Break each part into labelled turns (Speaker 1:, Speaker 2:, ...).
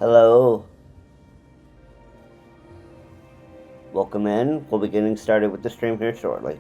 Speaker 1: Hello. Welcome in. We'll be getting started with the stream here shortly.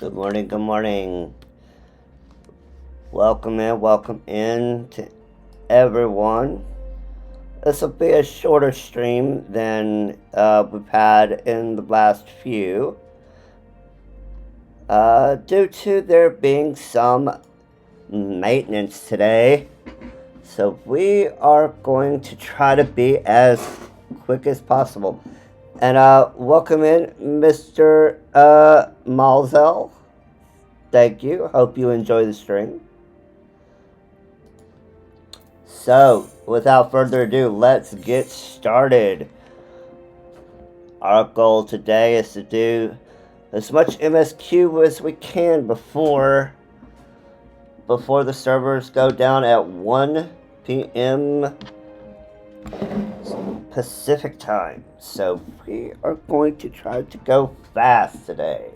Speaker 1: Good morning, good morning. Welcome in to everyone. This will be a shorter stream than we've had in the last few. Due to there being some maintenance today. So we are going to try to be as quick as possible. And welcome in, Mr. Malzel. Thank you. Hope you enjoy the stream. So, without further ado, let's get started. Our goal today is to do as much MSQ as we can before the servers go down at 1 p.m. Pacific time. So we are going to try to go fast today.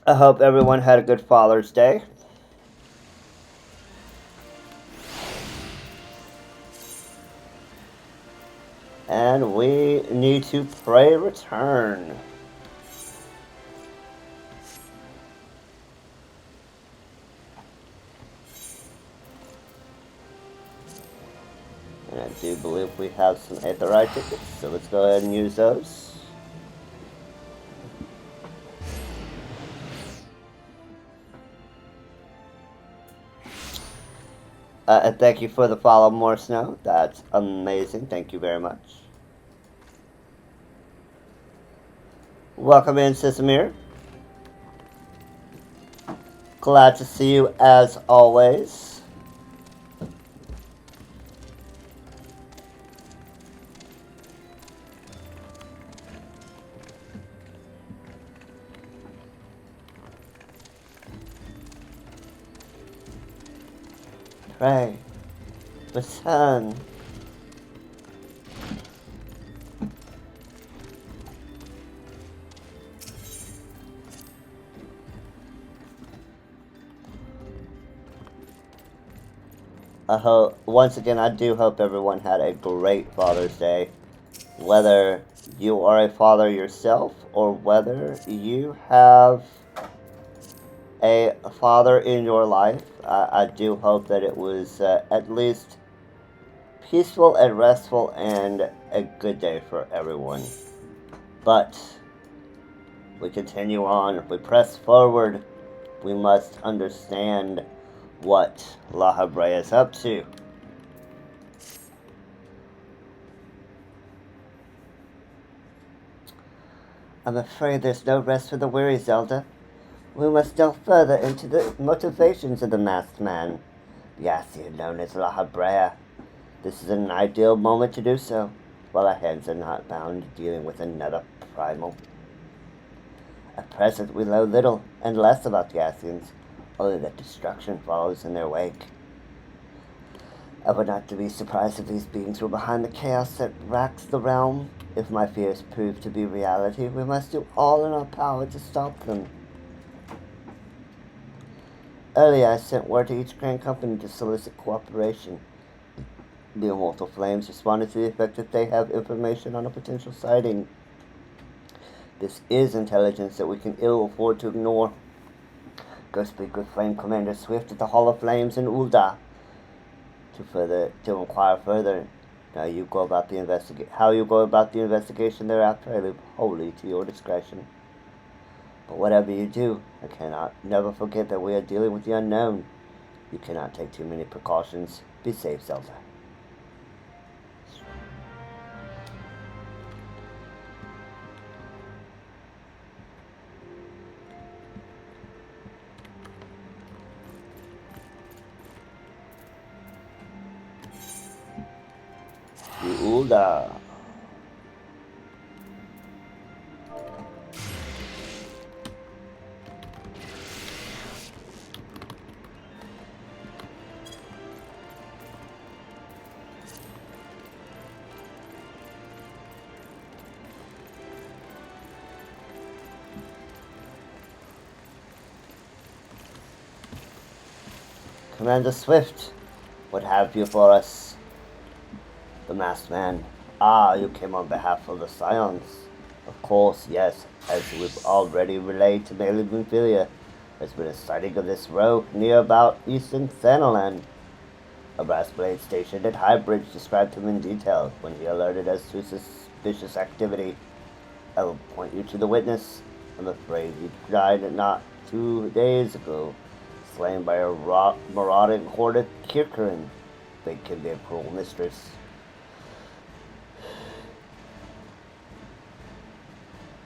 Speaker 1: I hope everyone had a good Father's Day. And we need to pray return. And I do believe we have some ARR tickets, so let's go ahead and use those. And thank you for the follow, More Snow. That's amazing. Thank you very much. Welcome in, Sisamir. Glad to see you as always. Pray. Return. I hope, once again, I do hope everyone had a great Father's Day. Whether you are a father yourself or whether you have a father in your life. I do hope that it was at least peaceful and restful and a good day for everyone. But we continue on, we press forward, we must understand what La Habrea is up to. I'm afraid there's no rest for the weary, Zelda. We must delve further into the motivations of the masked man, the Ascian known as La Habrea. This is an ideal moment to do so, while our hands are not bound dealing with another primal. At present we know little and less about the Ascians, only that destruction follows in their wake. I would not be surprised if these beings were behind the chaos that racks the realm. If my fears prove to be reality, we must do all in our power to stop them. Earlier, I sent word to each Grand Company to solicit cooperation. The Immortal Flames responded to the effect that they have information on a potential sighting. This is intelligence that we can ill afford to ignore. Go speak with Flame Commander Swift at the Hall of Flames in Ul'dah to inquire further. How you go about the investigation thereafter, I leave wholly to your discretion. But whatever you do, I cannot never forget that we are dealing with the unknown. You cannot take too many precautions. Be safe, Zelda. Ul'dah. Commander Swift, what have you for us? The masked man. Ah, you came on behalf of the Scions. Of course, yes, as we've already relayed to Melee Moonfilia. There's been a sighting of this rogue near about eastern Thanalan. A brass blade stationed at High Bridge described him in detail when he alerted us to suspicious activity. I will point you to the witness. I'm afraid he died not 2 days ago, slain by a marauding horde of Kirkurin. They can be a cruel mistress.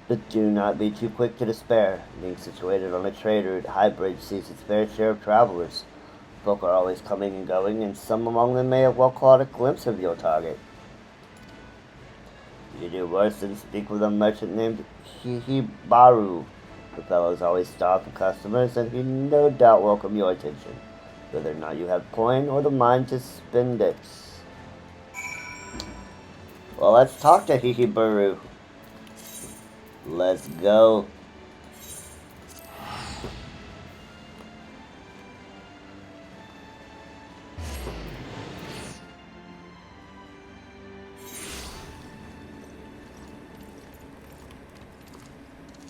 Speaker 1: But do not be too quick to despair. Being situated on a trade route, High Bridge sees its fair share of travelers. Folk are always coming and going, and some among them may have well caught a glimpse of your target. You do worse than speak with a merchant named Hihibaru. The fellow's always starved for customers, and he no doubt welcome your attention, whether or not you have coin or the mind to spend it. Well, let's talk to Hihibaru. Let's go.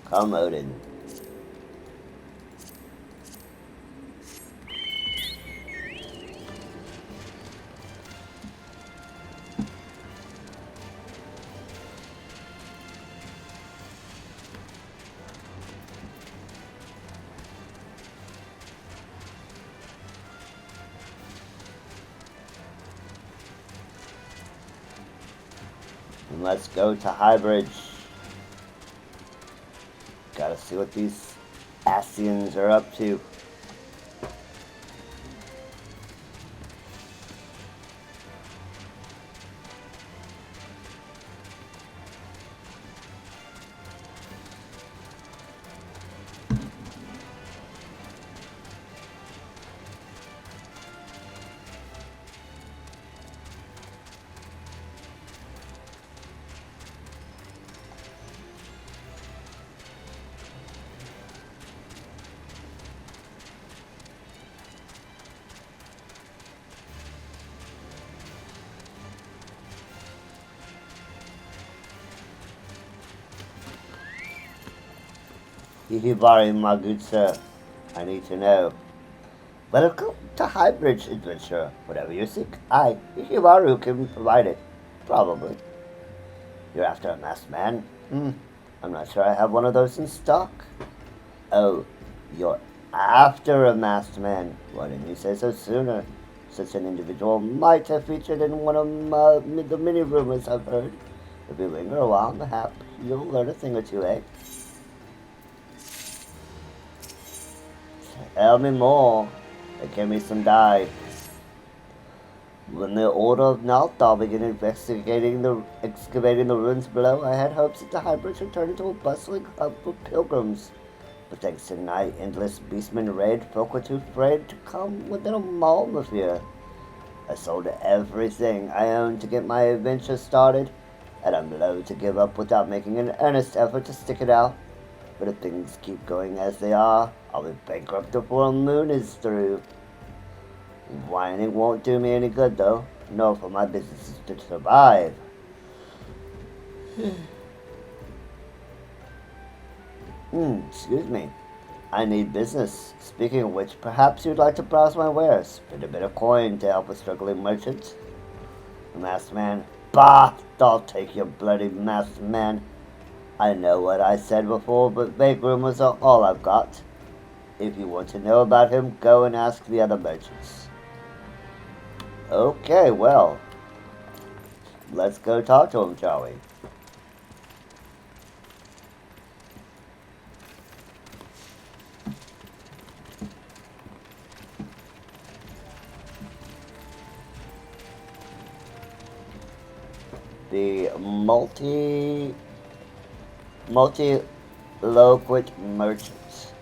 Speaker 1: Come, Odin. And let's go to High Bridge. Gotta see what these Ascians are up to. Hihibari, my good sir. I need to know. Welcome to Highbridge Adventure. Whatever you seek, I, Hibaru, can provide it. Probably. You're after a masked man? I'm not sure I have one of those in stock. Oh, you're after a masked man. Why didn't you say so sooner? Such an individual might have featured in one of the many rumors I've heard. If you linger a while, perhaps you'll learn a thing or two, eh? Tell me more. Give me some die. When the Order of Nalthal began excavating the ruins below, I had hopes that the Highbridge would turn into a bustling hub for pilgrims. But thanks to night endless beastman raid, folk were too afraid to come within a mile of here. I sold everything I owned to get my adventure started, and I'm loath to give up without making an earnest effort to stick it out. But if things keep going as they are, I'll be bankrupt before a moon is through. Whining won't do me any good, though, nor for my business to survive. Excuse me. I need business. Speaking of which, perhaps you'd like to browse my wares. Spend a bit of coin to help a struggling merchant. The masked man. Bah! I'll take your bloody masked man. I know what I said before, but vague rumors are all I've got. If you want to know about him, go and ask the other merchants. Okay, well, let's go talk to him, shall we? The multi-loquent merchants.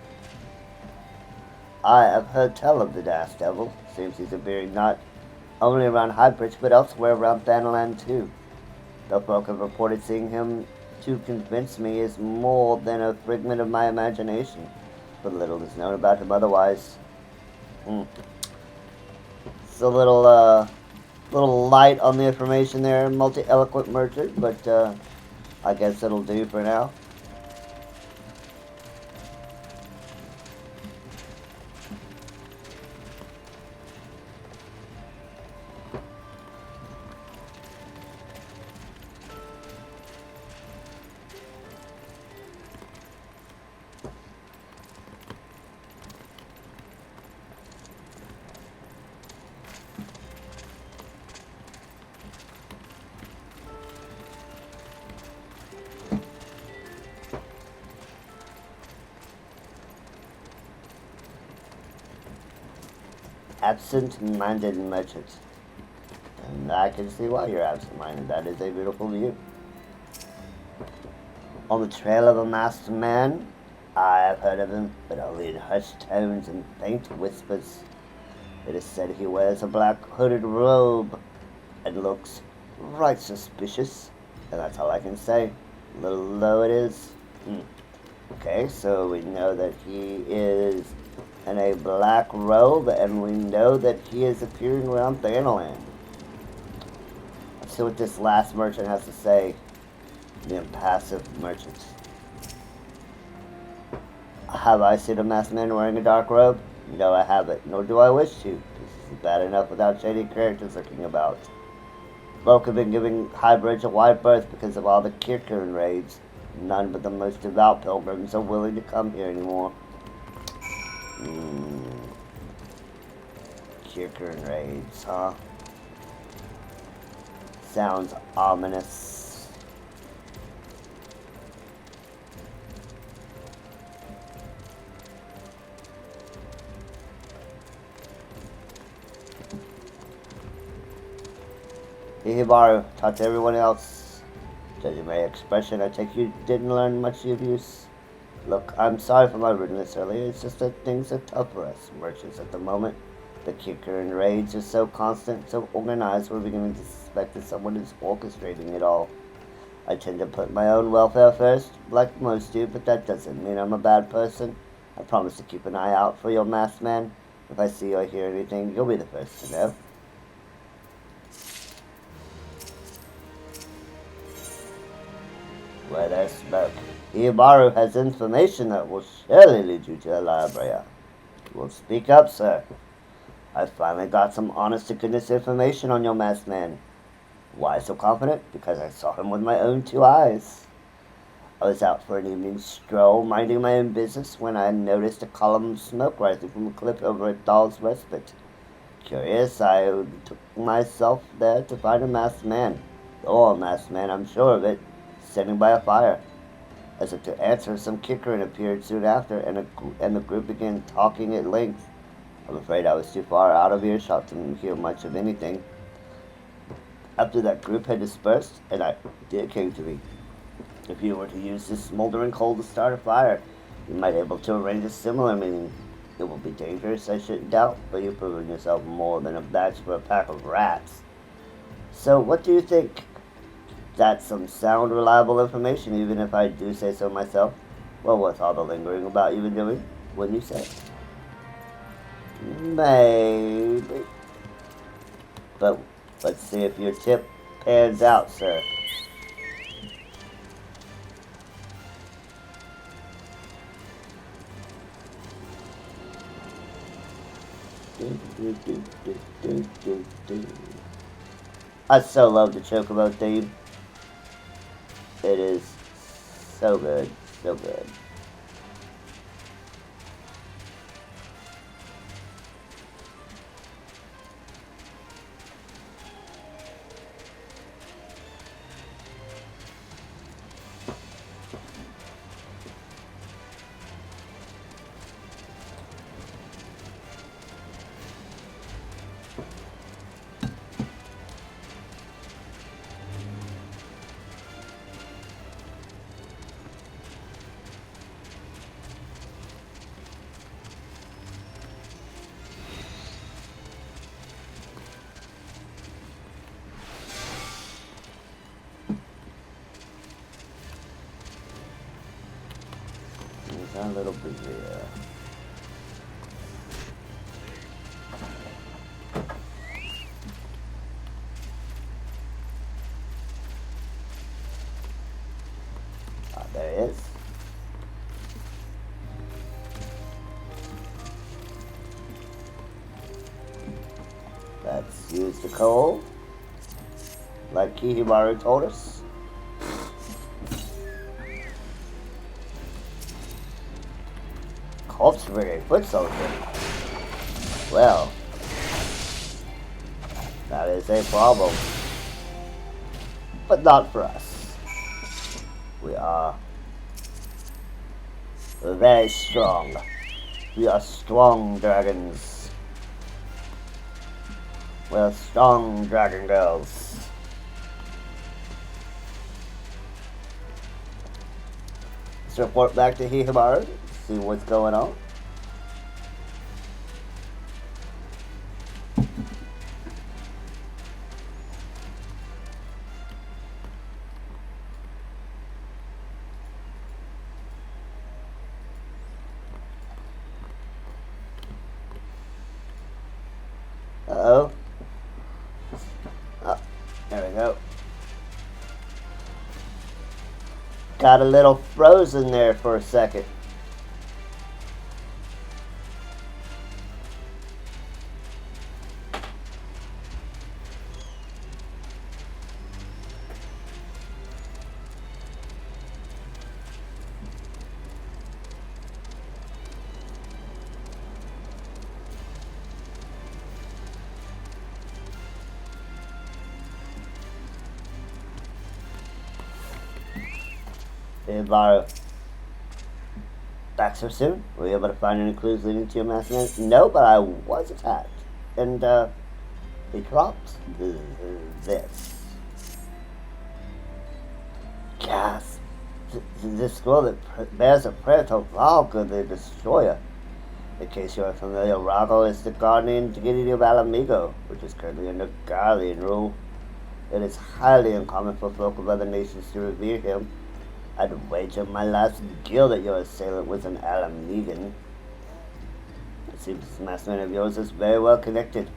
Speaker 1: I have heard tell of the Dash Devil. Seems he's appearing not only around Highbridge, but elsewhere around Thanalan too. The folk have reported seeing him to convince me is more than a figment of my imagination, but little is known about him otherwise. It's a little light on the information there, multi-eloquent merchant, but I guess it'll do for now. Absent-minded merchant. And I can see why you're absent-minded. That is a beautiful view. On the trail of a masked man? I have heard of him, but only in hushed tones and faint whispers. It is said he wears a black hooded robe and looks right suspicious. And that's all I can say. Little low it is. Okay, so we know that he is in a black robe, and we know that he is appearing around Thanalan. Let's see what this last merchant has to say. The impassive merchant. Have I seen a masked man wearing a dark robe? No, I haven't, nor do I wish to. This is bad enough without shady characters lurking about. Folk have been giving Highbridge a wide berth because of all the Kirkern raids. None but the most devout pilgrims are willing to come here anymore. Kirkern raids, huh? Sounds ominous. Hibaru, talk to everyone else. Judging my expression, I take you didn't learn much of use. Look, I'm sorry for my rudeness earlier. It's just that things are tough for us merchants at the moment. The kicker and raids are so constant, so organized, we're beginning to suspect that someone is orchestrating it all. I tend to put my own welfare first, like most do, but that doesn't mean I'm a bad person. I promise to keep an eye out for your masked man. If I see or hear anything, you'll be the first to know. Where there's smoke, Hibaru has information that will surely lead you to Alabria. Well, speak up, sir. I finally got some honest-to-goodness information on your masked man. Why so confident? Because I saw him with my own 2 eyes. I was out for an evening stroll, minding my own business, when I noticed a column of smoke rising from a cliff over at Doll's Respite. Curious, I took myself there to find a masked man. A masked man, I'm sure of it, sitting by a fire. As if to answer, some kickerin appeared soon after, and the group began talking at length. I'm afraid I was too far out of earshot to hear much of anything. After that group had dispersed, an idea came to me. If you were to use this smoldering coal to start a fire, you might be able to arrange a similar meeting. It will be dangerous, I shouldn't doubt, but you've proven yourself more than a match for a pack of rats. So what do you think? That's some sound, reliable information, even if I do say so myself. Well, what's all the lingering about you've been doing? Wouldn't you say? Maybe. But let's see if your tip pans out, sir. I so love the Chocobo theme. It is so good, so good. A little bit here. There it is. Let's use the coal, like Kihimaru told us. Cultivated foot soldier. Well, that is a problem. But not for us. We are very strong. We are strong dragons. We are strong dragon girls. Let's report back to Hihimaru. See what's going on. Uh-oh. Oh, there we go. Got a little frozen there for a second. Ibarra. Back so soon? Were you able to find any clues leading to your mastermind? No, but I was attacked. And, he dropped this. Gas. This scroll that bears a prayer to Haukke, the Destroyer. In case you are familiar, Haukke is the guardian deity of Alamigo, which is currently under Guardian rule. It is highly uncommon for folk of other nations to revere him. I'd wager my last gill that your assailant was an Alamigan. It seems this masterman of yours is very well connected.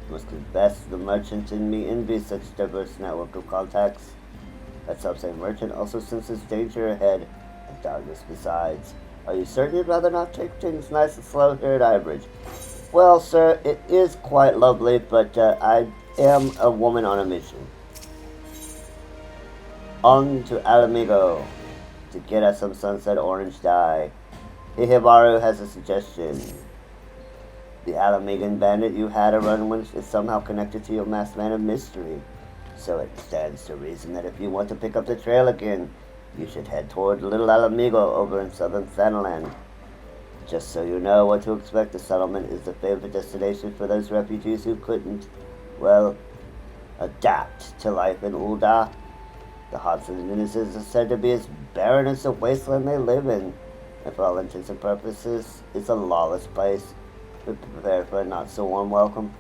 Speaker 1: I must confess, the merchant in me envies such a diverse network of contacts. That self-same merchant also senses danger ahead, and darkness besides. Are you certain you'd rather not take things nice and slow here at Highbridge? Well, sir, it is quite lovely, but I am a woman on a mission. On to Alamigo to get us some sunset orange dye. Hihibaru has a suggestion. The Alamigan bandit you had a run with is somehow connected to your masked man of mystery. So it stands to reason that if you want to pick up the trail again, you should head toward Little Alamigo over in southern Thanaland. Just so you know what to expect, the settlement is the favorite destination for those refugees who couldn't, well, adapt to life in Ul'dah. The Hots and Innises are said to be as barren as the wasteland they live in, and for all intents and purposes, it's a lawless place. But prepare for a not-so-warm welcome.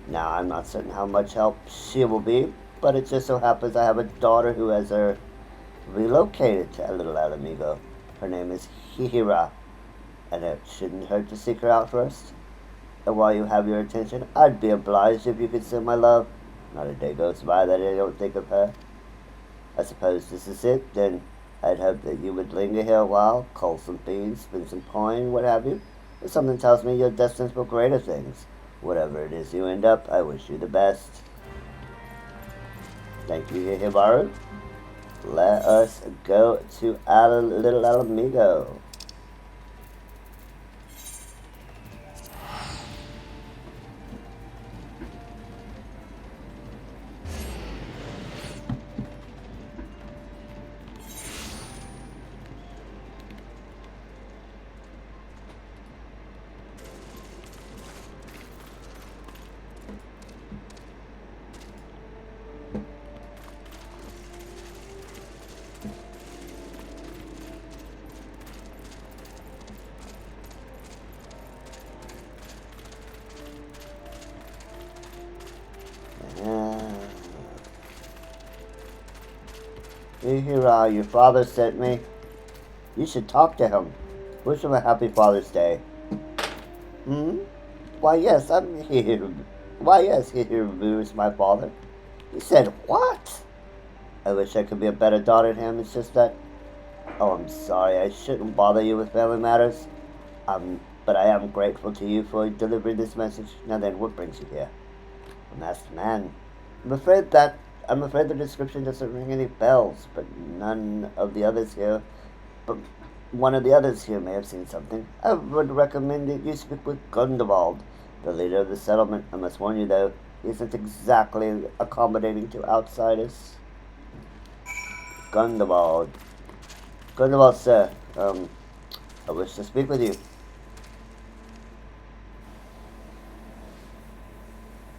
Speaker 1: Now, I'm not certain how much help she will be, but it just so happens I have a daughter who has relocated to Little Alamigo. Her name is Hihira, and it shouldn't hurt to seek her out first. And while you have your attention, I'd be obliged if you could send my love. Not a day goes by that I don't think of her. I suppose this is it, then I'd hope that you would linger here a while, cull some beans, spin some coin, what have you. But something tells me you're destined for greater things. Whatever it is you end up, I wish you the best. Thank you, Hihibaru. Let us go to Little Alamigo. Hihira, your father sent me. You should talk to him. Wish him a happy Father's Day. Why yes, I'm here. Why yes, Hihiru is my father. He said, what? I wish I could be a better daughter to him. It's just that... Oh, I'm sorry. I shouldn't bother you with family matters. But I am grateful to you for delivering this message. Now then, what brings you here? A masked man. I'm afraid the description doesn't ring any bells, but none of the others here... But one of the others here may have seen something. I would recommend that you speak with Gundevald, the leader of the settlement. I must warn you, though, he isn't exactly accommodating to outsiders. Gundevald. Gundevald, sir. I wish to speak with you.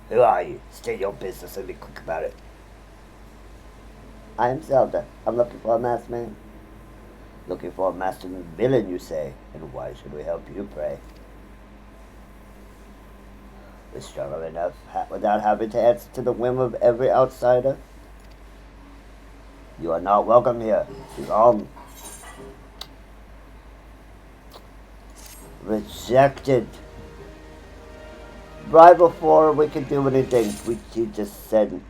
Speaker 1: Who are you? State your business and be quick about it. I am Zelda. I'm looking for a masked man. Looking for a masked villain, you say? And why should we help you, pray? We're strong enough without having to answer to the whim of every outsider. You are not welcome here. You're rejected. Right before we could do anything, he just said,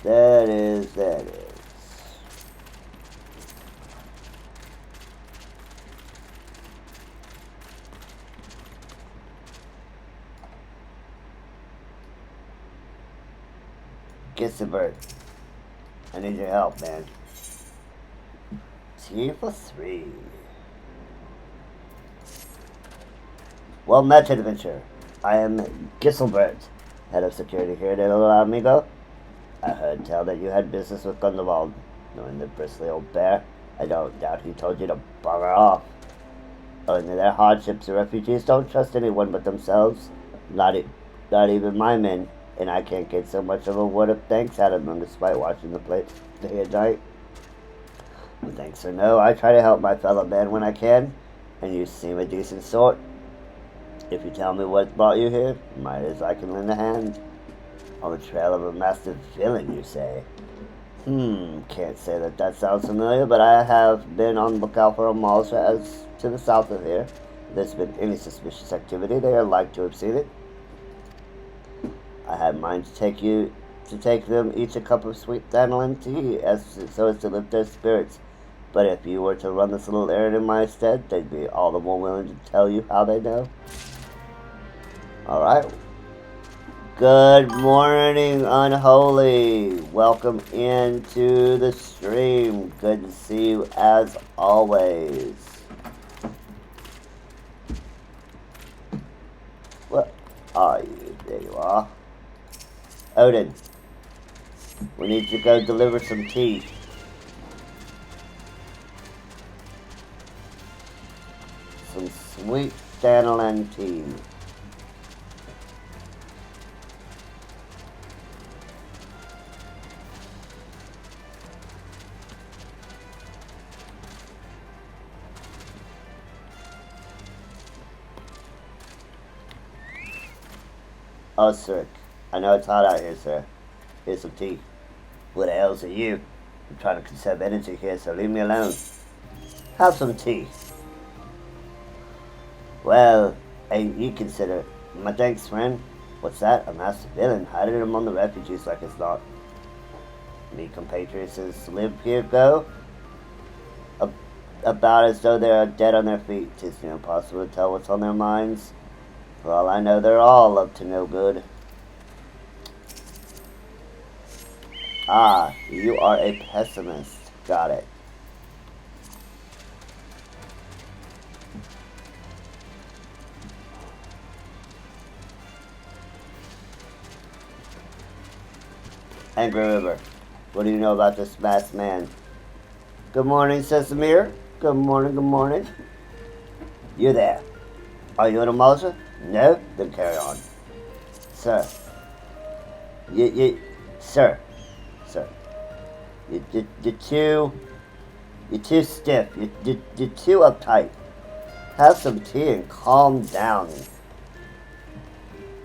Speaker 1: That is. Gissibert, I need your help, man. T for 3. Well met, adventure. I am Gisselbert, head of security here at Little Amigo. I heard tell that you had business with Gundevald. Knowing the bristly old bear, I don't doubt he told you to bugger off. Owing to their hardships, the refugees don't trust anyone but themselves. Not even my men. and I can't get so much of a word of thanks out of them despite watching the place day and night. Well, thanks or no, I try to help my fellow man when I can, and you seem a decent sort. If you tell me what brought you here, might as I can lend a hand. On the trail of a massive villain, you say? Can't say that sounds familiar, but I have been on the lookout for a monster as to the south of here. If there's been any suspicious activity, they are like to have seen it. I had in mind to take them each a cup of sweet dandelion tea, so as to lift their spirits. But if you were to run this little errand in my stead, they'd be all the more willing to tell you how they know. Alright. Good morning, Unholy. Welcome into the stream. Good to see you as always. What are you? There you are. Odin, we need to go deliver some tea. Some sweet dandelion tea. Oh, sir. I know it's hot out here, sir. Here's some tea. What the hell's are you? I'm trying to conserve energy here, so leave me alone. Have some tea. Well, you consider it. My thanks, friend. What's that? A master villain hiding among the refugees like it's not. Me compatriots live here go about as though they are dead on their feet. It's impossible to tell what's on their minds. For all I know, they're all up to no good. Ah, you are a pessimist. Got it. Angry River, what do you know about this masked man? Good morning, Sesamir. Good morning, good morning. You there. Are you in a Malta? No? Then carry on. Sir. Sir. You're too stiff. You're too uptight. Have some tea and calm down.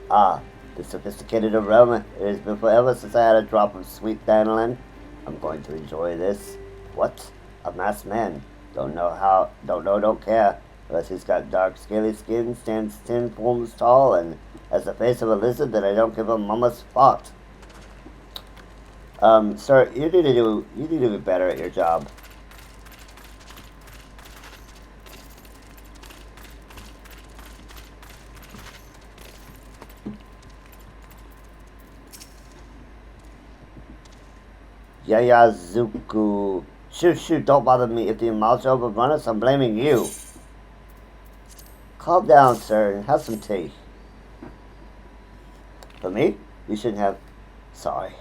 Speaker 1: Ah, the sophisticated aroma. It has been forever since I had a drop of sweet dandelion. I'm going to enjoy this. What? A masked man. Don't care. Unless he's got dark, scaly skin, stands 10 forms tall, and has the face of a lizard, that I don't give a mama's spot. Sir, you need to be better at your job. Yayazuku. Shoot, don't bother me. If the amounts overrun us, I'm blaming you. Calm down, sir, and have some tea. For me? You shouldn't have... Sorry.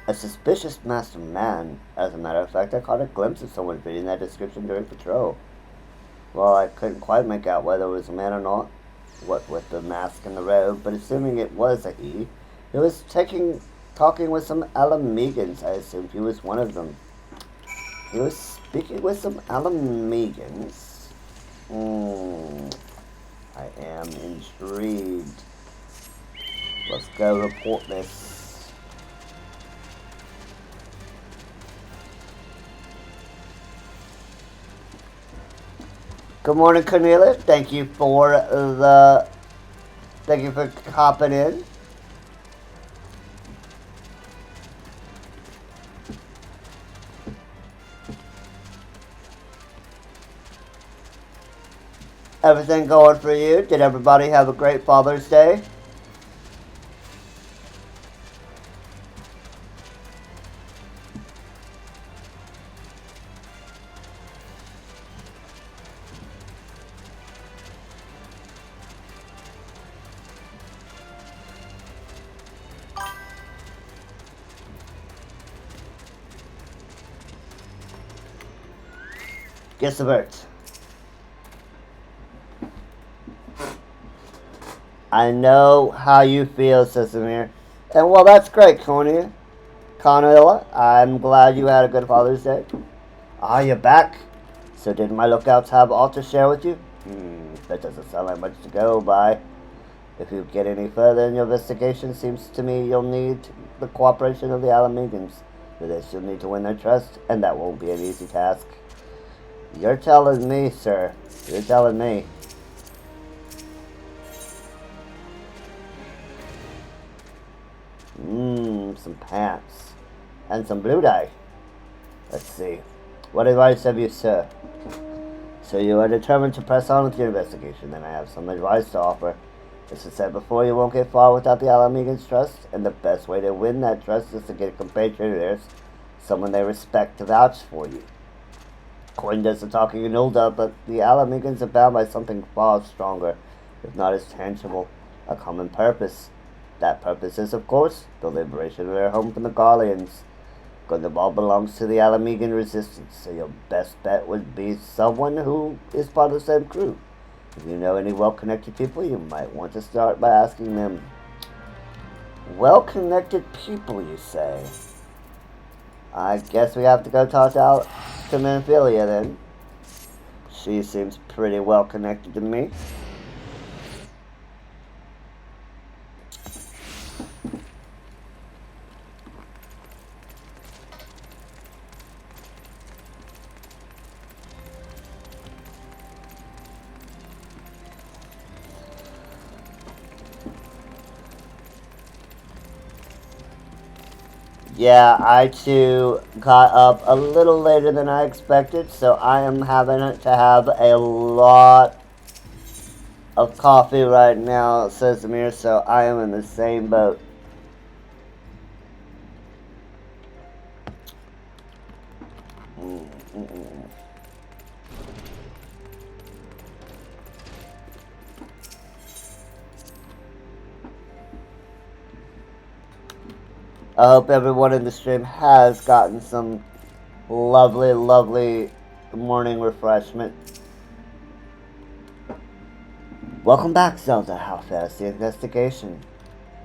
Speaker 1: A suspicious masked man. As a matter of fact, I caught a glimpse of someone fitting that description during patrol. Well, I couldn't quite make out whether it was a man or not, what with the mask and the robe, but assuming it was a he was talking with some Alamegans. I assumed he was one of them. He was speaking with some Alamegans. I am intrigued. Let's go report this. Good morning, Cornelia. Thank you for hopping in. Everything going for you? Did everybody have a great Father's Day? Guess the birds. I know how you feel, Sesamir. And well, that's great, Conilla. I'm glad you had a good Father's Day. Ah, you're back. So did my lookouts have all to share with you? That doesn't sound like much to go by. If you get any further in your investigation, seems to me you'll need the cooperation of the Alamegans. For this, you'll need to win their trust, and that won't be an easy task. You're telling me, sir. You're telling me. Some pants. And some blue dye. Let's see. What advice have you, sir? So you are determined to press on with your investigation, then I have some advice to offer. As I said before, you won't get far without the Alamegans' trust, and the best way to win that trust is to get a compatriot of theirs, someone they respect to vouch for you. Coin does the talking in Ulda, but the Alamegans are bound by something far stronger, if not as tangible, a common purpose. That purpose is, of course, the liberation of their home from the Garleans. Gundabal belongs to the Alamegan resistance, so your best bet would be someone who is part of the same crew. If you know any well-connected people, you might want to start by asking them. Well-connected people, you say? I guess we have to go talk out to Manphilia then. She seems pretty well-connected to me. Yeah, I too got up a little later than I expected, so I am having to have a lot of coffee right now, says Amir, so I am in the same boat. I hope everyone in the stream has gotten some lovely, lovely morning refreshment. Welcome back, Zelda. How fares the investigation?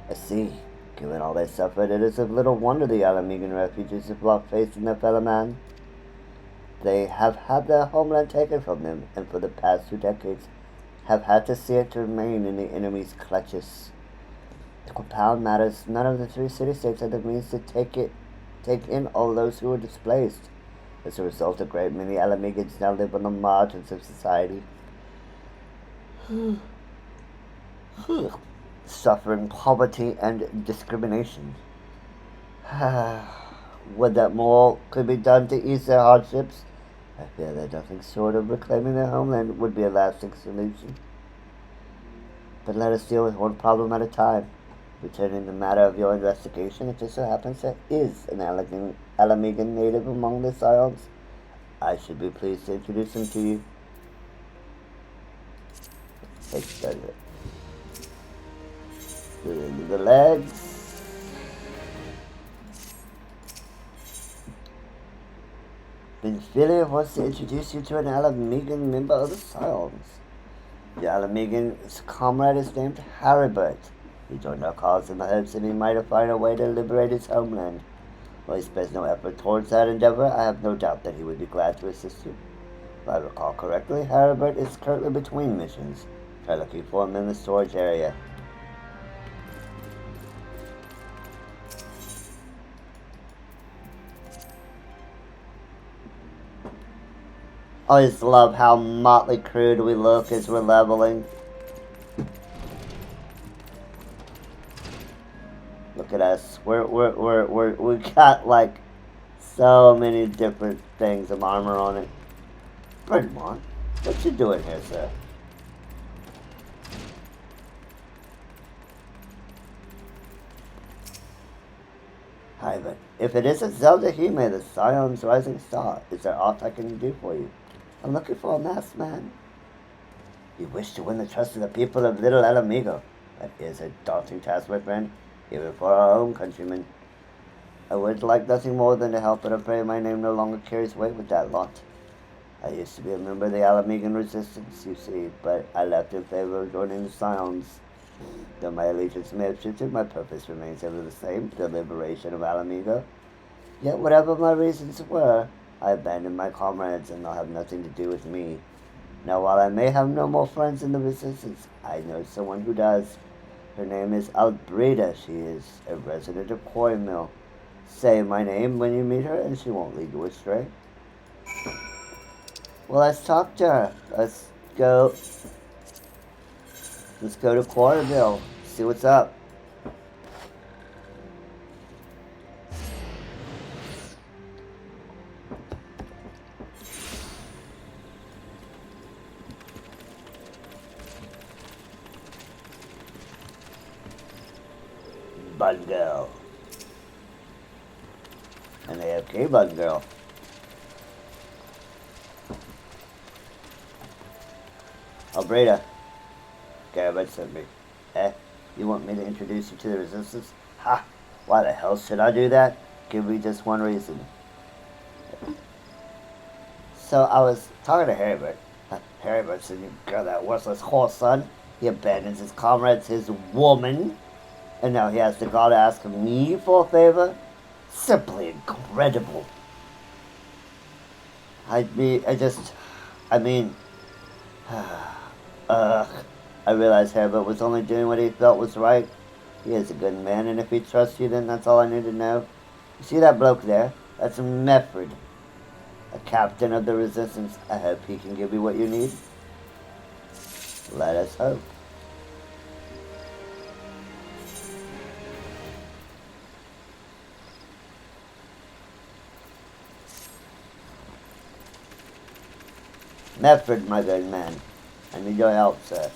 Speaker 1: I see. Given all they suffered, it is of little wonder the Alamegan refugees have lost faith in their fellow man. They have had their homeland taken from them, and for the past 2 decades have had to see it remain in the enemy's clutches. To compound matters, none of the 3 city-states had the means to take in all those who were displaced. As a result, a great many Alamegans now live on the margins of society, suffering poverty and discrimination. Would that more could be done to ease their hardships? I fear that nothing short of reclaiming their homeland would be a lasting solution. But let us deal with one problem at a time. Returning the matter of your investigation, it just so happens there is an Alamegan native among the Scions. I should be pleased to introduce him to you. Extend it. The legs. Manphilia wants to introduce you to an Alamegan member of the Scions. The Alamegan's comrade is named Haribert. He joined our cause in the hopes that he might find a way to liberate his homeland. While he spares no effort towards that endeavor, I have no doubt that he would be glad to assist you. If I recall correctly, Haribert is currently between missions. Try looking for him in the storage area. I just love how motley crude we look as we're leveling. Look at us. We got like so many different things of armor on it. Birdmont, what you doing here, sir? Hi, but if it isn't Zelda Hime, the Scion's rising star, is there aught I can do for you? I'm looking for a masked man. You wish to win the trust of the people of Little Alamigo. That is a daunting task, my friend, even for our own countrymen. I would like nothing more than to help, but I'm afraid my name no longer carries weight with that lot. I used to be a member of the Alamegan resistance, you see, but I left in favor of joining the Scions. Though my allegiance may have shifted, my purpose remains ever the same, the liberation of Alameda. Yet whatever my reasons were, I abandoned my comrades and they'll have nothing to do with me. Now while I may have no more friends in the resistance, I know someone who does. Her name is Albreda. She is a resident of Quarry Mill. Say my name when you meet her and she won't lead you astray. Well, let's talk to her. Let's go to Quarry Mill. See what's up. Bun Girl. And AFK Bun Girl. Albreda. Garrett sent me. You want me to introduce you to the resistance? Ha! Why the hell should I do that? Give me just one reason. So I was talking to Harrybert. Harrybert said, you got that worthless horse, son. He abandons his comrades, his woman. And now he has the gall to ask me for a favor? Simply incredible. I realized Herbert was only doing what he felt was right. He is a good man, and if he trusts you, then that's all I need to know. You see that bloke there? That's Mefford, a captain of the resistance. I hope he can give you what you need. Let us hope. Mefford, my good man. I need your help, sir.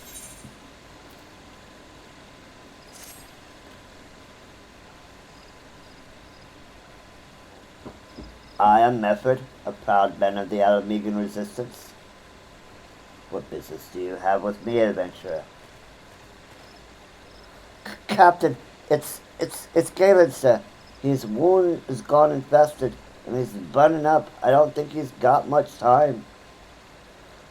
Speaker 1: I am Mefford, a proud man of the Alamegan resistance. What business do you have with me, adventurer? Captain, it's Galen, sir. His wound is gone infested, and he's burning up. I don't think he's got much time.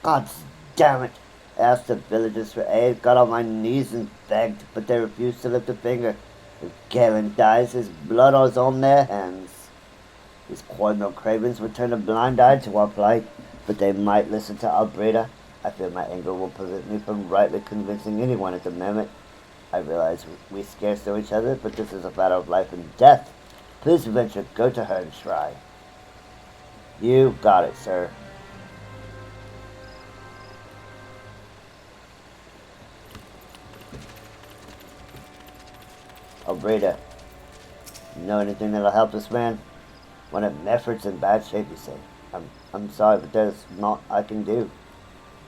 Speaker 1: God damn it! I asked the villagers for aid, got on my knees and begged, but they refused to lift a finger. If Galen dies, his blood is on their hands. These Quartermill cravens would turn a blind eye to our plight, but they might listen to Albreda. I fear my anger will prevent me from rightly convincing anyone at the moment. I realize we scarce know each other, but this is a matter of life and death. Please, adventure, go to her and try. You got it, sir. Albreda, you know anything that'll help this man? One of Mefford's in bad shape, you say. I'm sorry, but there's naught I can do.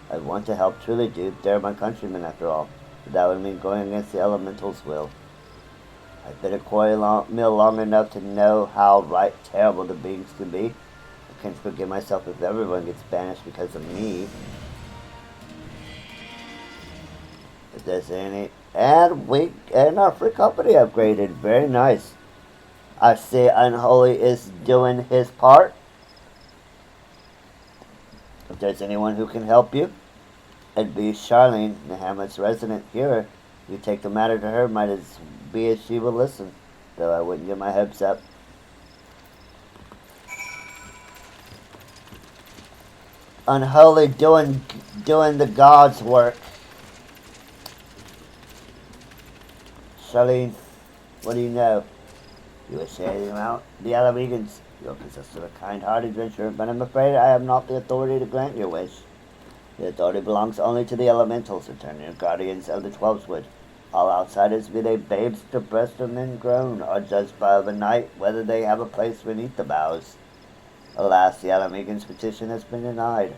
Speaker 1: I want to help, truly do. They're my countrymen, after all. But that would mean going against the elementals' will. I've been at Quarry Mill long enough to know how right terrible the beings can be. I can't forgive myself if everyone gets banished because of me. If there's any... And our free company upgraded. Very nice. I see Unholy is doing his part. If there's anyone who can help you, it'd be Charlene, the hamlet's resident healer. You take the matter to her, might as be as she will listen. Though I wouldn't get my hopes up. Unholy doing the God's work. Charlene, what do you know? You wish to hear them out? The Alamegans. You're possessed of a kind-hearted adventurer, but I'm afraid I have not the authority to grant your wish. The authority belongs only to the elementals, eternal guardians of the Twelveswood. All outsiders, be they babes to breast or men grown, are judged by overnight whether they have a place beneath the boughs. Alas, the Alamegans' petition has been denied.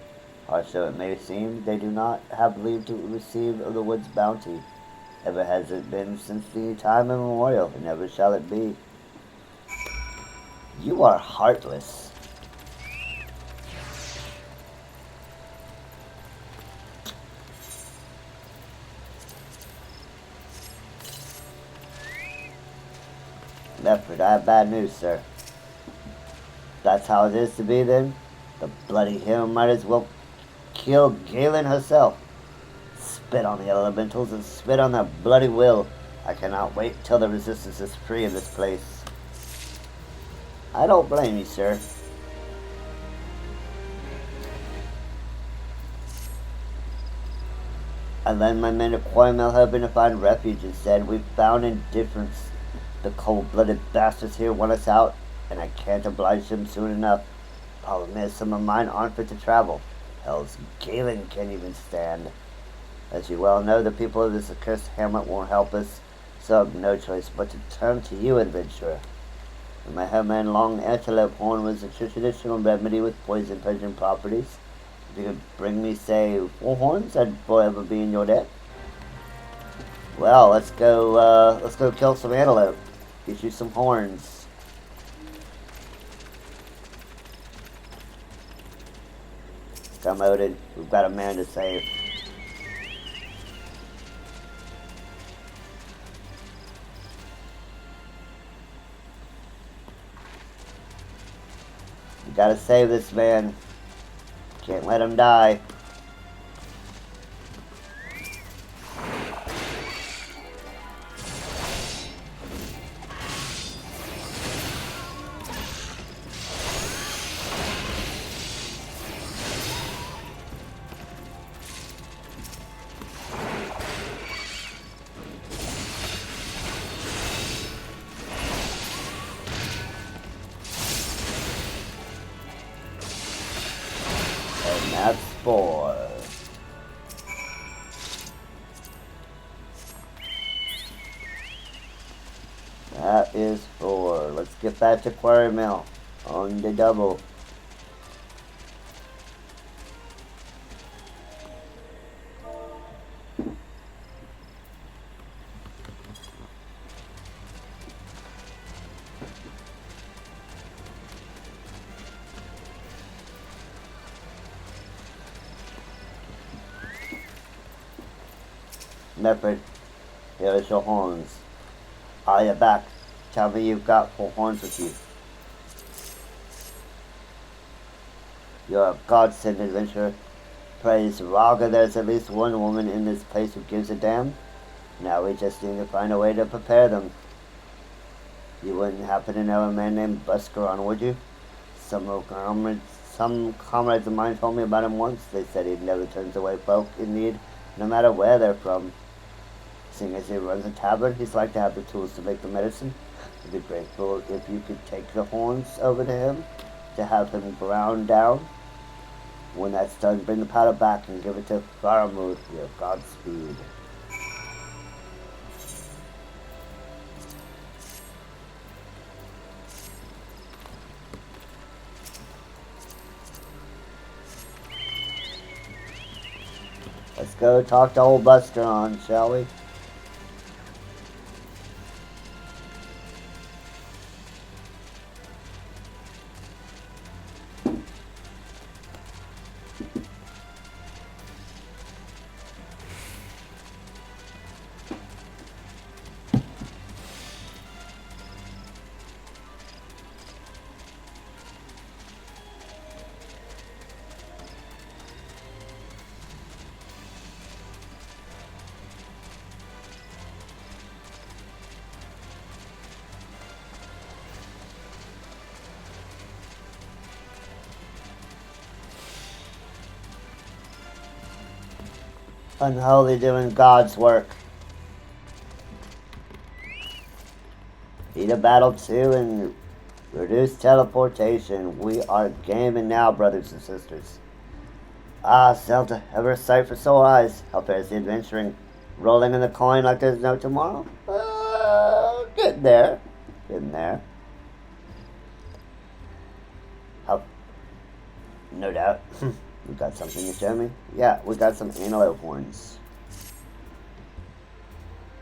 Speaker 1: Harsh though it may seem, they do not have leave to receive of the wood's bounty. Ever has it been since the time immemorial, and never shall it be. You are heartless. Mefford, I have bad news, sir. That's how it is to be, then? The bloody hero might as well kill Galen herself. spit on the elementals and spit on their bloody will. I cannot wait till the resistance is free of this place. I don't blame you, sir. I led my men to Quarry Mill hoping to find refuge. Instead, we found indifference. The cold-blooded bastards here want us out, and I can't oblige them soon enough. Problem is, some of mine aren't fit to travel. Hell's Galen can't even stand. As you well know, the people of this accursed hamlet won't help us, so I've no choice but to turn to you, adventurer. In my headman, long antelope horn was a traditional remedy with poison-poisoning properties. If you could bring me, say, 4 horns, I'd forever be in your debt. Well, let's go kill some antelope. Get you some horns. Come, Odin. We've got a man to save. We gotta save this man. Can't let him die. That's 4. That is 4. Let's get back to Quarry Mill on the double. Leopard, here's your horns. Are you back? Tell me you've got 4 horns with you. You're a godsend, adventurer. Praise Raga, there's at least one woman in this place who gives a damn. Now we just need to find a way to prepare them. You wouldn't happen to know a man named Buscaron, would you? Some comrades of mine told me about him once. They said he never turns away folk in need, no matter where they're from. Seeing as he runs a tavern, he's like to have the tools to make the medicine. I'd be grateful if you could take the horns over to him to have him ground down. When that's done, bring the powder back and give it to Faramud for your Godspeed. Let's go talk to old Buscaron, shall we? Unholy doing God's work. Beat a battle 2 and reduce teleportation. We are gaming now, brothers and sisters. Ah, Zelda, ever a sight for sore eyes. How fares the adventuring? Rolling in the coin like there's no tomorrow? Getting there. Getting there. How? No doubt. We got something to show me? Yeah, we got some antelope horns.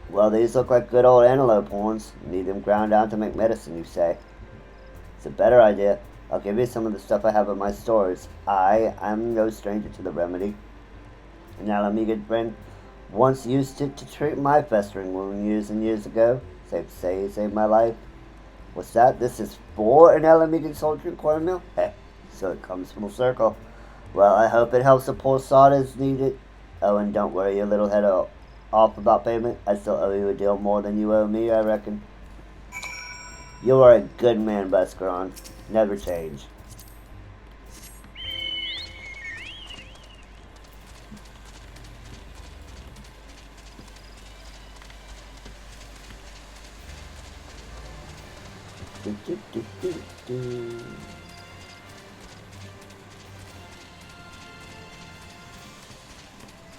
Speaker 1: Well, these look like good old antelope horns. Need them ground down to make medicine, you say? It's a better idea. I'll give you some of the stuff I have in my stores. I am no stranger to the remedy. An Alamigan friend once used it to treat my festering wound years and years ago. Safe to say, it saved my life. What's that? This is for an Alamigan soldier in Quarry Mill? So it comes full circle. Well, I hope it helps the poor sod as needed. Oh, and don't worry your little head off about payment. I still owe you a deal more than you owe me, I reckon. You are a good man, Buscaron. Never change.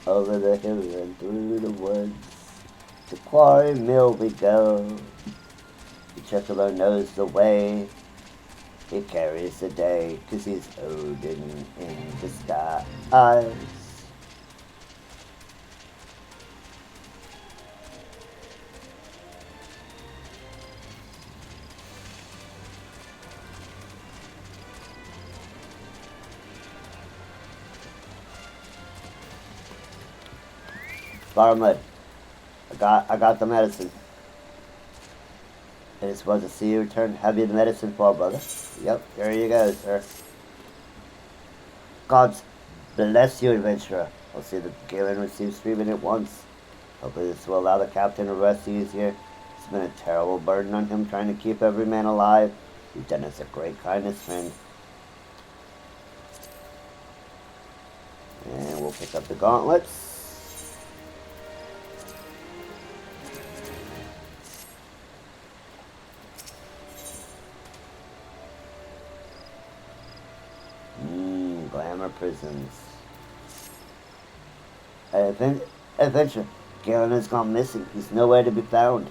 Speaker 1: Over the hills and through the woods, to Quarry Mill we go. The Chocobo knows the way. He carries the day, 'cause he's Odin in disguise. Farmwood, I got the medicine. It is supposed to see you return. Have you the medicine for, brother? Yep, there you go, sir. God bless you, adventurer. I'll see that Galen receives treatment at once. Hopefully this will allow the captain to rest easier. It's been a terrible burden on him trying to keep every man alive. You've done us a great kindness, friend. And we'll pick up the gauntlets. Glamour prisons. Adventure. Galen has gone missing. He's nowhere to be found.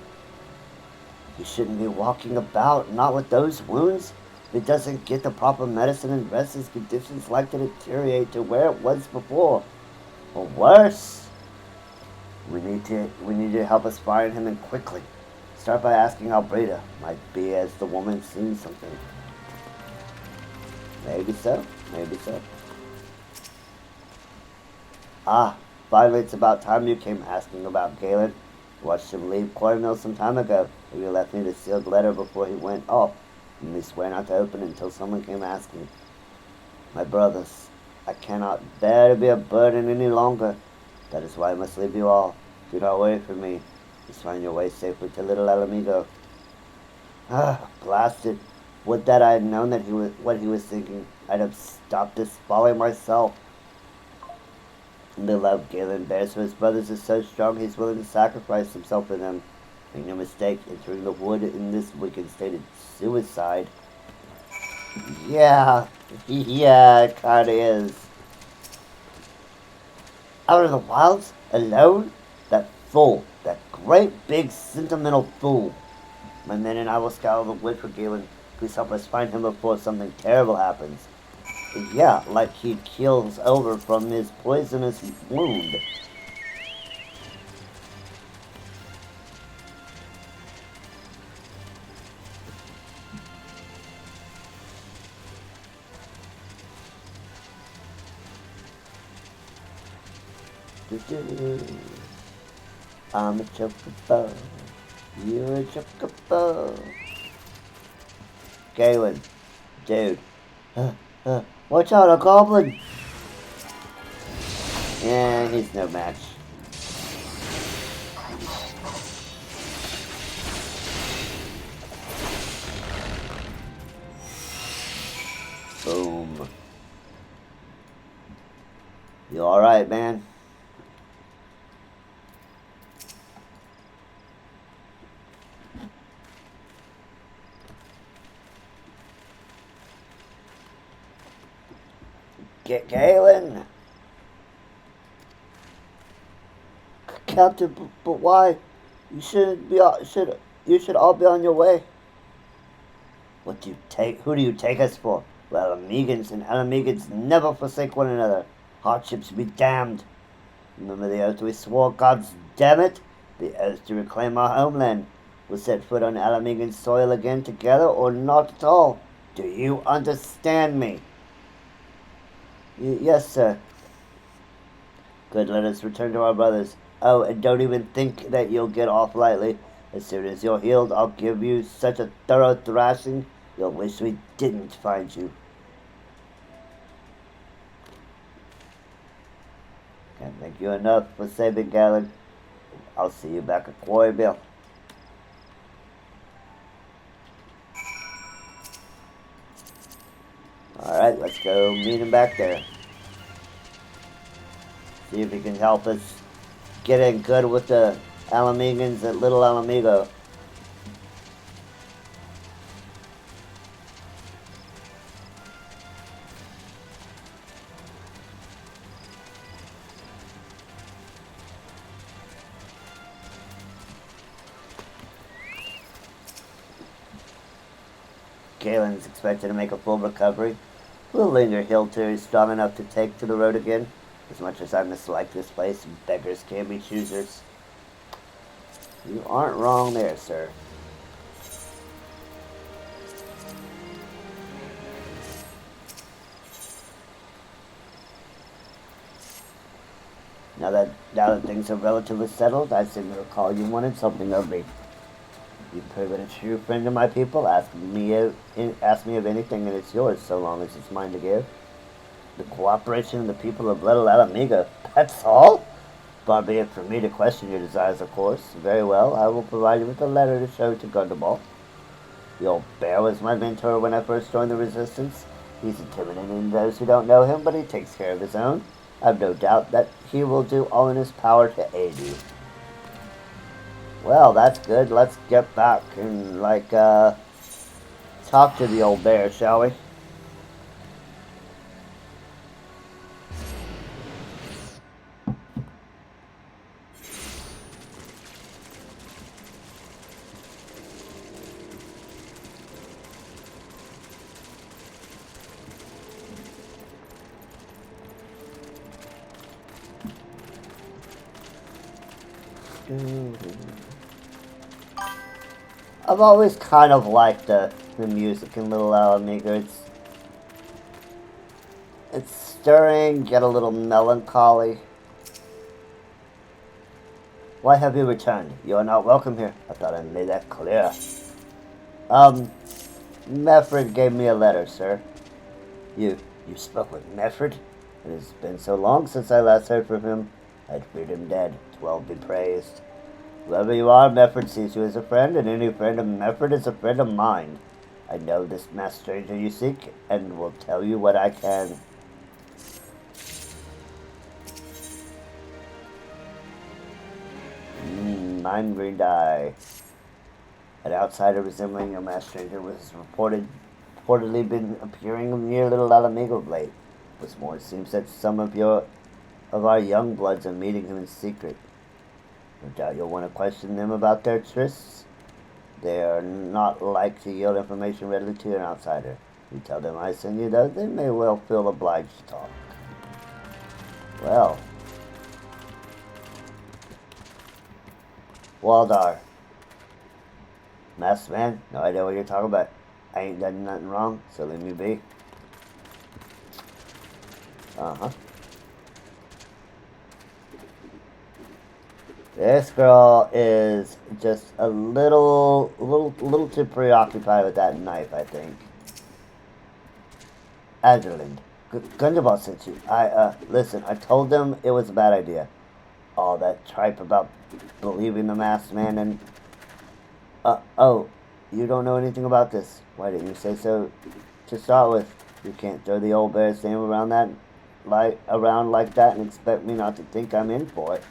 Speaker 1: He shouldn't be walking about, not with those wounds. If he doesn't get the proper medicine and rest, his condition's likely to deteriorate to where it was before. Or worse. We need to help us find him, and quickly. Start by asking Albreda. Might be as the woman seen something. Maybe so. Maybe so. Ah, finally it's about time you came asking about Galen. I watched him leave Quarry some time ago. Maybe he left me the sealed letter before he went off. And we swear not to open it until someone came asking. My brothers, I cannot bear to be a burden any longer. That is why I must leave you all. Do not worry for me. Just find your way safely to little El Amigo. Ah, blasted. Would that I had known that what he was thinking. I'd have stopped this folly myself. The love Galen bears for his brothers is so strong he's willing to sacrifice himself for them. Make no mistake, entering the wood in this wicked state is suicide. Yeah, it kinda is. Out of the wilds? Alone? That fool. That great big sentimental fool. My men and I will scour the wood for Galen. Please help us find him before something terrible happens. Yeah, like he keels over from his poisonous wound. I'm a chocobo. You're a chocobo. Galen, dude. Watch out, a goblin! Yeah, he's no match. Boom. You alright, man? Get Galen! Captain, but why? You should all be on your way. Who do you take us for? Well, Amigans and Alamegans never forsake one another. Hardships be damned. Remember the oath we swore, gods damn it? The oath to reclaim our homeland. We'll set foot on Alamegan soil again together or not at all. Do you understand me? Yes, sir. Good, let us return to our brothers. Oh, and don't even think that you'll get off lightly. As soon as you're healed, I'll give you such a thorough thrashing, you'll wish we didn't find you. Thank you enough for saving Gallagher. I'll see you back at Quarryville. Alright, let's go meet him back there. See if he can help us get in good with the Alamegans at Little Alamigo. Galen's expected to make a full recovery. We'll linger hill till he's strong enough to take to the road again. As much as I mislike this place, beggars can't be choosers. You aren't wrong there, sir. Now that things are relatively settled, I seem to recall you wanted something of me. You've proven a true friend of my people. Ask me of anything and it's yours, so long as it's mine to give. The cooperation of the people of Little Alamigo. That's all? Far be it from me to question your desires, of course. Very well, I will provide you with a letter to show to Gundaball. The old bear was my mentor when I first joined the Resistance. He's intimidating those who don't know him, but he takes care of his own. I've no doubt that he will do all in his power to aid you. Well, that's good. Let's get back and, talk to the old bear, shall we? I've always kind of liked the music in Little Alamigo. It's stirring, yet a little melancholy. Why have you returned? You are not welcome here. I thought I made that clear. Mefford gave me a letter, sir. You spoke with Mefford? It has been so long since I last heard from him. I'd feared him dead. 12 be praised. Whoever you are, Mefford sees you as a friend, and any friend of Mefford is a friend of mine. I know this masked stranger you seek, and will tell you what I can. Mine green dye. An outsider resembling a masked stranger was reportedly been appearing near Little Alamigo of late. What's more, it seems that some of our young bloods are meeting him in secret. No doubt you'll want to question them about their trysts. They are not like to yield information readily to an outsider. You tell them I send you, though, they may well feel obliged to talk. Well. Waldar. Masked man, no idea what you're talking about. I ain't done nothing wrong, so leave me be. This girl is just a little too preoccupied with that knife, I think. Adderland, Gundaball sent you. Listen, I told them it was a bad idea. All that tripe about believing the masked man and... oh, you don't know anything about this. Why didn't you say so to start with? You can't throw the old bear's name around like that and expect me not to think I'm in for it.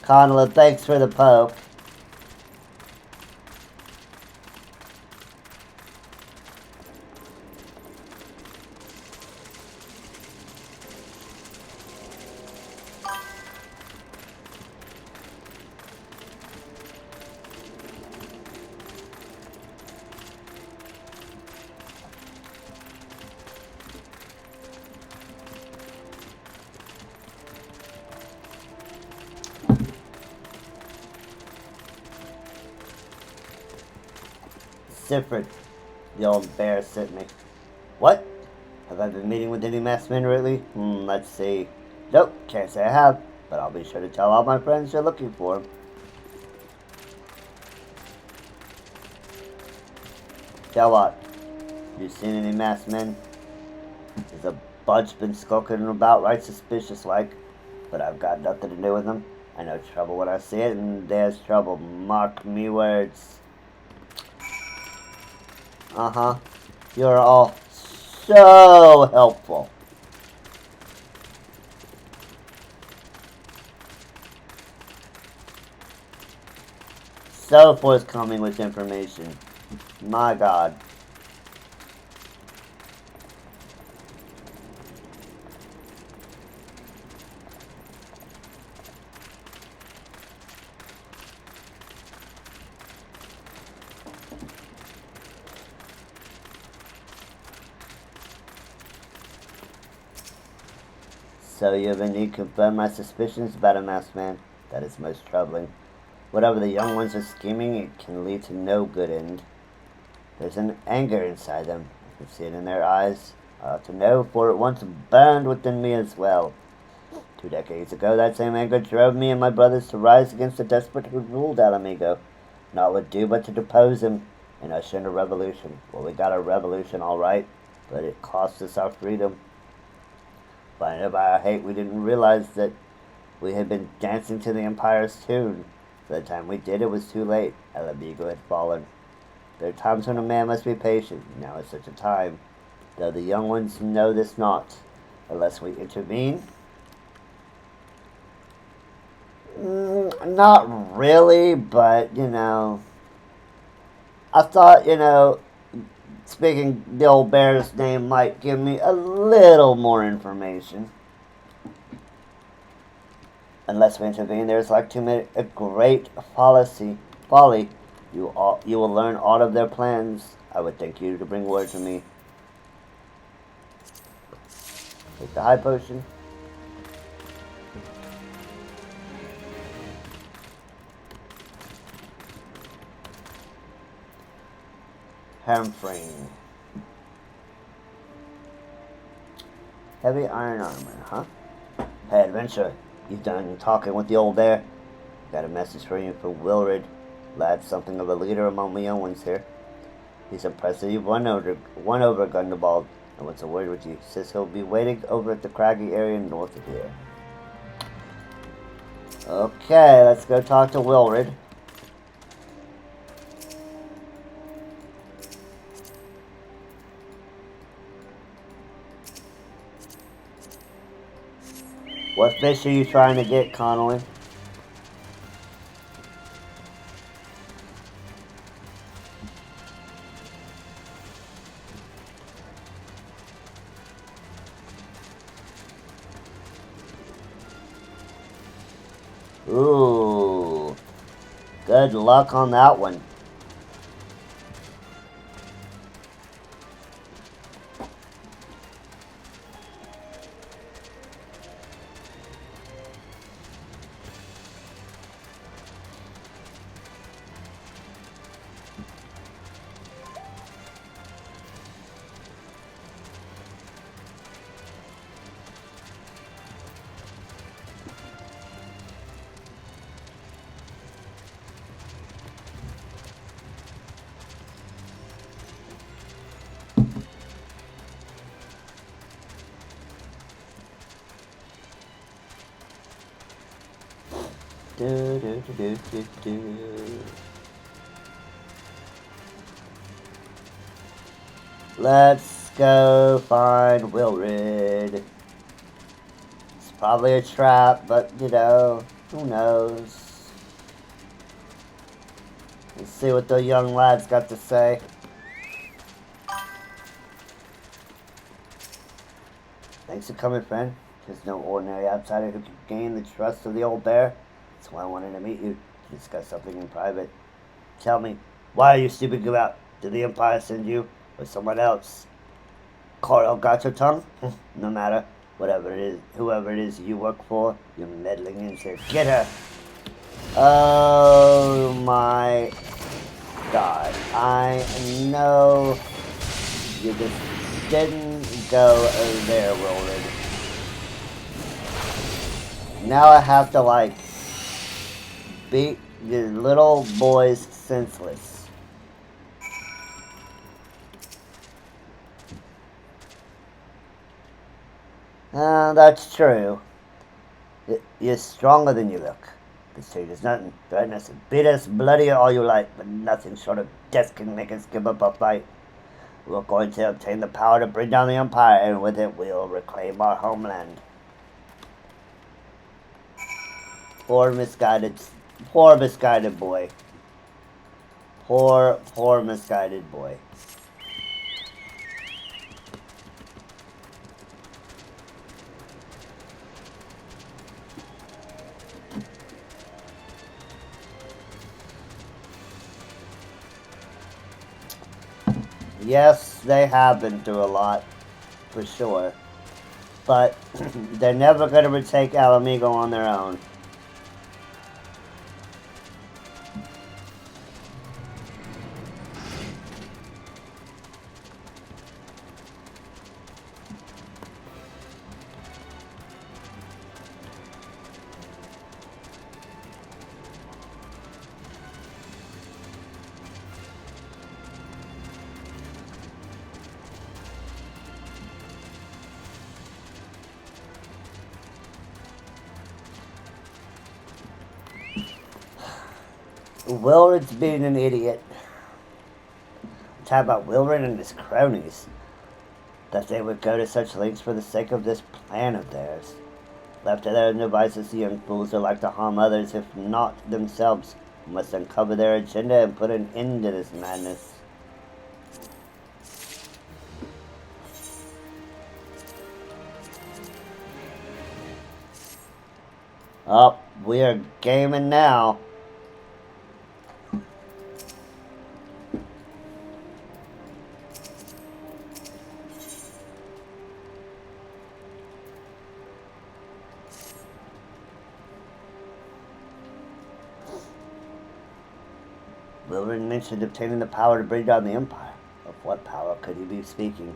Speaker 1: Connell, thanks for the poke. Sifred, the old bear sent me. What? Have I been meeting with any masked men lately? Let's see. Nope, can't say I have, but I'll be sure to tell all my friends you're looking for them. Tell what? You seen any masked men? There's a bunch been skulking about right suspicious like, but I've got nothing to do with them. I know trouble when I see it, and there's trouble. Mark me words. Uh-huh. You're all so helpful. So forthcoming with information. My God. So you have indeed confirmed my suspicions about a masked man. That is most troubling. Whatever the young ones are scheming, it can lead to no good end. There's an anger inside them. I can see it in their eyes. I ought to know, for it once burned within me as well. 2 decades ago, that same anger drove me and my brothers to rise against the despot who ruled Alamigo. Naught would do but to depose him and usher in a revolution. Well, we got a revolution, all right, but it cost us our freedom. Blinded by our hate, we didn't realize that we had been dancing to the Empire's tune. By the time we did, it was too late. Alamigo had fallen. There are times when a man must be patient. Now is such a time. Though the young ones know this not. Unless we intervene. Not really, but, I thought, speaking the old bear's name might give me a little more information. Unless we intervene, there's like to me a great folly. You will learn aught of their plans. I would thank you to bring word to me. Take the high potion. Hamfring. Heavy iron armor, huh? Hey, adventurer. You done talking with the old bear? Got a message for you from Wilred. Lad's something of a leader among the young ones here. He's impressive. You've won over Gundabald. And what's a word with you? Says he'll be waiting over at the craggy area north of here. Okay, let's go talk to Wilred. What fish are you trying to get, Connolly? Ooh. Good luck on that one. Let's go find Wilred. It's probably a trap, but who knows? Let's see what the young lad's got to say. Thanks for coming, friend. There's no ordinary outsider who can gain the trust of the old bear. That's why I wanted to meet you, to discuss something in private. Tell me, why are you speaking about? Did the Empire send you, or someone else? Coral got your tongue? No matter. Whatever it is, whoever it is you work for, you're meddling into. Get her! Oh my God, I know you just didn't go there, Roland. Now I have to, like, beat your little boys senseless. That's true. You're stronger than you look. This tree does nothing. Threaten us and beat us bloody all you like, but nothing short of death can make us give up a fight. We're going to obtain the power to bring down the Empire, and with it we'll reclaim our homeland. Poor misguided boy. Poor misguided boy. Yes, they have been through a lot, for sure. But they're never going to retake Alamigo on their own. Wilred's being an idiot. Talk about Wilred and his cronies. That they would go to such lengths for the sake of this plan of theirs. Left to their own devices, the young fools are like to harm others, if not themselves. Must uncover their agenda and put an end to this madness. Oh, we are gaming now. Wilred mentioned obtaining the power to bring down the Empire. Of what power could he be speaking?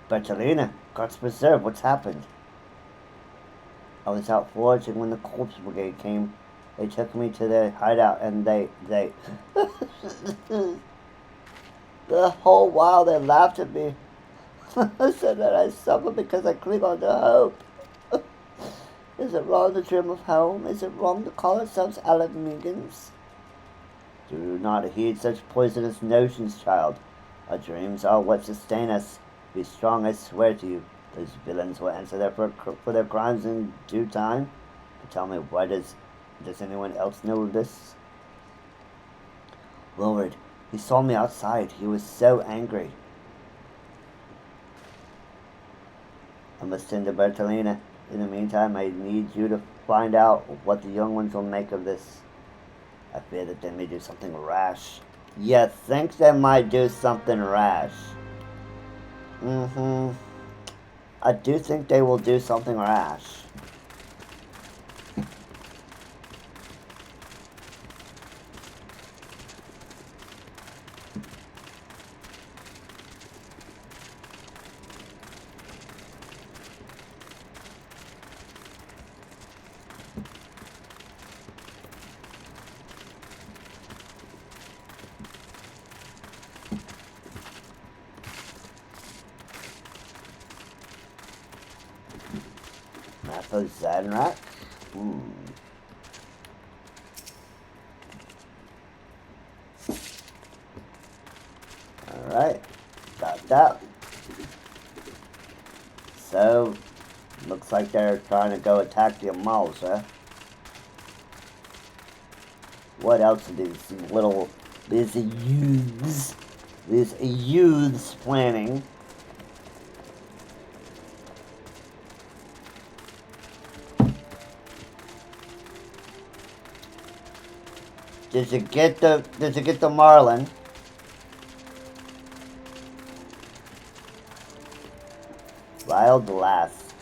Speaker 1: Bertolina, God's preserve, what's happened? I was out foraging when the Corpse Brigade came. They took me to their hideout and they the whole while they laughed at me. Said that I suffer because I cling on to hope. Is it wrong to dream of home? Is it wrong to call ourselves Alamegans? Do not heed such poisonous notions, child. Our dreams are what sustain us. Be strong, I swear to you. Those villains will answer for their crimes in due time. But tell me, why does anyone else know this? Wilred, he saw me outside. He was so angry. I must send to Bertolina. In the meantime, I need you to find out what the young ones will make of this. I fear that they may do something rash. You think they might do something rash? I do think they will do something rash. Zanrak? Alright, got that. So, looks like they're trying to go attack the Amals, huh? What else are these youths planning? Did you get the Marlin? Wild lass.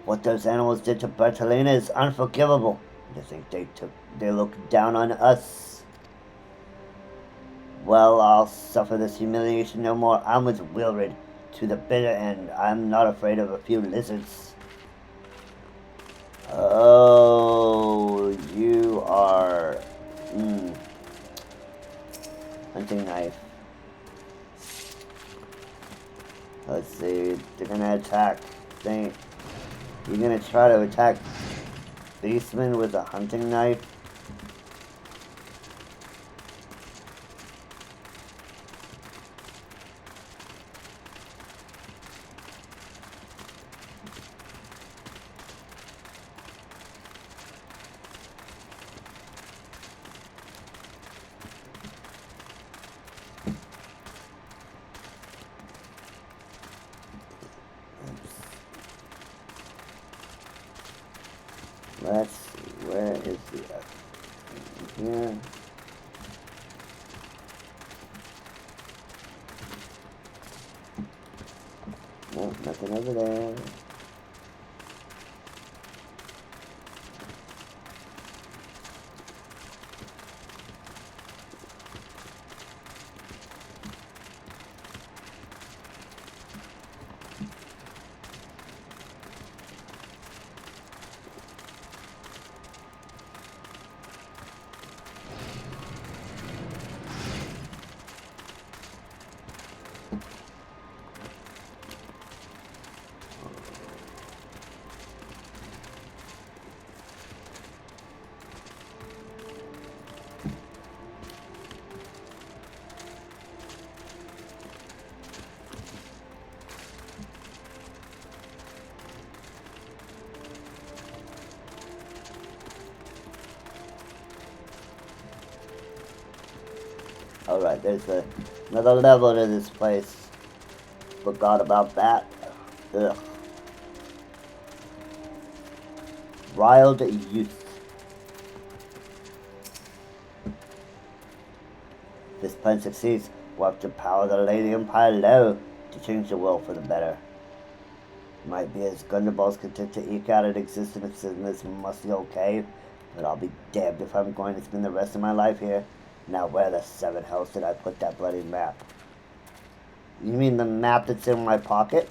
Speaker 1: What those animals did to Bertolina is unforgivable. You think they look down on us? Well, I'll suffer this humiliation no more. I'm with Wilred to the bitter end. I'm not afraid of a few lizards. Oh, you are... hunting knife. Let's see, they're gonna attack. You're gonna try to attack Beastman with a hunting knife? Let's see, where is the F? Here. No, nothing over there. Alright, there's another level to this place. Forgot about that. Ugh. Riled youth. If this plan succeeds, we'll have to power the Lady Empire low to change the world for the better. Might be as Gunderballs content to eke out an existence in this musty old cave, but I'll be damned if I'm going to spend the rest of my life here. Now where the seven hells did I put that bloody map? You mean the map that's in my pocket?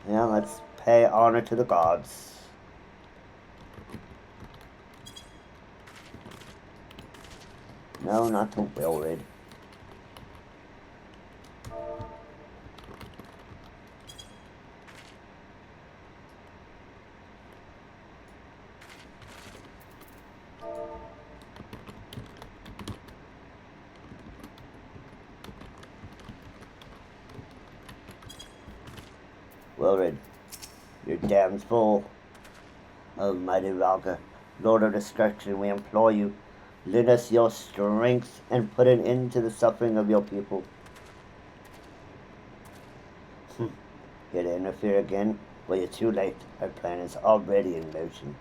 Speaker 1: Yeah, let's pay honor to the gods. No, not to Wilred. Wilred, your dam's full. Oh, mighty Haukke, Lord of Destruction, we implore you, lend us your strength and put an end to the suffering of your people. Here to interfere again? Well, you're too late. Our plan is already in motion.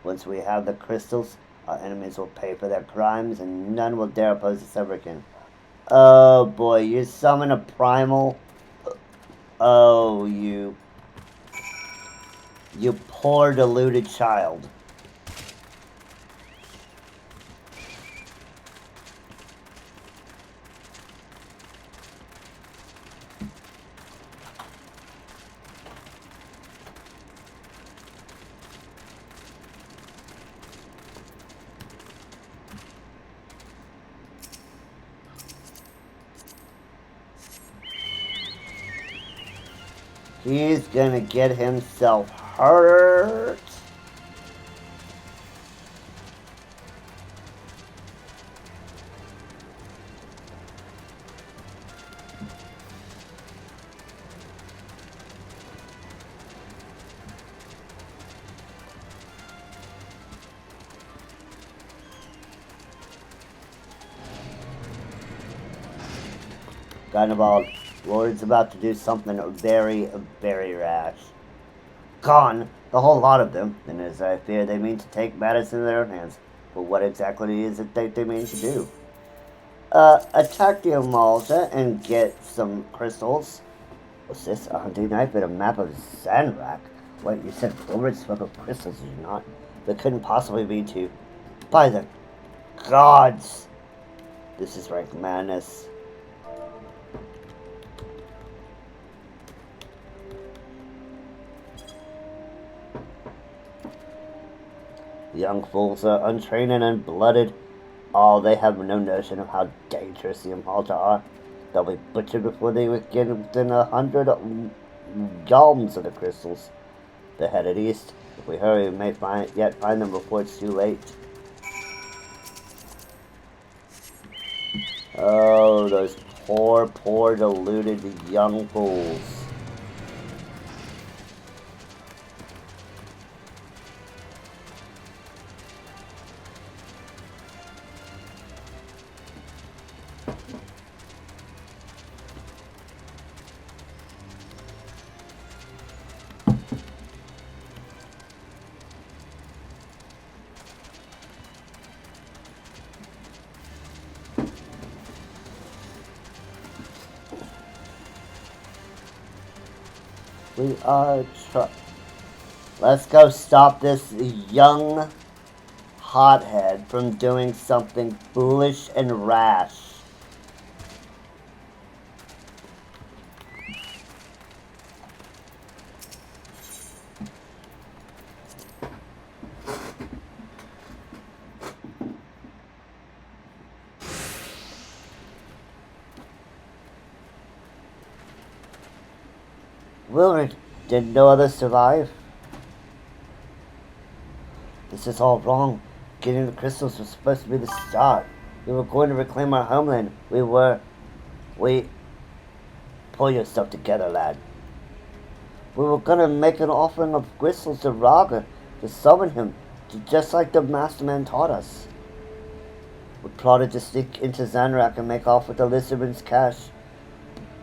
Speaker 1: Once we have the crystals, our enemies will pay for their crimes and none will dare oppose us ever again. Oh boy, you summon a primal? Oh, you poor deluded child. He's gonna get himself hurt. Gunderballs. Lord's about to do something very, very rash. Gone, the whole lot of them, and as I fear they mean to take matters in their own hands. But what exactly is it that they mean to do? Attack the Malta and get some crystals. What's this? A hunting knife and a map of Zanrak. Wait, you said Wilred spoke of crystals, did you not? That couldn't possibly be to... By the gods! This is rank madness. The young fools are untrained and unblooded. Oh, they have no notion of how dangerous the Immortal are. They'll be butchered before they get within 100 yalms of the crystals. They're headed east. If we hurry, we may find them before it's too late. Oh, those poor, deluded young fools. We are Let's go stop this young hothead from doing something foolish and rash. Willard, did no others survive? This is all wrong. Getting the crystals was supposed to be the start. We were going to reclaim our homeland. We... Pull yourself together, lad. We were gonna make an offering of crystals to Raga to summon him, just like the Masterman taught us. We plotted to sneak into Zanrak and make off with the Lizardman's cash.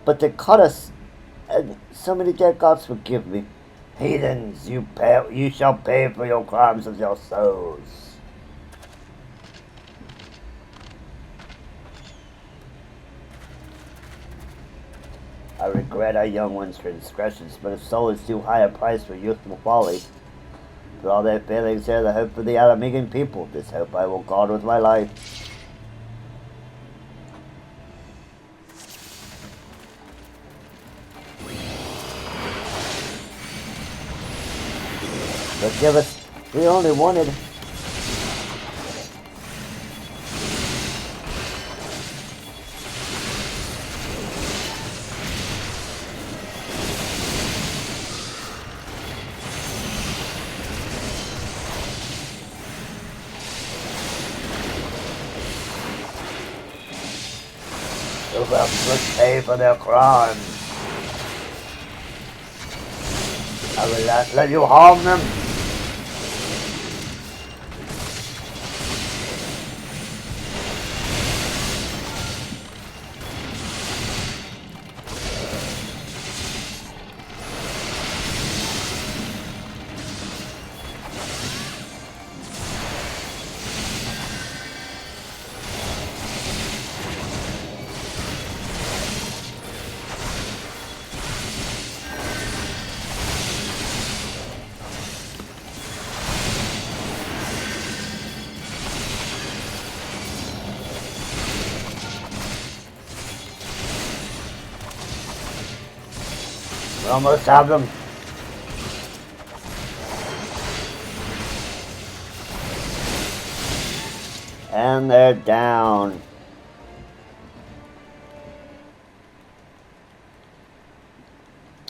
Speaker 1: But they caught us, and so many dead gods forgive me. Heathens, you shall pay for your crimes with your souls. I regret our young ones' transgressions, but a soul is too high a price for youthful folly. For all their failings, they are the hope of the Alamegan people. This hope I will guard with my life. Forgive us. We only wanted... Who else must pay for their crimes? I will not let you harm them. We almost have them. And they're down.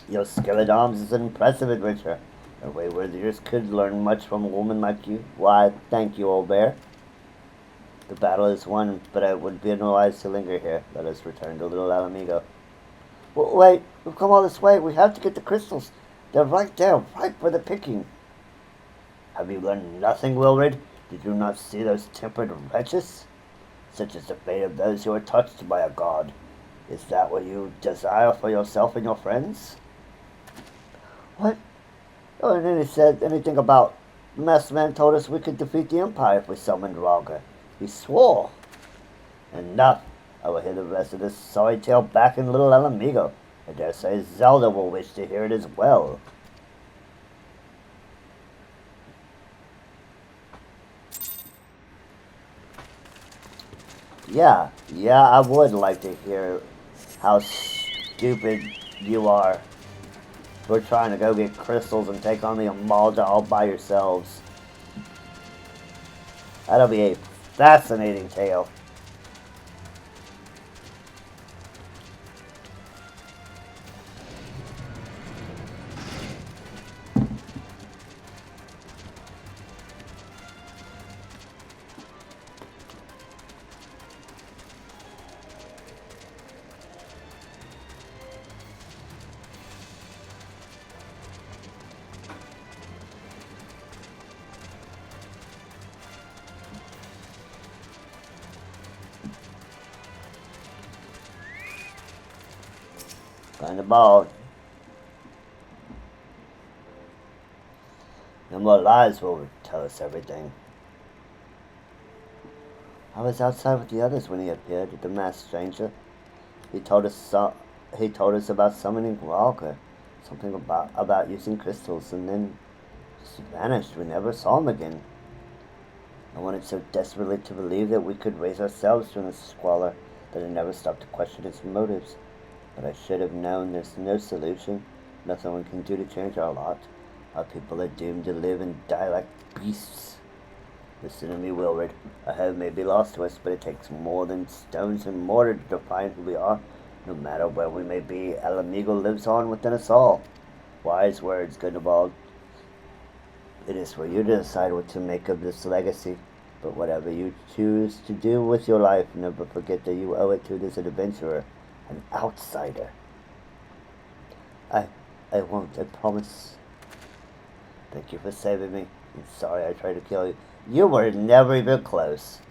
Speaker 1: Your skill at arms is an impressive adventure. A wayward ears could learn much from a woman like you. Why, thank you, old bear. The battle is won, but it would be unwise to linger here. Let us return to Little Alamigo. Well, wait, we've come all this way. We have to get the crystals. They're right there, right for the picking. Have you learned nothing, Wilred? Did you not see those tempered wretches? Such is the fate of those who are touched by a god. Is that what you desire for yourself and your friends? What? Oh, and then he said anything about The master man told us we could defeat the Empire if we summoned Haukke. He swore. Enough. I will hear the rest of this sorry tale back in Little El Amigo. I dare say Zelda will wish to hear it as well. Yeah, I would like to hear how stupid you are. We're trying to go get crystals and take on the Amalja all by yourselves. That'll be a fascinating tale. Find the ball. No more lies will tell us everything. I was outside with the others when he appeared, the masked stranger. He told us about summoning Haukke, something about using crystals, and then just vanished. We never saw him again. I wanted so desperately to believe that we could raise ourselves from this squalor that I never stopped to question its motives. But I should have known there's no solution, nothing one can do to change our lot. Our people are doomed to live and die like beasts. Listen to me, Wilred. Our home may be lost to us, but it takes more than stones and mortar to define who we are. No matter where we may be, El Amigo lives on within us all. Wise words, Gundabald. It is for you to decide what to make of this legacy. But whatever you choose to do with your life, never forget that you owe it to this adventurer. An outsider. I won't, I promise. Thank you for saving me. I'm sorry I tried to kill you. You were never even close.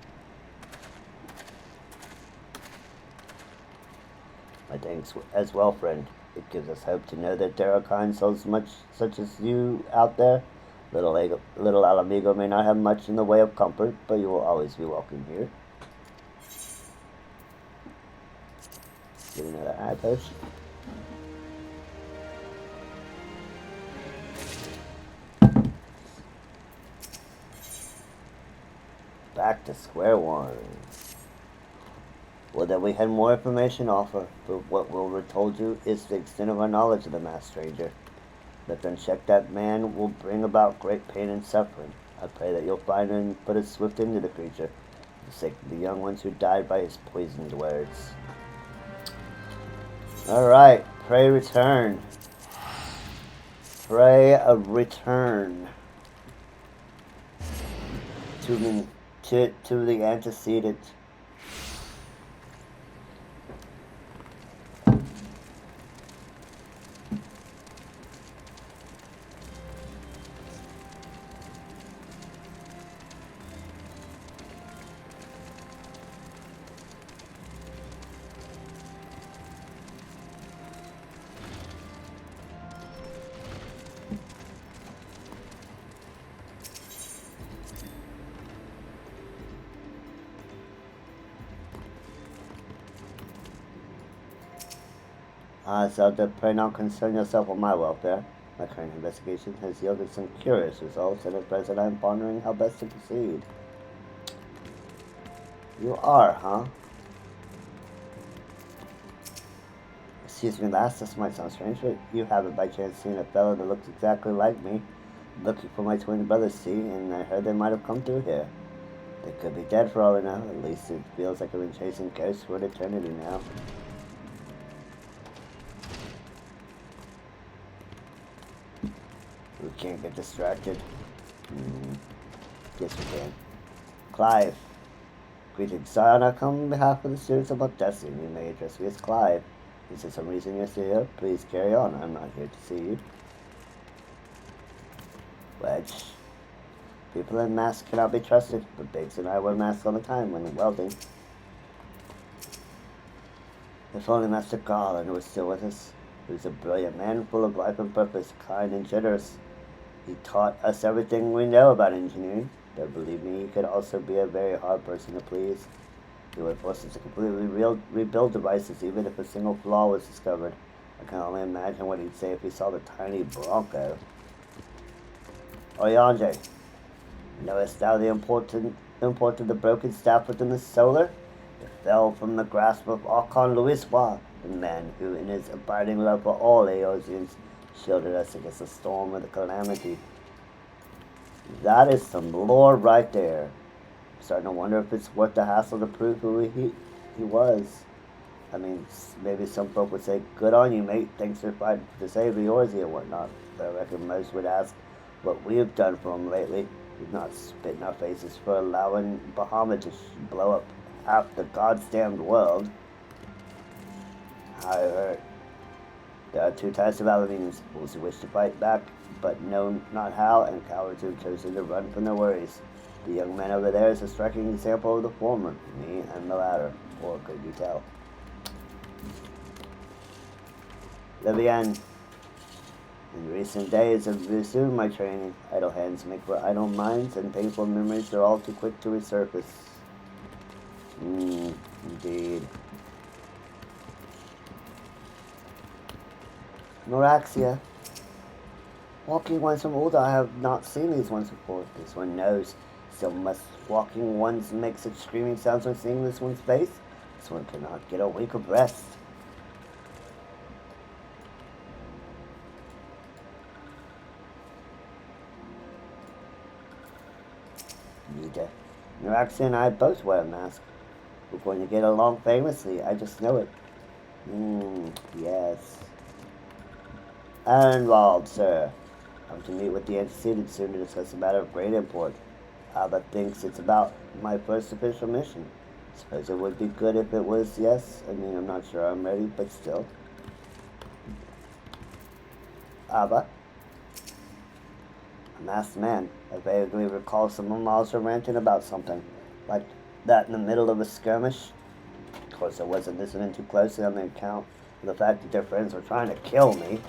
Speaker 1: My thanks as well, friend. It gives us hope to know that there are kind souls such as you out there. Little El Amigo may not have much in the way of comfort, but you will always be welcome here. Get another eye potion. Back to square one. Well, then we had more information to offer, but what Wilbur told you is the extent of our knowledge of the masked stranger. Let them check that man will bring about great pain and suffering. I pray that you'll find and put a swift end to the creature, for the sake of the young ones who died by his poisoned words. Alright, pray return. Pray a return to the antecedent. Zelda, pray not concern yourself with my welfare. My current investigation has yielded some curious results, and at present I am pondering how best to proceed. You are, huh? Excuse me, last, this might sound strange, but you haven't by chance seen a fellow that looks exactly like me, looking for my twin brothers, see, and I heard they might have come through here. They could be dead for all I know, at least it feels like I've been chasing ghosts for an eternity now. We can't get distracted. Yes, we can. Clive. Greetings, sire. I come on behalf of the students of Destiny. You may address me as Clive. Is there some reason you're still here? Please carry on. I'm not here to see you. Wedge. People in masks cannot be trusted, but Biggs and I wear masks all the time when welding. If only Master Garland was still with us. He was a brilliant man, full of life and purpose, kind and generous. He taught us everything we know about engineering, but believe me, he could also be a very hard person to please. He would force us to completely rebuild devices even if a single flaw was discovered. I can only imagine what he'd say if he saw the tiny Bronco. Oyanje, knowest thou the import of the broken staff within the solar? It fell from the grasp of Archon Louisois, the man who, in his abiding love for all Eosians, shielded us against the storm of the calamity. That is some lore right there. I'm starting to wonder if it's worth the hassle to prove who he was. I mean, maybe some folk would say, good on you, mate, thanks for fighting to save Eorzea and whatnot. But I reckon most would ask what we've done for him lately. We've not spit in our faces for allowing Bahamut to blow up half the goddamned world. I heard there are two types of Alavinians, those who wish to fight back, but know not how, and cowards who have chosen to run from their worries. The young man over there is a striking example of the former, me and the latter, or could you tell? Levian, in recent days I've resumed my training. Idle hands make for idle minds, and painful memories are all too quick to resurface. Indeed. Noraxia. Walking ones from Ulda, I have not seen these ones before. This one knows. So must walking ones make such screaming sounds when seeing this one's face? This one cannot get a wink of rest. Neither. Noraxia and I both wear a mask. We're going to get along famously, I just know it. Yes. Anwald, sir. I'm to meet with the antecedent soon to discuss a matter of great import. Alba thinks it's about my first official mission. Suppose it would be good if it was, yes. I mean, I'm not sure I'm ready, but still. Alba? A masked man. I vaguely recall someone also ranting about something like that in the middle of a skirmish. Of course, I wasn't listening too closely on the account of the fact that their friends were trying to kill me.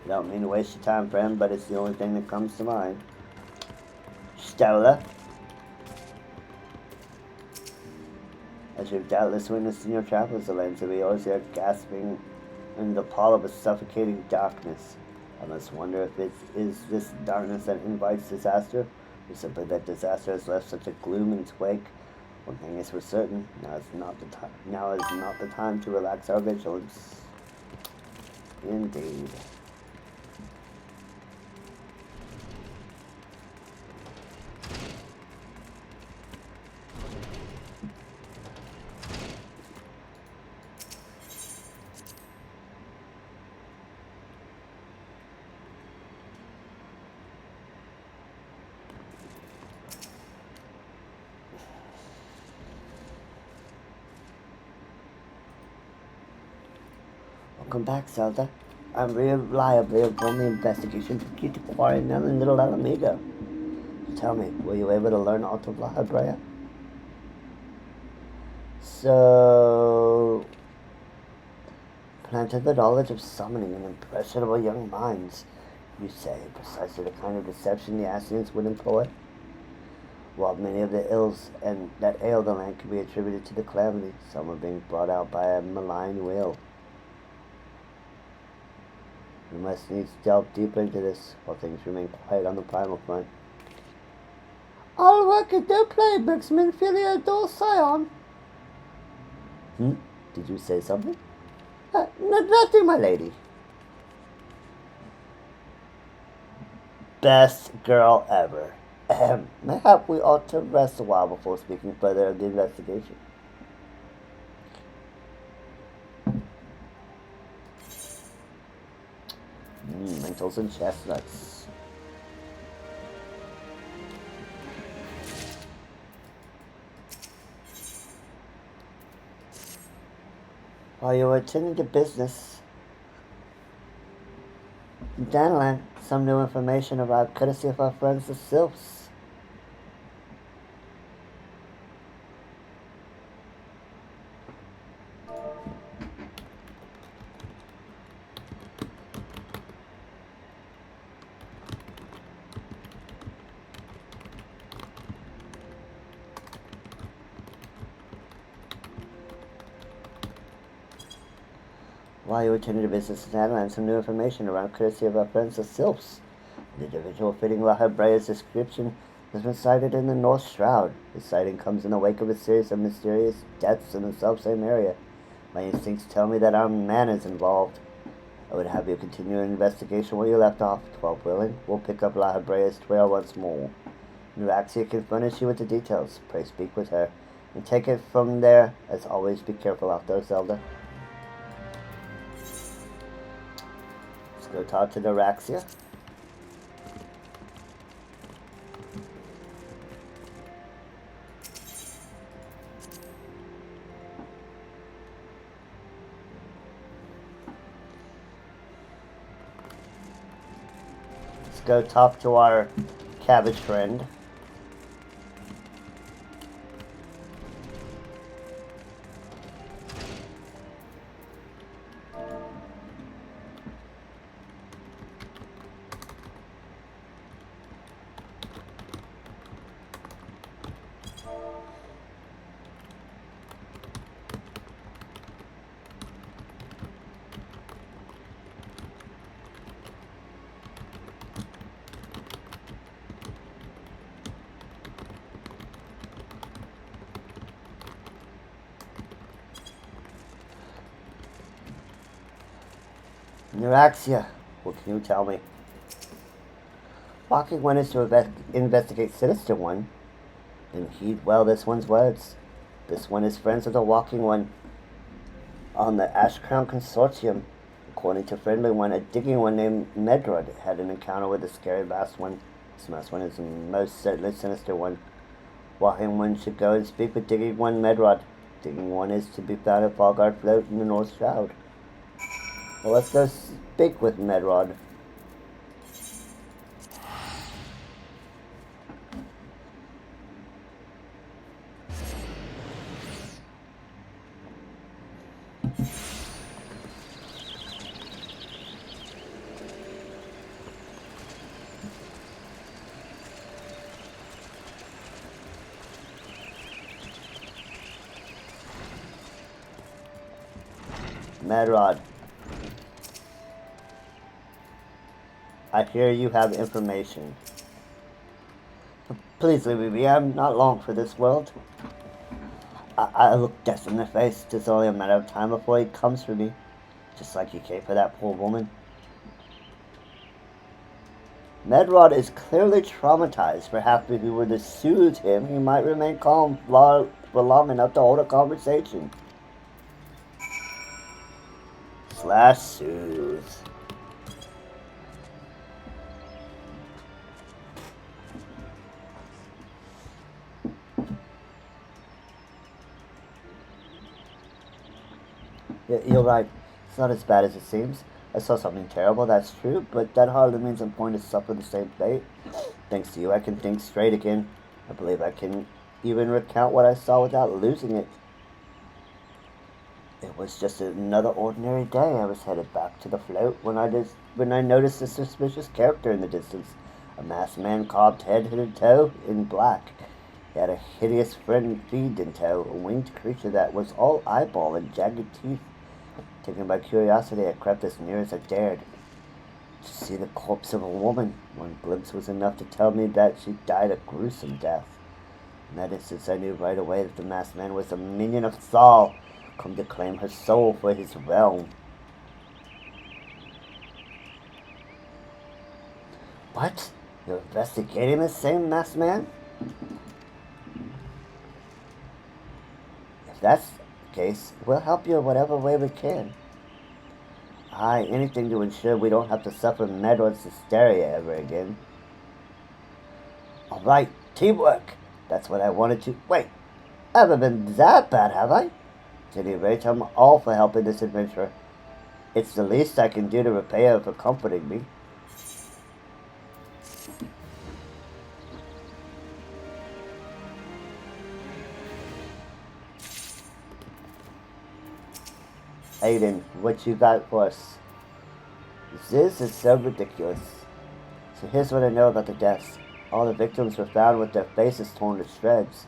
Speaker 1: I don't mean to waste your time, friend, but it's the only thing that comes to mind. Stella? As you've doubtless witnessed in your travels, the lands of Eorzea gasping in the pall of a suffocating darkness. I must wonder if it is this darkness that invites disaster, or simply that disaster has left such a gloom in its wake. One thing is for certain, now is not the time to relax our vigilance. Indeed. Welcome back, Zelda. I'm reliably upon the investigation to keep acquiring little Alamigo. Tell me, were you able to learn Alta Brea? So, planted the knowledge of summoning in impressionable young minds. You say precisely the kind of deception the Ascians would employ? While many of the ills that ail the land can be attributed to the calamity, some are being brought out by a malign will. We must needs delve deeper into this, while things remain quiet on the primal front. I'll work at their play, Brixman, Filia Dol Scion. Did you say something? Nothing, my lady. Best girl ever. Mayhap we ought to rest a while before speaking further of the investigation. Lentils and chestnuts. While you were attending to business, Danlan, some new information arrived courtesy of our friends the Sylphs. While you attended a business in analyze some new information around courtesy of our friends the Sylphs. An individual fitting La Hebrea's description has been sighted in the North Shroud. The sighting comes in the wake of a series of mysterious deaths in the self-same area. My instincts tell me that our man is involved. I would have you continue your investigation where you left off, 12 willing. We'll pick up La Hebrea's trail once more. Neuraxia can furnish you with the details. Pray speak with her. And take it from there. As always, be careful out there, Zelda. Let's go talk to Neuraxia. Let's go talk to our cabbage friend. Neuraxia, what can you tell me? Walking One is to investigate Sinister One. Then heed well this one's words. This one is friends of the Walking One on the Ash Crown Consortium. According to Friendly One, a digging one named Medrod had an encounter with the scary last one. This last one is the most certainly Sinister One. Walking One should go and speak with Digging One Medrod. Digging One is to be found at Falgard Float in the North Shroud. Well, let's go speak with Medrod. Medrod, I hear you have information. Please leave me be. I'm not long for this world. I look death in the face. It's only a matter of time before he comes for me. Just like he came for that poor woman. Medrod is clearly traumatized. Perhaps if we were to soothe him, he might remain calm for long enough to hold a conversation. /soothe. You're right. It's not as bad as it seems. I saw something terrible, that's true, but that hardly means I'm going to suffer the same fate. Thanks to you, I can think straight again. I believe I can even recount what I saw without losing it. It was just another ordinary day. I was headed back to the float when I noticed a suspicious character in the distance. A masked man carved head to toe in black. He had a hideous friend feed in tow, a winged creature that was all eyeball and jagged teeth. Taken by curiosity, I crept as near as I dared. To see the corpse of a woman, one glimpse was enough to tell me that she died a gruesome death. In that instance, I knew right away that the masked man was a minion of Saul, come to claim her soul for his realm. What? You're investigating the same masked man? If that's the case, we'll help you in whatever way we can. Aye, anything to ensure we don't have to suffer Medrod's hysteria ever again. Alright, teamwork. That's what I wanted to... Wait, I haven't been that bad, have I? At any rate, I'm all for helping this adventurer. It's the least I can do to repay her for comforting me. Aiden, what you got for us? This is so ridiculous. So here's what I know about the deaths. All the victims were found with their faces torn to shreds.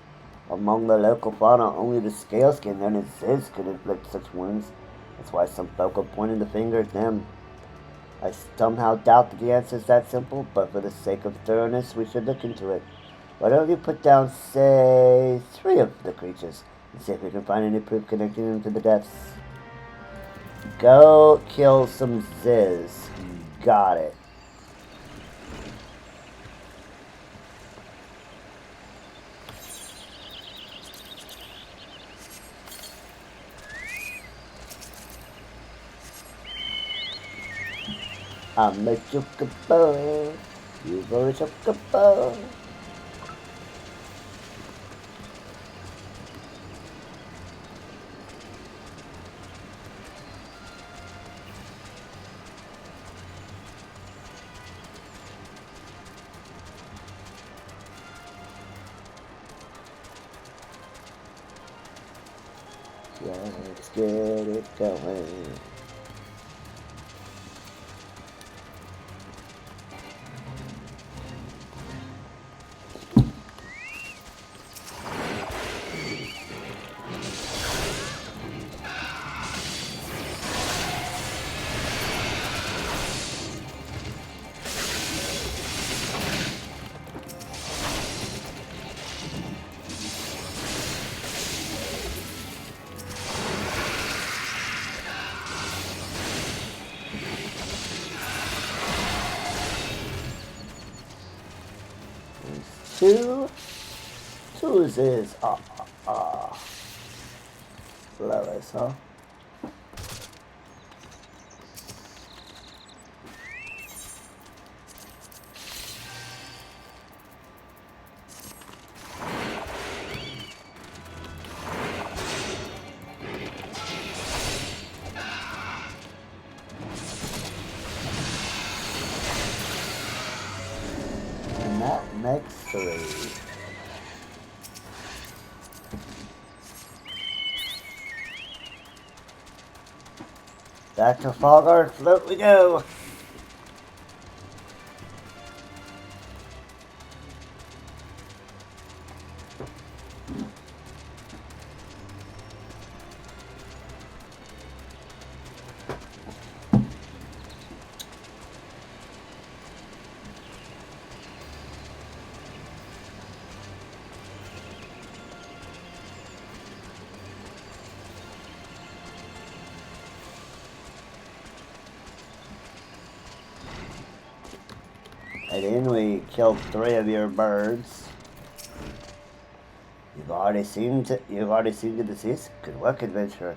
Speaker 1: Among the local fauna, only the scale-skin known as Ziz could inflict such wounds. That's why some folk are pointing the finger at them. I somehow doubt that the answer is that simple, but for the sake of thoroughness, we should look into it. Why don't you put down, say, 3 of the creatures, and see if we can find any proof connecting them to the deaths. Go kill some Ziz. Got it. I'm a chocobo. You're a chocobo. Let's get it going. Two is Lois, huh? And that makes 3. Back to Fogart Float we go. And then we killed 3 of your birds. You've already seen the deceased. Good work, adventurer.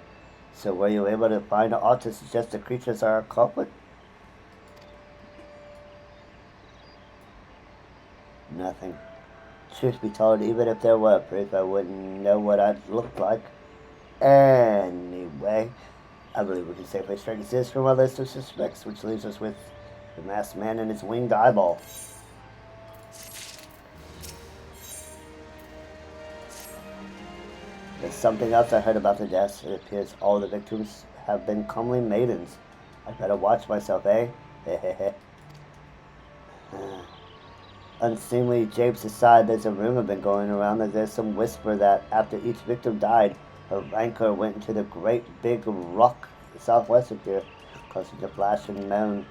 Speaker 1: So were you able to find aught to suggest the creatures are a culprit? Nothing. Truth be told, even if there were proof, I wouldn't know what I'd look like. Anyway, I believe we can safely strike Ziz from our list of suspects, which leaves us with the masked man and his winged eyeball. There's something else I heard about the deaths. It appears all the victims have been comely maidens. I'd better watch myself, eh? Hehehe. Unseemly japes aside, there's a rumor been going around that there's some whisper that after each victim died, her rancor went into the great big rock southwest of here, causing a flash and moan.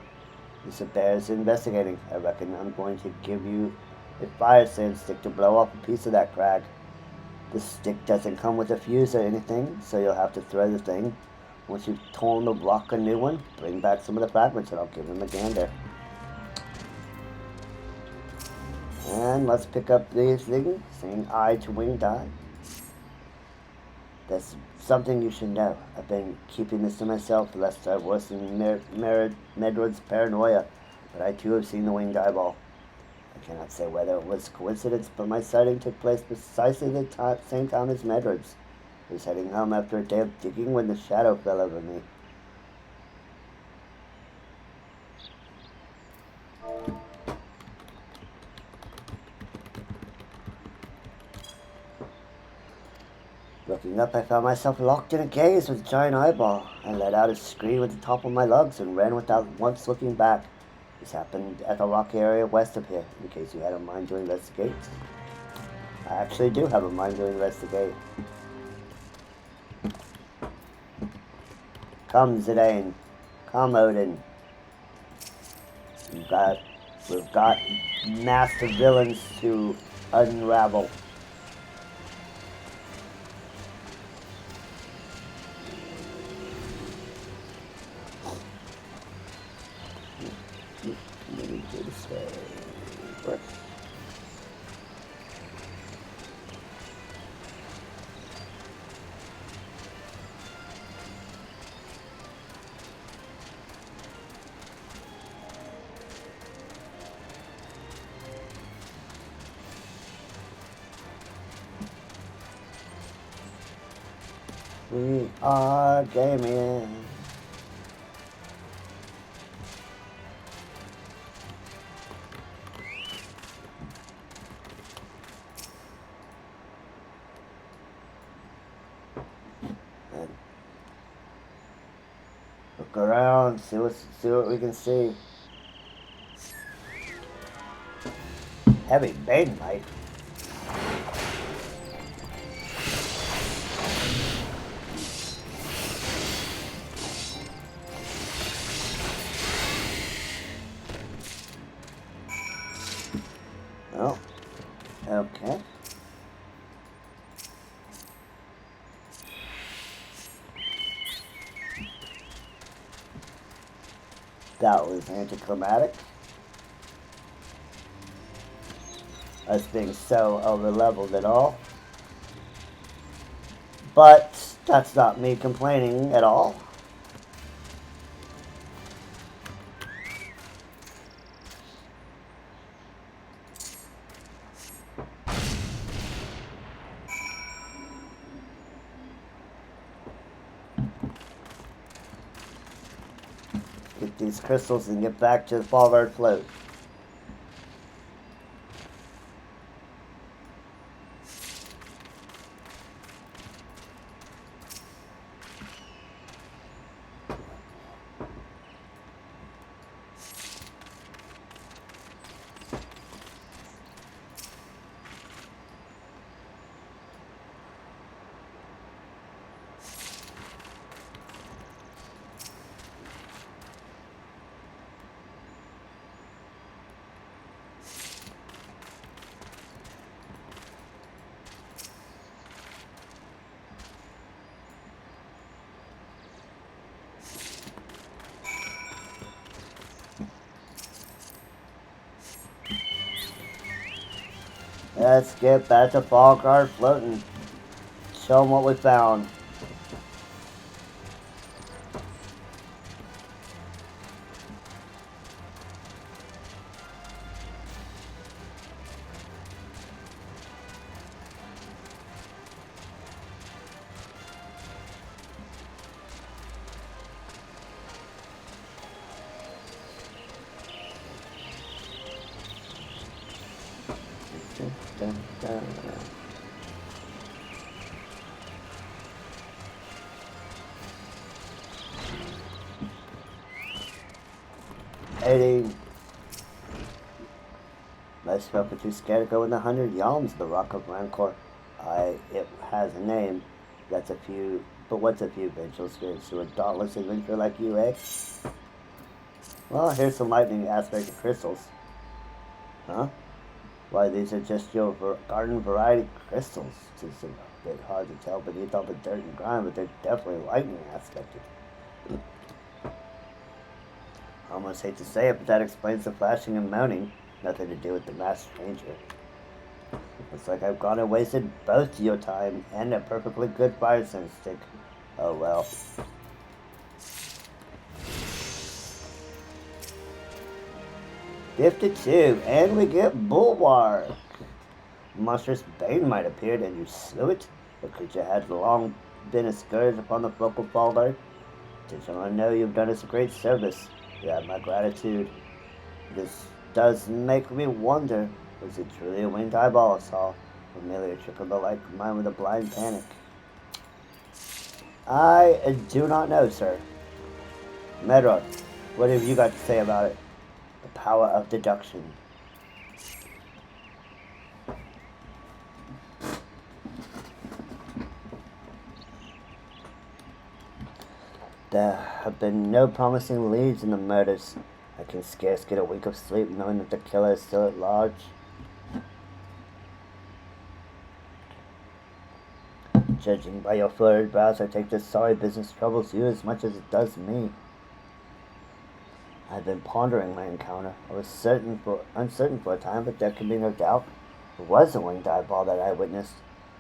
Speaker 1: This bears investigating. I reckon I'm going to give you a fire sand stick to blow off a piece of that crag. The stick doesn't come with a fuse or anything, so you'll have to throw the thing. Once you've torn the rock a new one, bring back some of the fragments and I'll give him a gander. And let's pick up this thing, saying eye to winged eye. That's something you should know. I've been keeping this to myself lest I worsen Medrod's paranoia, but I too have seen the winged eyeball. I cannot say whether it was coincidence, but my sighting took place precisely the same time as Medrod's. I was heading home after a day of digging when the shadow fell over me. Looking up, I found myself locked in a gaze with a giant eyeball. I let out a scream at the top of my lungs and ran without once looking back. This happened at the rock area west of here, in case you had a mind to investigate. I actually do have a mind to investigate. Come, Zidane. Come, Odin. We've got master villains to unravel. We are gaming. Look around, see what we can see. Heavy bane light. Oh, okay. That was anticlimactic. Us being so over-leveled at all. But that's not me complaining at all. Get these crystals and get back to the Falvard float. Let's get back to Falvard floating. Show them what we found. Dun, dun, dun. Most people are too scared to go in the 100 yalms, the Rock of Rancor. It has a name. That's a few, but what's a few vengeful spirits to a dauntless adventurer like you, eh? Well, here's some lightning aspect of crystals. Huh? Why, these are just your garden variety crystals. It's a bit hard to tell beneath all the dirt and grime, but they're definitely lightning aspected. I almost hate to say it, but that explains the flashing and moaning. Nothing to do with the masked stranger. Looks like I've gone and wasted both your time and a perfectly good fire sense stick. Oh well. "52, and we get Bulwark. Monstrous bane might appeared, and you slew it. The creature had long been a scourge upon the local Falvard. Did someone know you've done us a great service? You have my gratitude. This does make me wonder, was it truly a winged eyeball I saw, or merely a trick of the like mine with a blind panic? I do not know, sir. Manor, what have you got to say about it? The power of deduction." have been no promising leads in the murders. I can scarce get a wink of sleep knowing that the killer is still at large. Judging by your furrowed brows, I take this sorry business troubles you as much as it does me. I've been pondering my encounter. I was uncertain for a time, but there can be no doubt. It was a winged eyeball that I witnessed.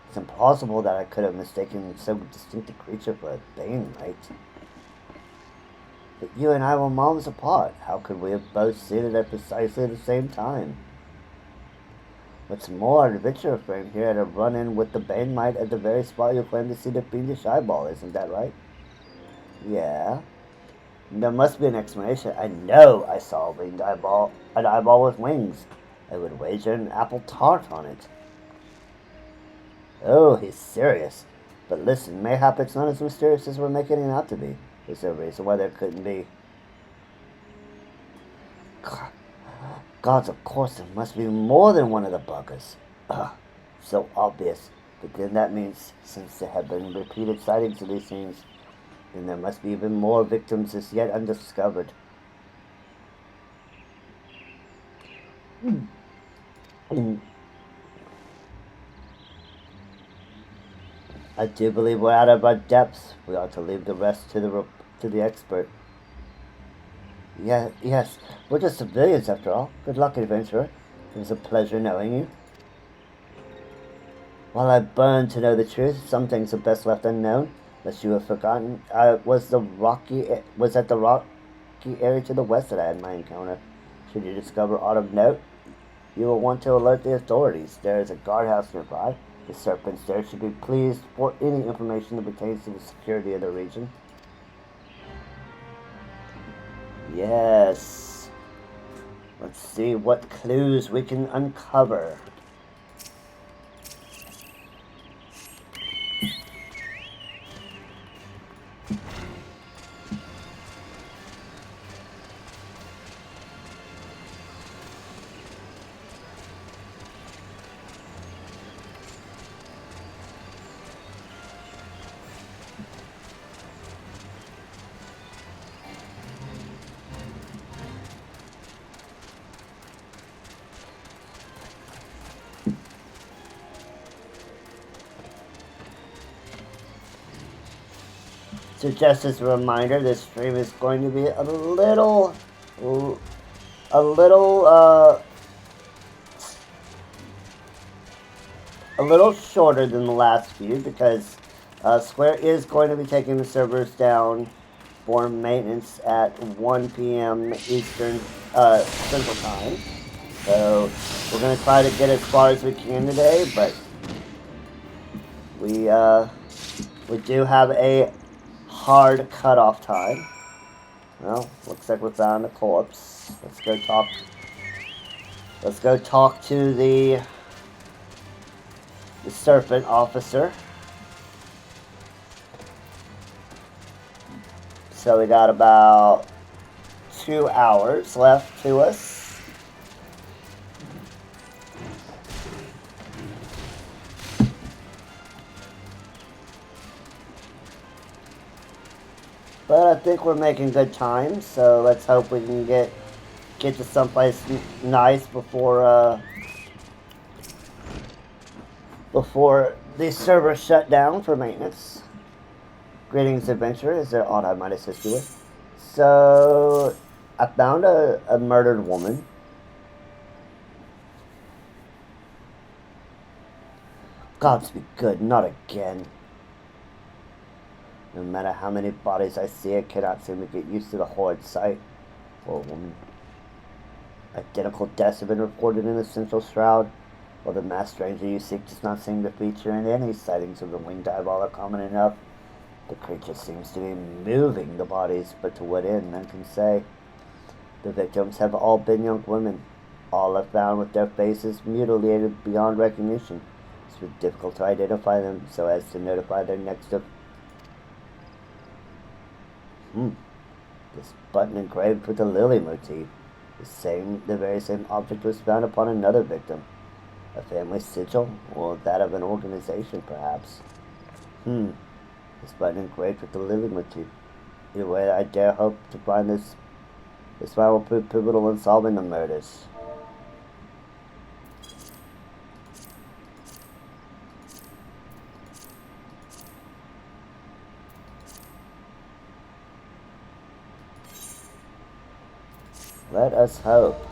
Speaker 1: It's implausible that I could have mistaken so distinct a creature for a Bane Knight. But you and I were miles apart. How could we have both seen it at precisely the same time? What's more, our adventurer friend here had a run-in with the Bane Knight at the very spot you claim to see the fiendish eyeball, isn't that right? Yeah. There must be an explanation. I know I saw a winged eyeball, an eyeball with wings. I would wager an apple tart on it. Oh, he's serious. But listen, mayhap it's not as mysterious as we're making it out to be. Is there a reason why there couldn't be? Gods, of course, there must be more than one of the buggers. So obvious. But then that means, since there have been repeated sightings of these things, then there must be even more victims as yet undiscovered. I do believe we're out of our depths. We ought to leave the rest to the expert. Yeah, yes, we're just civilians after all. Good luck, adventurer. It was a pleasure knowing you. While I burn to know the truth, some things are best left unknown. Unless you have forgotten, was at the rocky area to the west that I had my encounter. Should you discover aught of note, you will want to alert the authorities. There is a guardhouse nearby. The serpents there should be pleased for any information that pertains to the security of the region. Yes. Let's see what clues we can uncover. So just as a reminder, this stream is going to be a little shorter than the last few because Square is going to be taking the servers down for maintenance at 1 p.m. Eastern Central Time. So we're going to try to get as far as we can today, but we do have a hard cutoff time. Well, looks like we found a corpse. Let's go talk to the serpent officer. So we got about 2 hours left to us. But I think we're making good time, so let's hope we can get to someplace nice before the server shut down for maintenance. Greetings, adventurer. Is there aught I might assist you with? So I found a murdered woman. Gods be good, not again. No matter how many bodies I see, I cannot seem to get used to the horrid sight. Poor woman. Identical deaths have been reported in the central shroud, while the masked stranger you seek does not seem to feature in any sightings of the winged eyeball are common enough. The creature seems to be moving the bodies, but to what end, none can say. The victims have all been young women. All are found with their faces mutilated beyond recognition. It's been difficult to identify them so as to notify their next of This button engraved with a lily motif. The very same object was found upon another victim. A family sigil, or that of an organization, perhaps. This button engraved with the lily motif. Anyway, I dare hope to find this file will prove pivotal in solving the murders. Let us hope.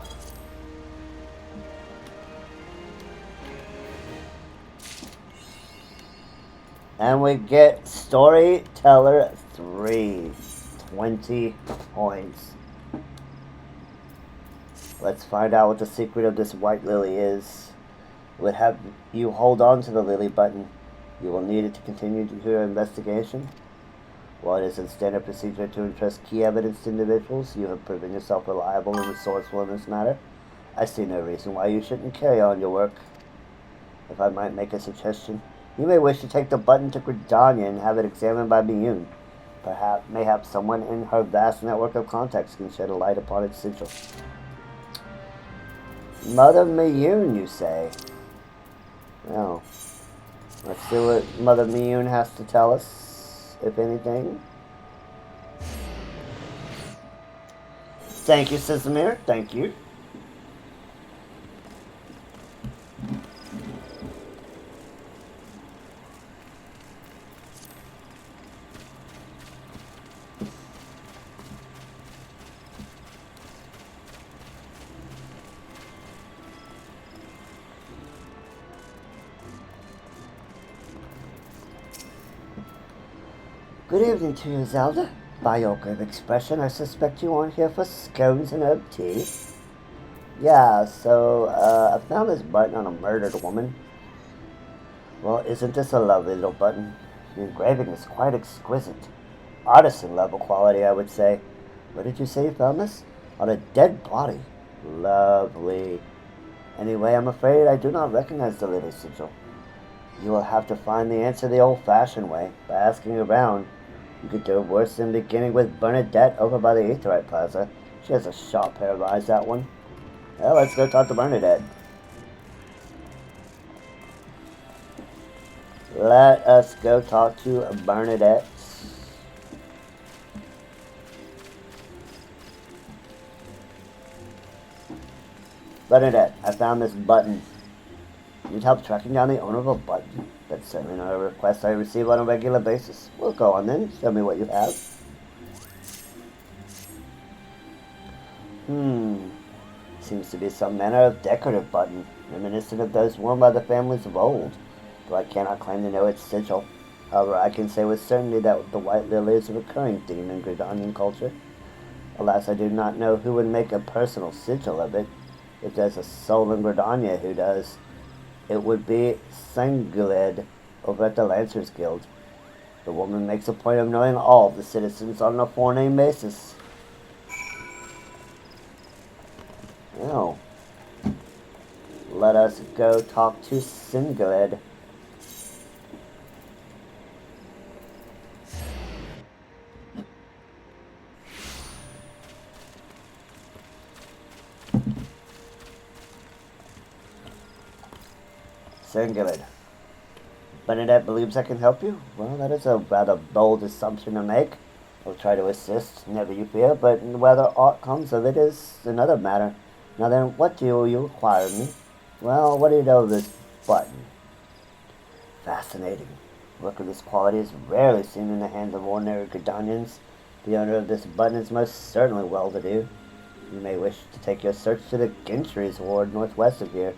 Speaker 1: And we get Storyteller 3. 20 points. Let's find out what the secret of this white lily is. It would have you hold on to the lily button. You will need it to continue your investigation. While it isn't standard procedure to entrust key evidence to individuals, you have proven yourself reliable and resourceful in this matter. I see no reason why you shouldn't carry on your work. If I might make a suggestion, you may wish to take the button to Gridania and have it examined by Miyun. Mayhap someone in her vast network of contacts can shed a light upon its sigil. Mother Miyun, you say? Well, let's see what Mother Miyun has to tell us, if anything. Thank you, Sizamir. Thank you. Good evening to you, Zelda. By your grave expression, I suspect you aren't here for scones and herb tea. Yeah, so, I found this button on a murdered woman. Well, isn't this a lovely little button? The engraving is quite exquisite. Artisan level quality, I would say. What did you say you found this? On a dead body. Lovely. Anyway, I'm afraid I do not recognize the lily sigil. You will have to find the answer the old-fashioned way, by asking around. You could do worse than beginning with Bernadette over by the Aetheryte Plaza. She has a sharp pair of eyes, that one. Well, let's go talk to Bernadette. Let us go talk to Bernadette. Bernadette, I found this button. Need help tracking down the owner of a button? That's certainly not a request I receive on a regular basis. Well, go on then. Show me what you have. Seems to be some manner of decorative button, reminiscent of those worn by the families of old, though I cannot claim to know its sigil. However, I can say with certainty that the white lily is a recurring theme in Gridanian culture. Alas, I do not know who would make a personal sigil of it. If there's a soul in Gridania who does, it would be Sanguled over at the Lancers Guild. The woman makes a point of knowing all of the citizens on a forename basis. Well, let us go talk to Singuled. Singuled. Bernadette believes I can help you? Well, that is a rather bold assumption to make. I'll try to assist, never you fear, but whether aught comes of it is another matter. Now then, what do you require of me? Well, what do you know of this button? Fascinating. Work of this quality is rarely seen in the hands of ordinary Gridanians. The owner of this button is most certainly well-to-do. You may wish to take your search to the Gintries ward northwest of here.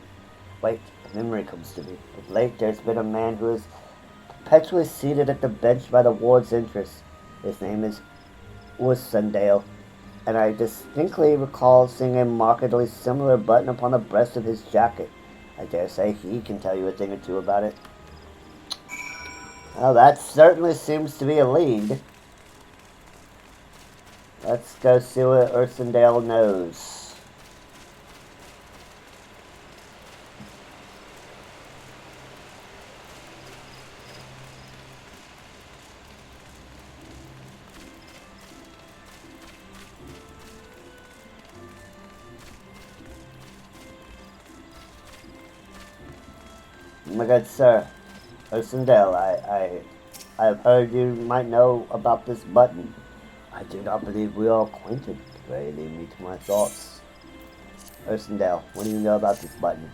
Speaker 1: Wait, a memory comes to me. Of late, there's been a man who is perpetually seated at the bench by the ward's entrance. His name is Ursundale, and I distinctly recall seeing a markedly similar button upon the breast of his jacket. I dare say he can tell you a thing or two about it. Well, that certainly seems to be a lead. Let's go see what Ursundale knows. My good sir, Ursundale, I have heard you might know about this button. I I do not believe we are acquainted. Pray leave me to my thoughts. Ursendale, what do you know about this button?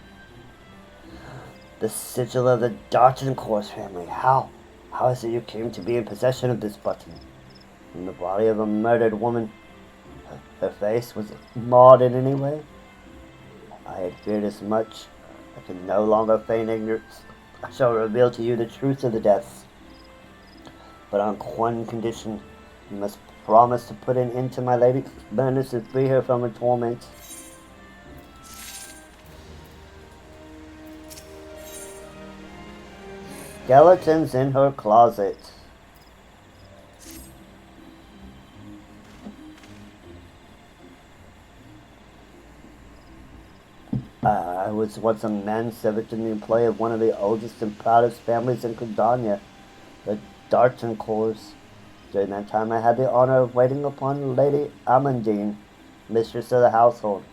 Speaker 1: The sigil of the Dartencourt family. How? How is it you came to be in possession of this button? From the body of a murdered woman. Her face was marred in any way? I had feared as much. I can no longer feign ignorance. I shall reveal to you the truth of the deaths. But on one condition, you must promise to put an end to my lady's madness and free her from her torment. Skeletons in her closet. I was once a manservant in the employ of one of the oldest and proudest families in Cordania, the Dartencourts. During that time I had the honor of waiting upon Lady Amandine, mistress of the household.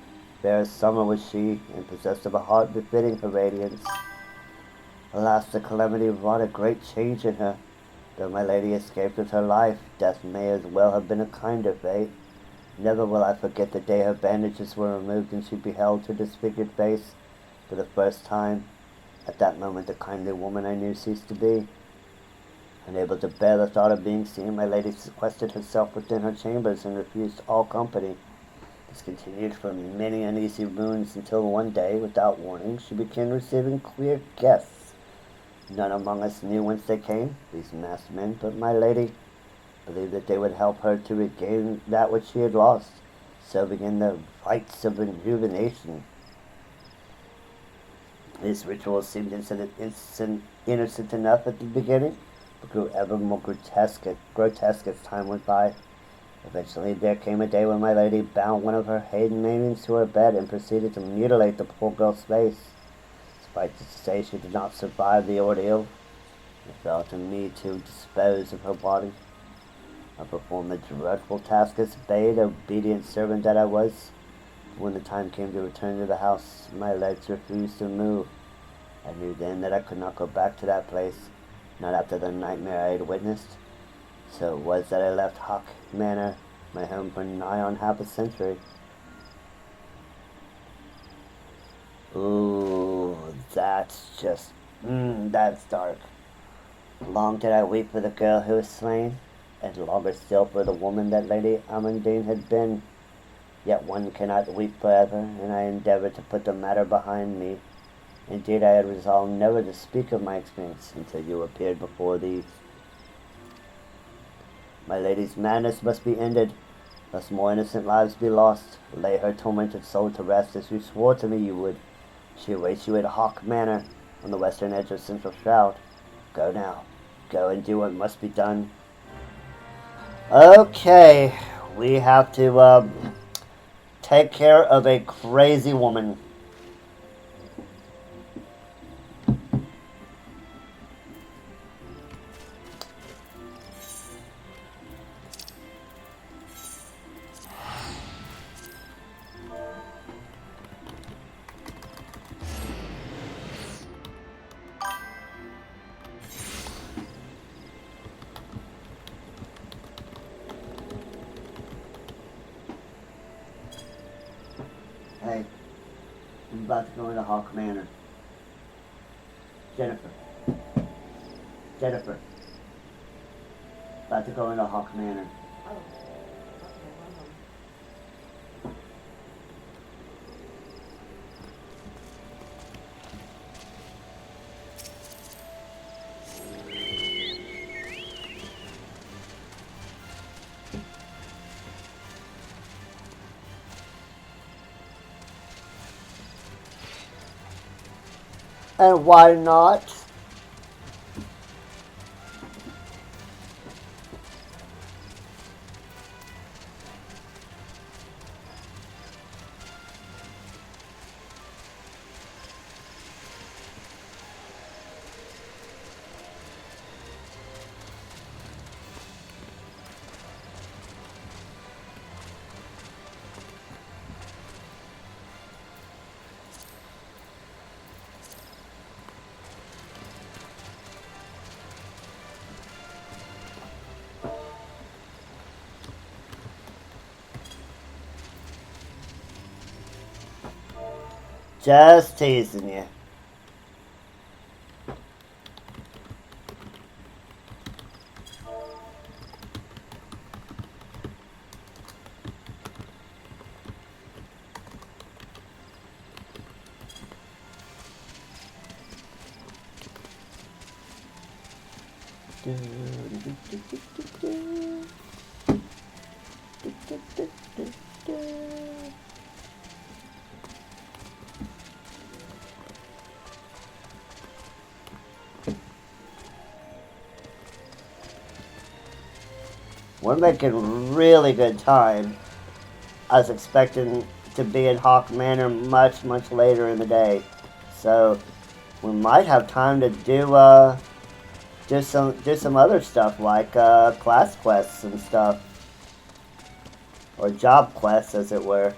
Speaker 1: Fair as summer was she, and possessed of a heart befitting her radiance. Alas, the calamity wrought a great change in her. Though my lady escaped with her life, death may as well have been a kinder fate. Never will I forget the day her bandages were removed and she beheld her disfigured face for the first time. At that moment the kindly woman I knew ceased to be. Unable to bear the thought of being seen, my lady sequestered herself within her chambers and refused all company. This continued for many uneasy moons until one day, without warning, she began receiving queer guests. None among us knew whence they came, these masked men, but my lady believed that they would help her to regain that which she had lost. So began the rites of rejuvenation. This ritual seemed innocent enough at the beginning, but grew ever more grotesque as time went by. Eventually there came a day when my lady bound one of her handmaidens to her bed and proceeded to mutilate the poor girl's face. Suffice to say, she did not survive the ordeal. It fell to me to dispose of her body. I performed the dreadful task as bade, obedient servant that I was. When the time came to return to the house, my legs refused to move. I knew then that I could not go back to that place, not after the nightmare I had witnessed. So it was that I left Haukke Manor, my home for nigh on half a century. Ooh, that's dark. Long did I weep for the girl who was slain, and longer still for the woman that Lady Amandine had been. Yet one cannot weep forever, and I endeavored to put the matter behind me. Indeed, I had resolved never to speak of my experience until you appeared before these. My lady's madness must be ended, lest more innocent lives be lost. Lay her tormented soul to rest, as you swore to me you would. She awaits you at Haukke Manor, on the western edge of Central Shroud. Go now. Go and do what must be done. Okay, we have to take care of a crazy woman. Hey, I'm about to go into Haukke Manor. Jennifer. About to go into Haukke Manor.
Speaker 2: Oh, okay, one moment.
Speaker 1: And why not? Just teasing you. We're making really good time. I was expecting to be in Haukke Manor much later in the day, so we might have time to do some other stuff like class quests and stuff, or job quests, as it were.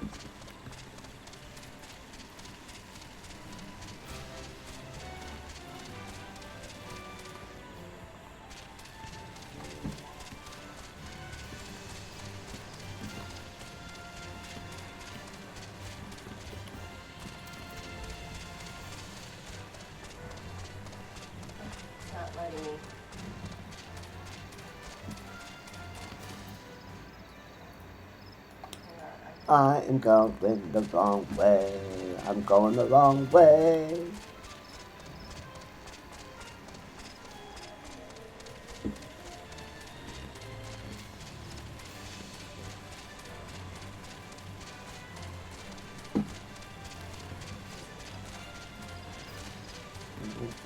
Speaker 2: It's not letting me.
Speaker 1: I am going the wrong way. I'm going the wrong way.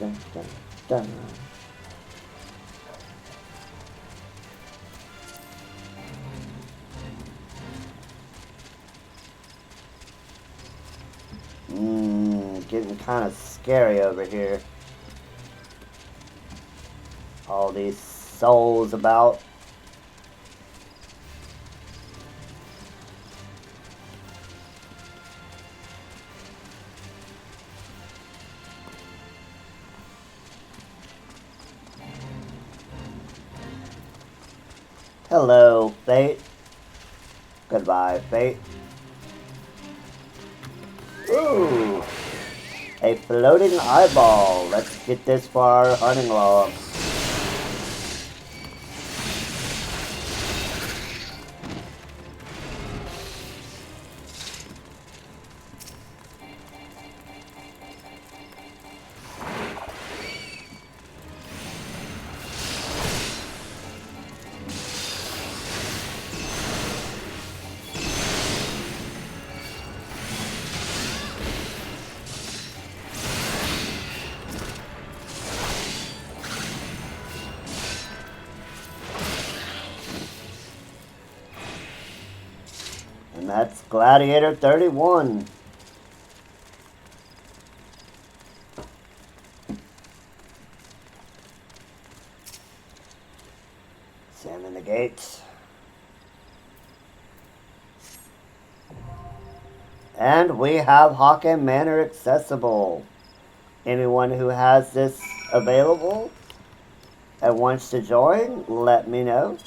Speaker 1: Dun, dun, dun. Getting kind of scary over here. All these souls about. Hello, Fate. Goodbye, Fate. Ooh, a floating eyeball. Let's get this for our hunting log. And that's Gladiator 31. Examine the gates. And we have Haukke Manor accessible. Anyone who has this available and wants to join, let me know.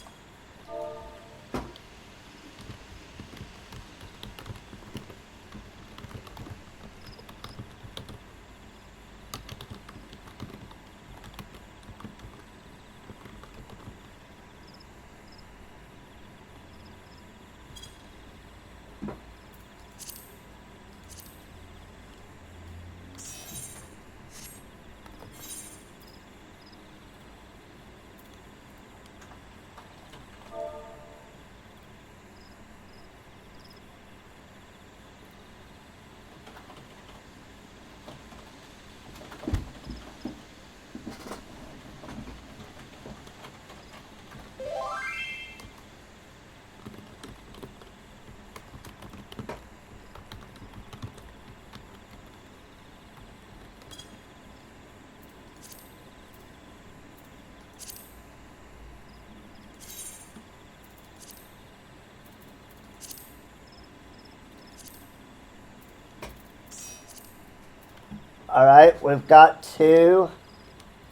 Speaker 1: Alright, we've got 2.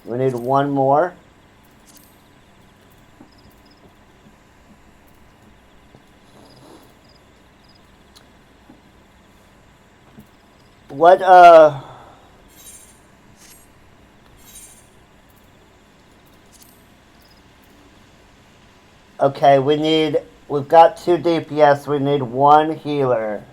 Speaker 1: We need 1 more. What, okay, we've got 2 DPS, we need 1 healer.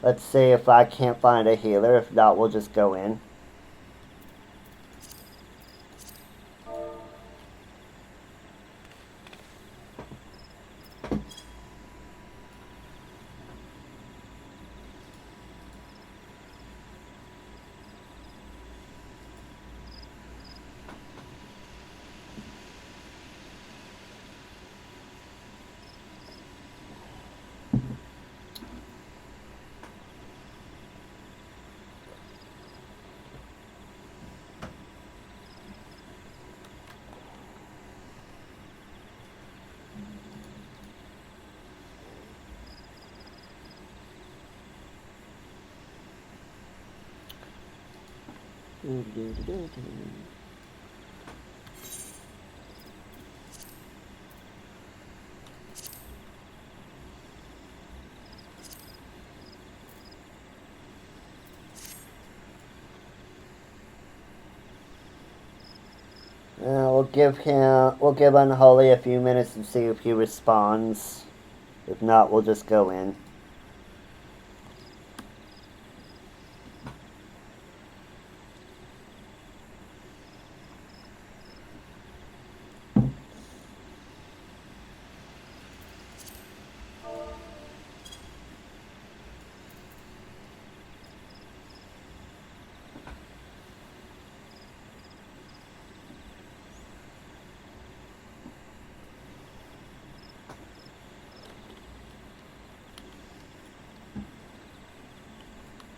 Speaker 1: Let's see if I can't find a healer. If not, we'll just go in. We'll give Unholy a few minutes and see if he responds. If not, we'll just go in.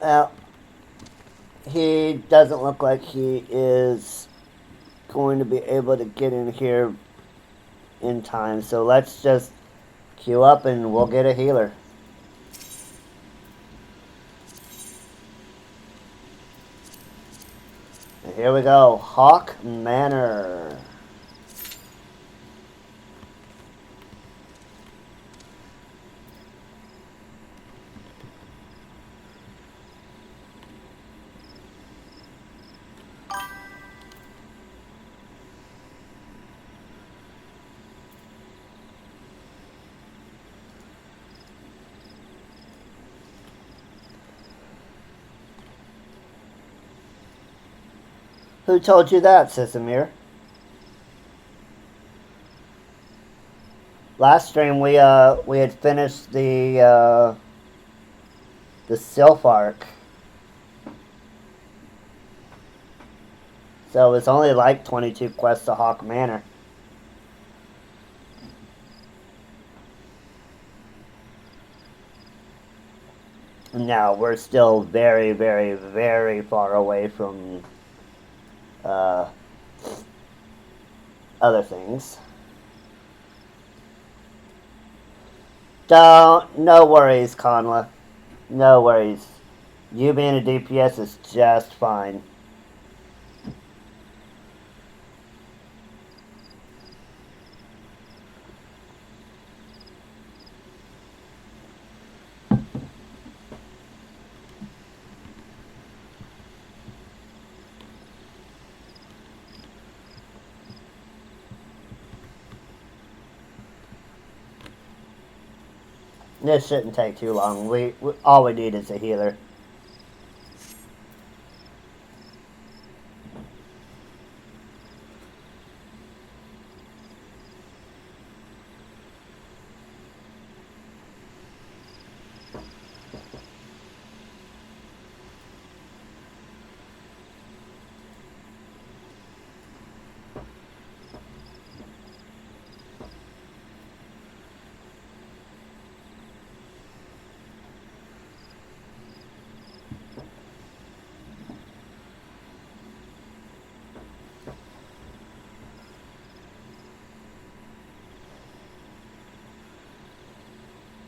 Speaker 1: Well, he doesn't look like he is going to be able to get in here in time, so let's just queue up and we'll get a healer. And here we go, Haukke Manor. Who told you that, Sisamir? Last stream we had finished the Sylph arc. So it's only like 22 quests to Haukke Manor. Now we're still very, very, very far away from other things. No worries, Conla. No worries. You being a DPS is just fine. This shouldn't take too long. We all we need is a healer.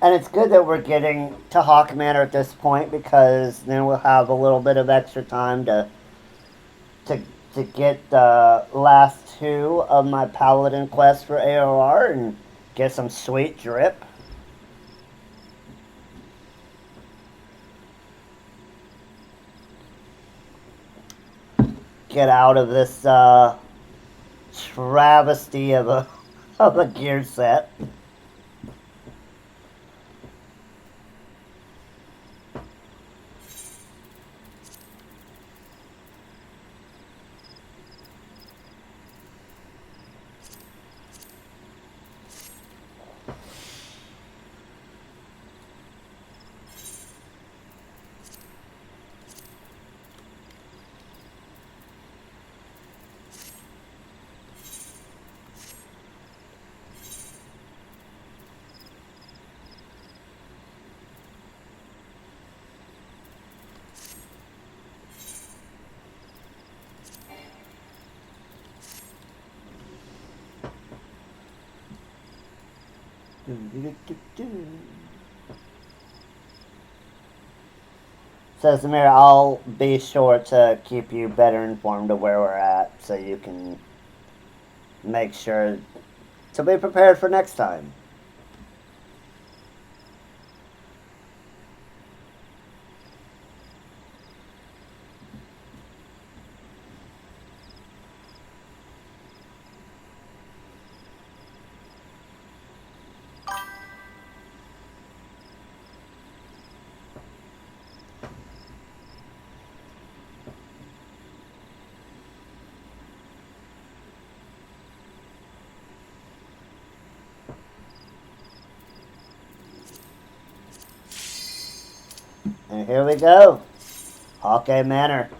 Speaker 1: And it's good that we're getting to Haukke Manor at this point because then we'll have a little bit of extra time to to get the last two of my paladin quests for ARR and get some sweet drip. Get out of this travesty of a of a gear set. So Samir, I'll be sure to keep you better informed of where we're at so you can make sure to be prepared for next time. And here we go. Haukke Manor.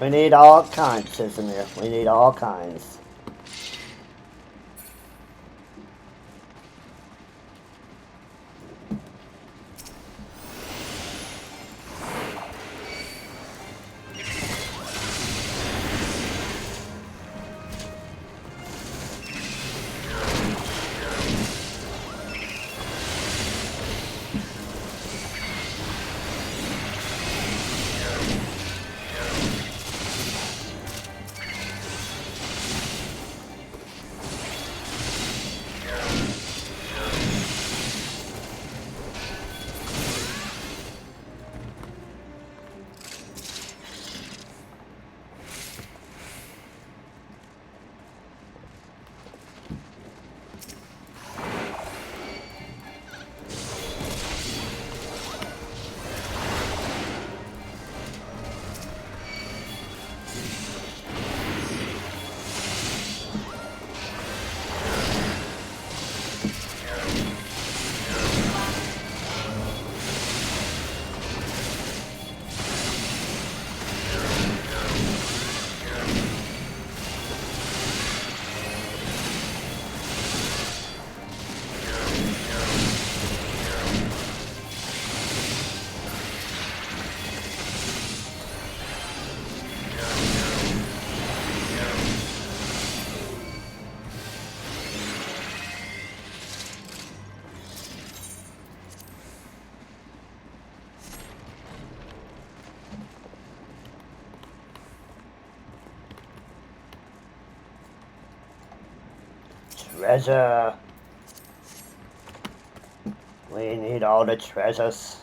Speaker 1: We need all kinds, Sisamir. We need all kinds. Treasure. We need all the treasures.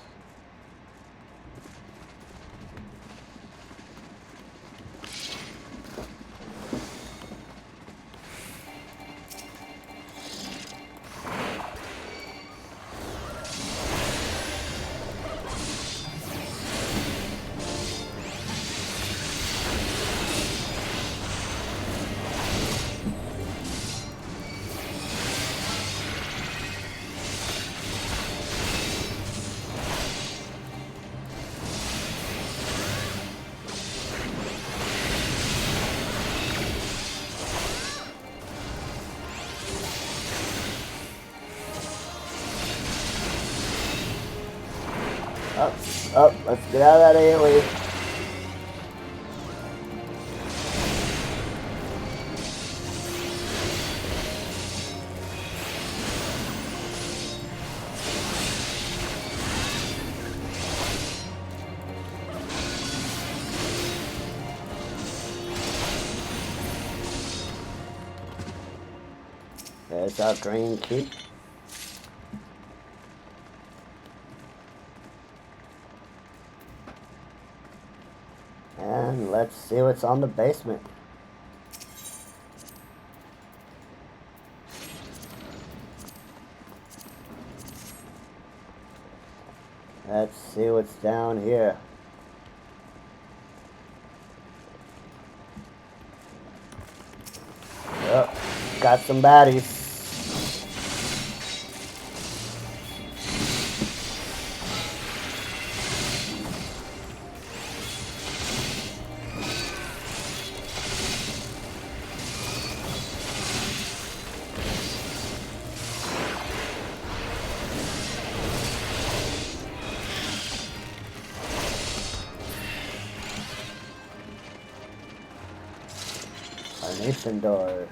Speaker 1: Up, let's get out of that AoE. There's our green keep. And let's see what's on the basement. Let's see what's down here. Oh, got some baddies. Nation door.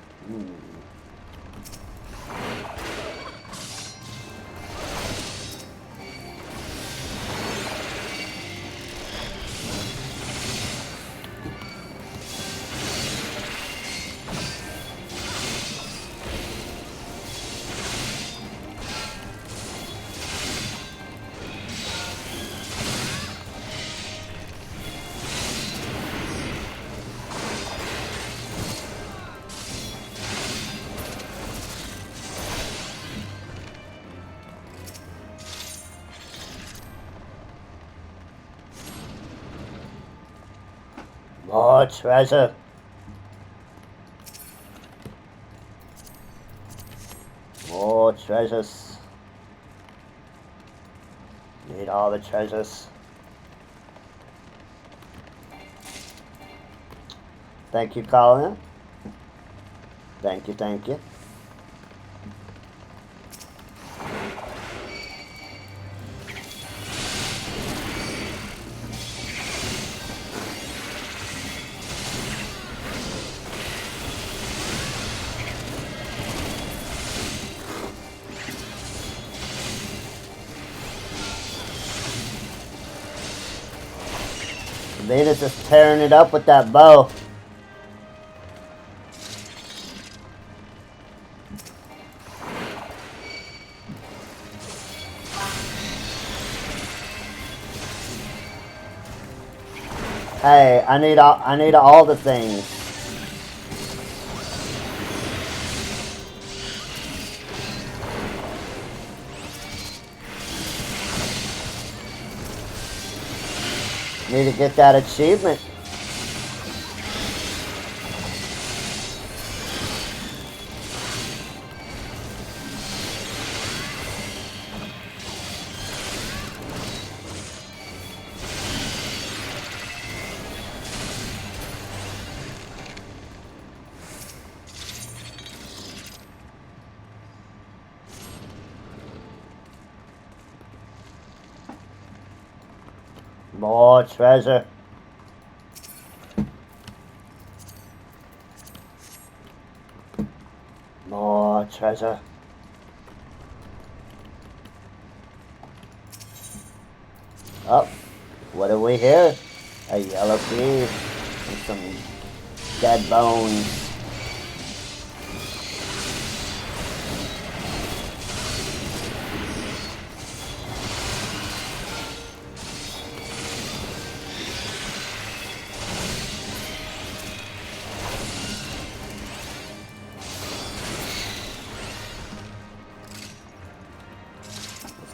Speaker 1: More treasure. More treasures. Need all the treasures. Thank you, Colin. Thank you, thank you. Venus is tearing it up with that bow. Hey, I need all the things. Need to get that achievement. More treasure. More treasure. Oh, what do we hear? A yellow key and some dead bones.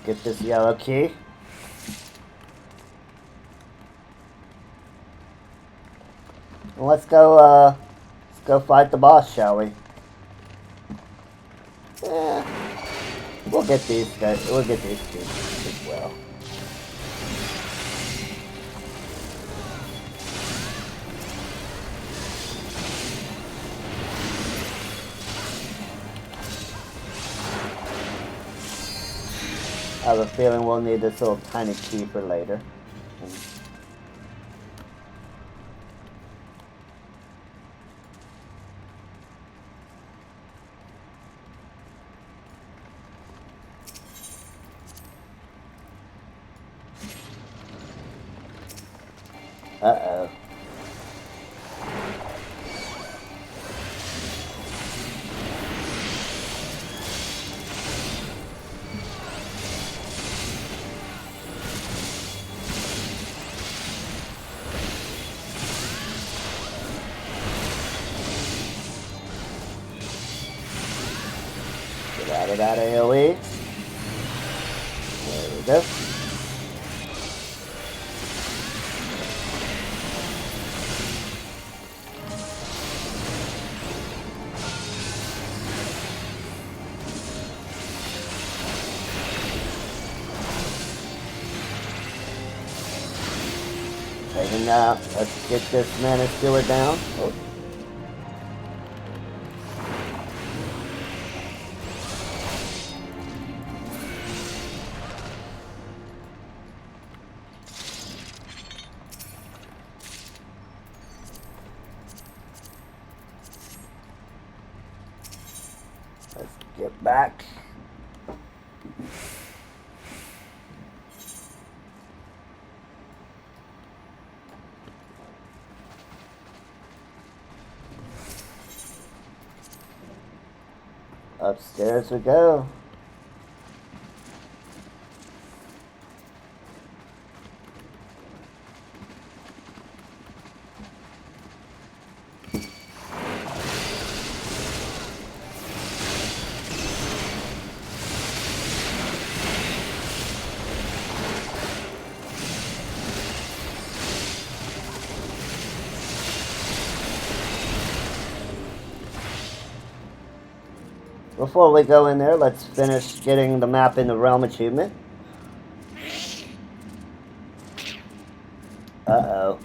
Speaker 1: Get this yellow key. Let's go fight the boss, shall we? Yeah. We'll get these guys. We'll get these two as well. I have a feeling we'll need this little tiny key for later. Uh-oh. Get out of that AoE. There we go. Taking out. Let's get this mana stealer down. Oh. Let's get back. Upstairs we go. Before we go in there, let's finish getting the map in the realm achievement. Uh-oh.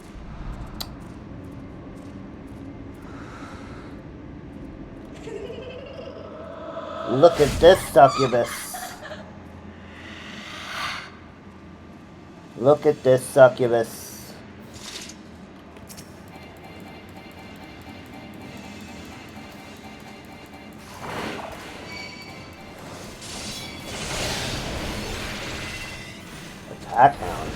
Speaker 1: Look at this succubus. Look at this succubus. Attack hounds.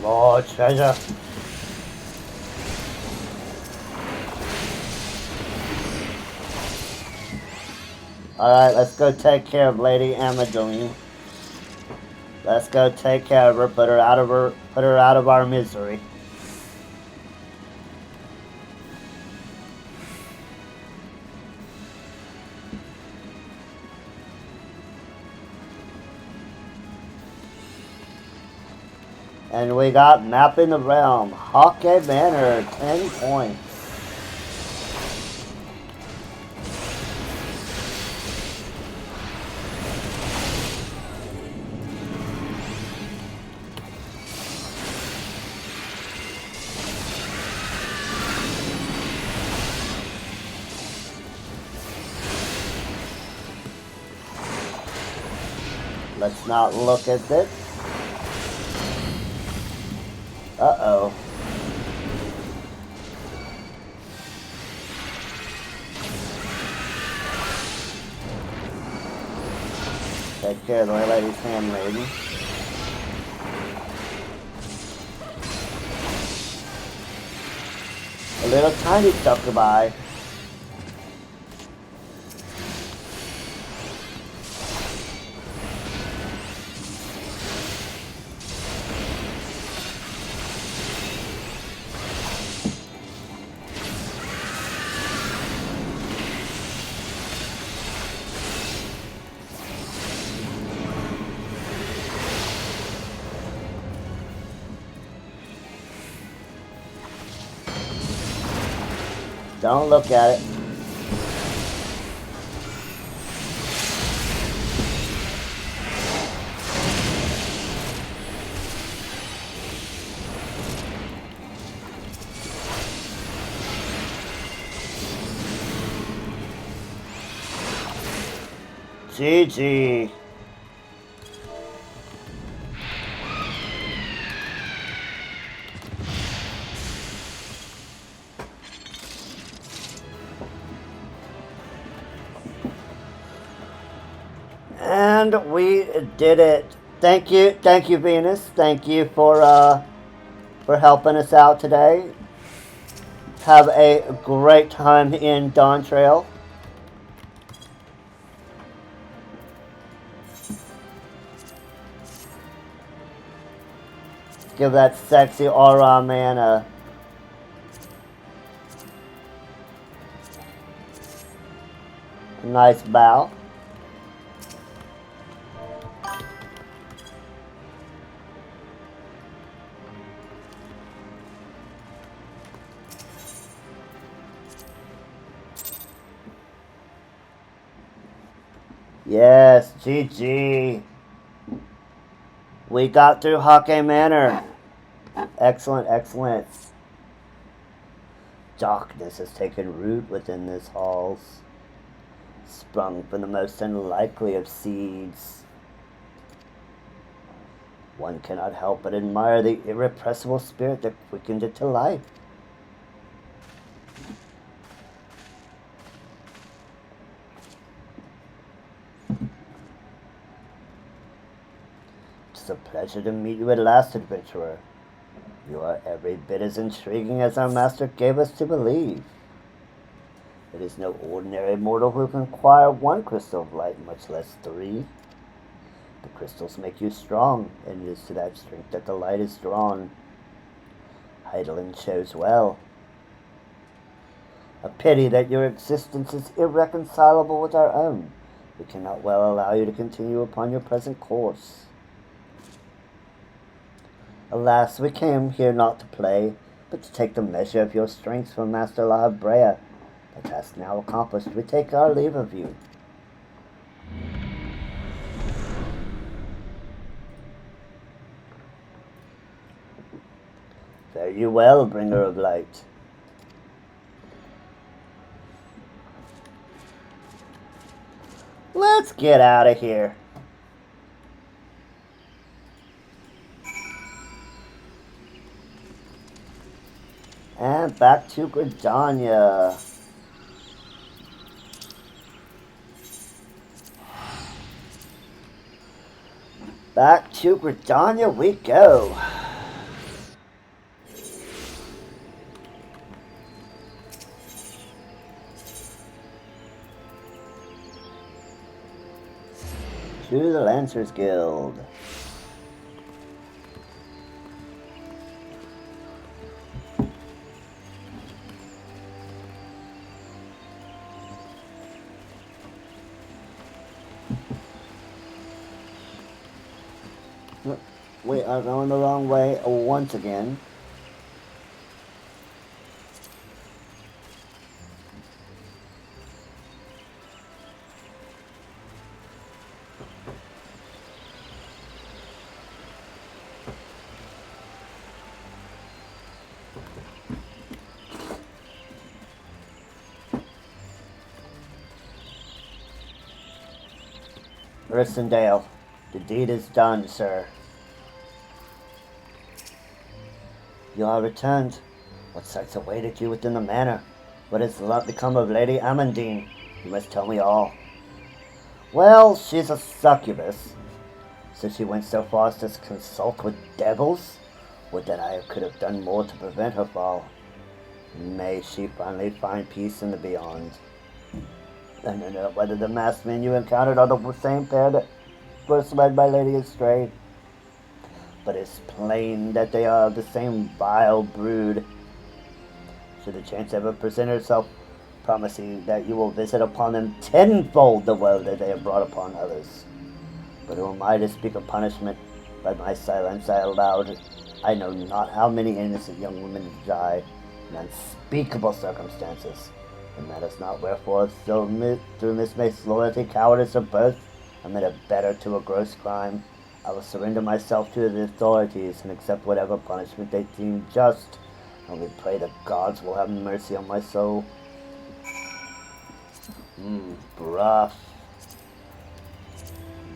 Speaker 1: More treasure. Alright, let's go take care of Lady Amadeline. Let's go take care of her, put her out of our misery. And we got Mapping the Realm, Haukke Manor, 10 points. Let's not look at this. Uh-oh. Take care of the lady's handmaiden. A little tiny succubi. Don't look at it. GG. And we did it. Thank you, Venus. Thank you for helping us out today. Have a great time in Dawn Trail. Give that sexy aura man a nice bow. Yes, GG. We got through Haukke Manor. Excellent, excellent. Darkness has taken root within this halls, sprung from the most unlikely of seeds. One cannot help but admire the irrepressible spirit that quickened it to life. It's a pleasure to meet you at last, adventurer. You are every bit as intriguing as our master gave us to believe. It is no ordinary mortal who can acquire one crystal of light, much less 3. The crystals make you strong, and it is to that strength that the light is drawn. Heidelin shows well. A pity that your existence is irreconcilable with our own. We cannot well allow you to continue upon your present course. Alas, we came here not to play, but to take the measure of your strengths from Master La Brea. The task now accomplished, we take our leave of you. Fare you well, bringer of light. Let's get out of here. And back to Gridania. Back to Gridania we go. To the Lancers Guild. We are going the wrong way once again. Rissendale, the deed is done, sir. You are returned. What sights awaited you within the manor? What has become of Lady Amandine? You must tell me all. Well, she's a succubus. So she went so far as to consult with devils? Would that I could have done more to prevent her fall. May she finally find peace in the beyond. I don't know whether the masked men you encountered are the same pair that first led my lady astray. But it's plain that they are the same vile brood. Should the chance ever present itself, promising that you will visit upon them tenfold the woe that they have brought upon others. But who am I to speak of punishment? By my silence I allowed. I know not how many innocent young women die in unspeakable circumstances. And that is not wherefore, so through misplaced loyalty, cowardice, or birth, I made a better to a gross crime. I will surrender myself to the authorities and accept whatever punishment they deem just. And we pray the gods will have mercy on my soul. Rough.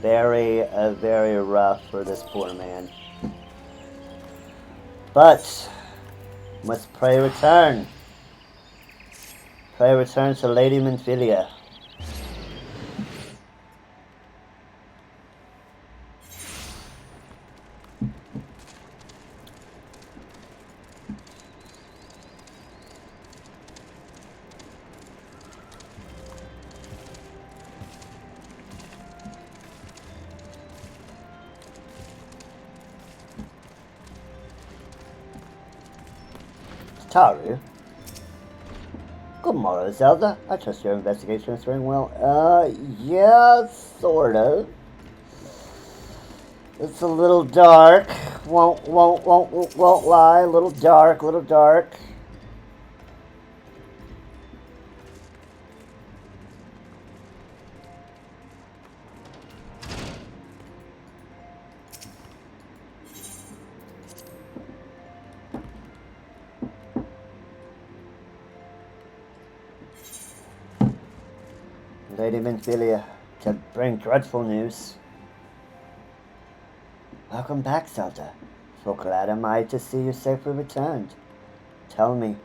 Speaker 1: Very rough for this poor man. But, must pray return. Pray return to Lady Minfilia. Taru. Good morrow, Zelda. I trust your investigation is going well. Yeah, sort of. It's a little dark. Won't lie. A little dark, Lady Minfilia, to bring dreadful news. Welcome back, Zelda. So glad am I to see you safely returned. Tell me,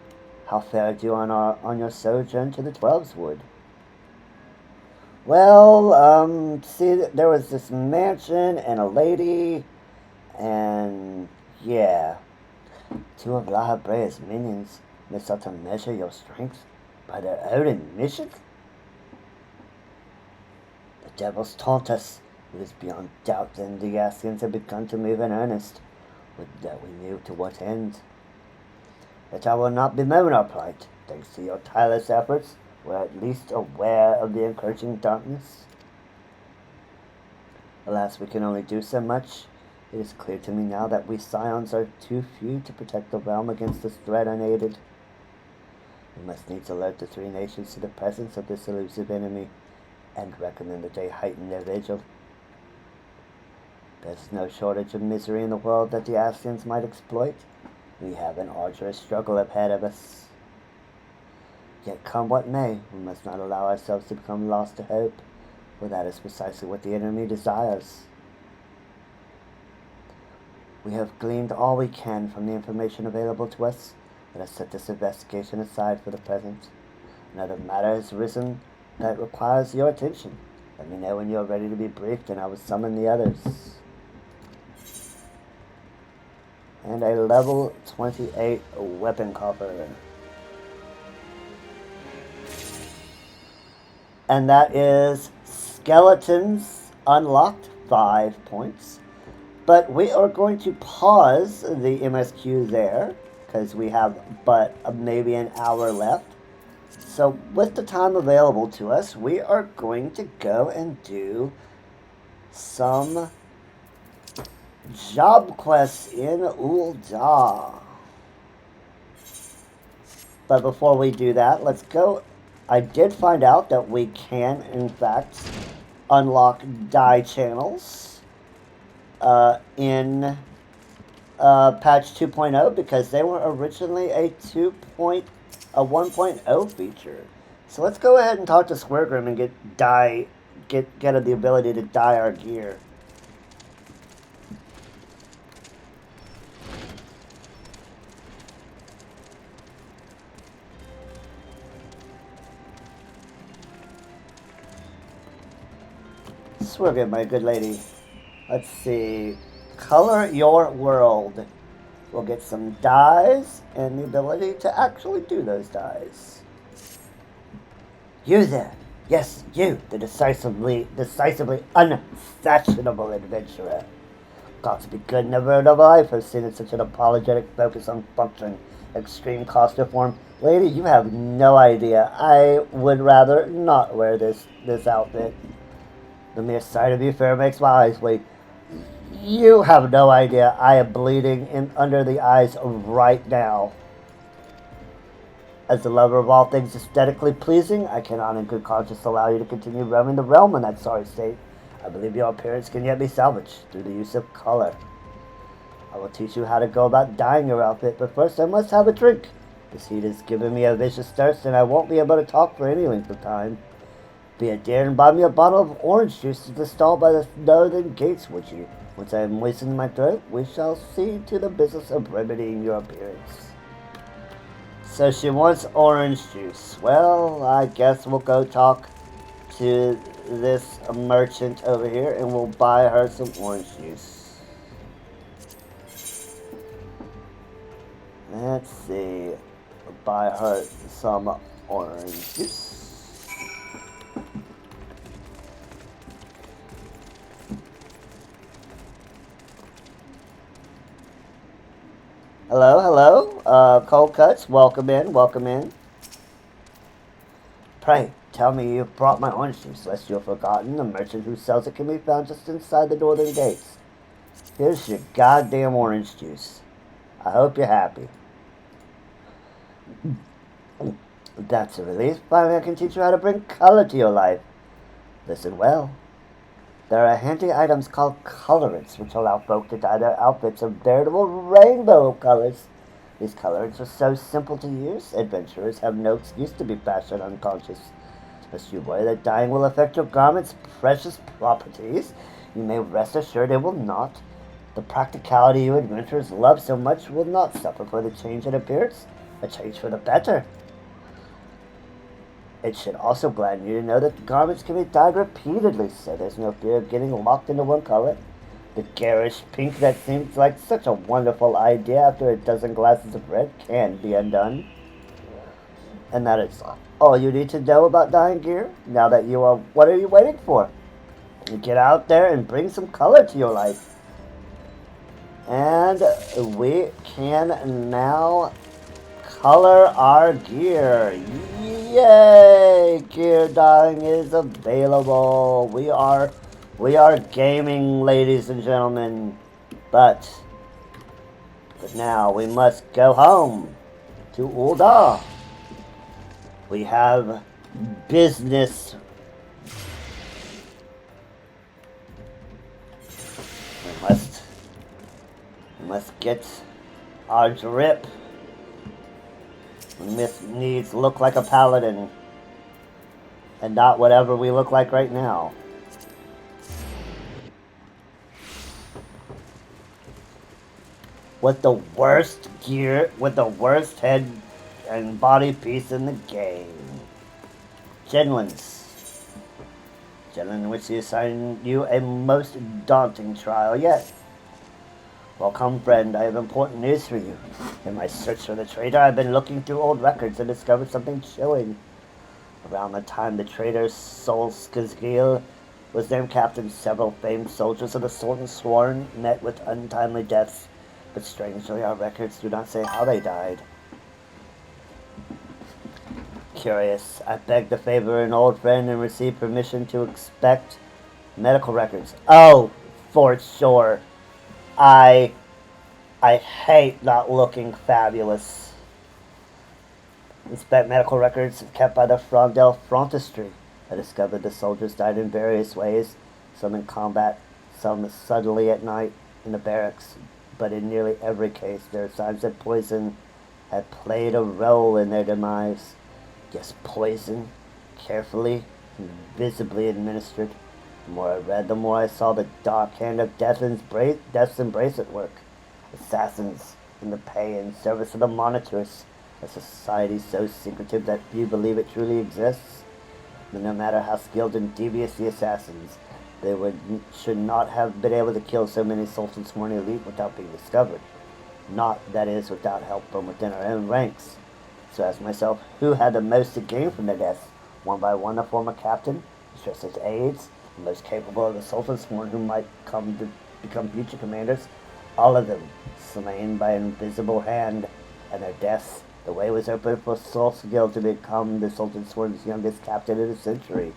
Speaker 1: how fared you on your sojourn to the Twelveswood? Well, see, there was this mansion and a lady, And yeah, two of La Habrea's minions may start to measure your strength by their own admission. The devils taunt us. It is beyond doubt then the Ascians have begun to move in earnest, but that we knew to what end. Yet I will not bemoan our plight. Thanks to your tireless efforts, we're at least aware of the encroaching darkness. Alas, we can only do so much. It is clear to me now that we Scions are too few to protect the realm against this threat unaided. We must needs alert the three nations to the presence of this elusive enemy, and recommend that they heighten their vigil. There's no shortage of misery in the world that the Ascians might exploit. We have an arduous struggle ahead of us. Yet come what may, we must not allow ourselves to become lost to hope, for that is precisely what the enemy desires. We have gleaned all we can from the information available to us. Let us set this investigation aside for the present. Another matter has arisen that requires your attention. Let me know when you are ready to be briefed, and I will summon the others. And a level 28 weapon coffer. And that is Skeletons Unlocked, 5 points. But we are going to pause the MSQ there, because we have but maybe an hour left. So with the time available to us, we are going to go and do some job quests in Ul'dah. But before we do that, let's go. I did find out that we can, in fact, unlock die channels in patch 2.0, because they were originally a 1.0 feature. So let's go ahead and talk to Squaregrim and get the ability to dye our gear. Squaregrim, my good lady. Let's see. Color your world. We'll get some dyes and the ability to actually do those dyes. You there. Yes, you, the decisively unfashionable adventurer. Got to be good in a road of life. I've seen such an apologetic focus on function, extreme costume form. Lady, you have no idea. I would rather not wear this outfit. The mere sight of you fair makes my eyes weep. You have no idea. I am bleeding under the eyes right now. As the lover of all things aesthetically pleasing, I cannot in good conscience allow you to continue roaming the realm in that sorry state. I believe your appearance can yet be salvaged through the use of color. I will teach you how to go about dyeing your outfit, but first I must have a drink. This heat has given me a vicious thirst, and I won't be able to talk for any length of time. Be a dear and buy me a bottle of orange juice at the stall by the northern gates, would you? Once I have moistened my throat, we shall see to the business of remedying your appearance. So she wants orange juice. Well, I guess we'll go talk to this merchant over here and we'll buy her some orange juice. Let's see. We'll buy her some orange juice. Hello, hello. Cold Cuts, welcome in, welcome in. Pray, tell me you've brought my orange juice, lest you have forgotten. The merchant who sells it can be found just inside the northern gates. Here's your goddamn orange juice. I hope you're happy. That's a relief. Finally, I can teach you how to bring color to your life. Listen well. There are handy items called colorants, which allow folk to dye their outfits a veritable rainbow of colors. These colorants are so simple to use, adventurers have no excuse to be fashion unconscious. Lest you worry that dyeing will affect your garment's precious properties, you may rest assured it will not. The practicality you adventurers love so much will not suffer for the change in appearance, a change for the better. It should also gladden you to know that the garments can be dyed repeatedly, so there's no fear of getting locked into one color. The garish pink that seems like such a wonderful idea after a dozen glasses of red can be undone. And that is all you need to know about dyeing gear. Now that you are, what are you waiting for? Get out there and bring some color to your life. And we can now color our gear. Yay! Gear dyeing is available. We are gaming, ladies and gentlemen. But now we must go home to Ulda. We have business. We must get our drip. We must needs look like a paladin and not whatever we look like right now. With the worst gear, with the worst head and body piece in the game. Genlands. Genland, which he assigned you a most daunting trial yet. Welcome, friend. I have important news for you. In my search for the traitor, I've been looking through old records and discovered something chilling. Around the time the traitor Solskjaer was named captain, several famed soldiers of the Sword and Sworn met with untimely deaths. But strangely, our records do not say how they died. Curious, I begged the favor of an old friend and received permission to inspect medical records. Oh, for sure. I hate not looking fabulous. Inspect medical records kept by the Frondel Frontistry. I discovered the soldiers died in various ways, some in combat, some suddenly at night in the barracks. But in nearly every case, there are signs that poison had played a role in their demise. Yes, poison, carefully and visibly administered. The more I read, the more I saw the dark hand of Death's embrace at work. Assassins in the pay and service of the Monitors, a society so secretive that few believe it truly exists. But no matter how skilled and devious the assassins, they should not have been able to kill so many Sultan Sworn elite without being discovered. Not, that is, without help from within our own ranks. So I asked myself, who had the most to gain from their deaths? One by one, a former captain, just as aides, the most capable of the Sultan Sworn who might come to become future commanders. All of them slain by an invisible hand, and their deaths, the way was open for Solskjaer to become the Sultan Sworn's youngest captain in a century.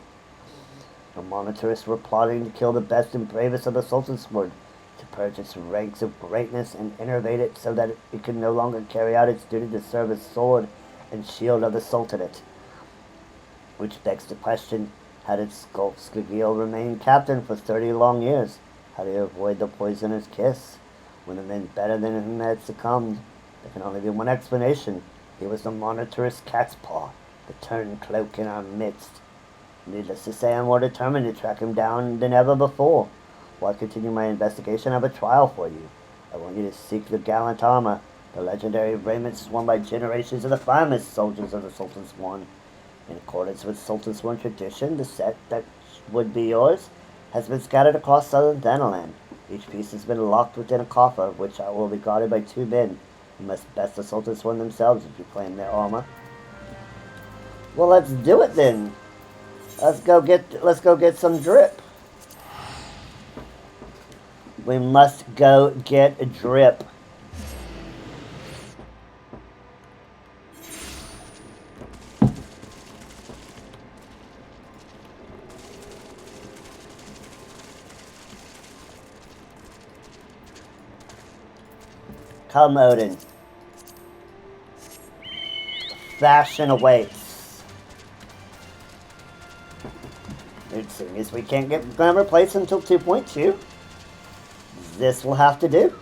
Speaker 1: The Monitors were plotting to kill the best and bravest of the Sultan Sworn, to purge its ranks of greatness and innervate it so that it could no longer carry out its duty to serve as sword and shield of the Sultanate. Which begs the question, how did Solskjaer remain captain for 30 long years? How did he avoid the poisoner's kiss? When the men better than him had succumbed, there can only be one explanation. He was the Monitor's cat's paw, the turncloak in our midst. Needless to say, I'm more determined to track him down than ever before. While I continue my investigation, I have a trial for you. I want you to seek the gallant armor, the legendary raiments worn by generations of the finest soldiers of the Sultan Sworn. In accordance with Sultan Sworn tradition, the set that would be yours has been scattered across southern Thanalan. Each piece has been locked within a coffer, which will be guarded by 2 men. You must best the Sultan Sworn themselves if you claim their armor. Well, let's do it then. Let's go get some drip. We must go get a drip. Come, Odin. Fashion awaits. It seems we can't get glamour plates until 2.2. This will have to do.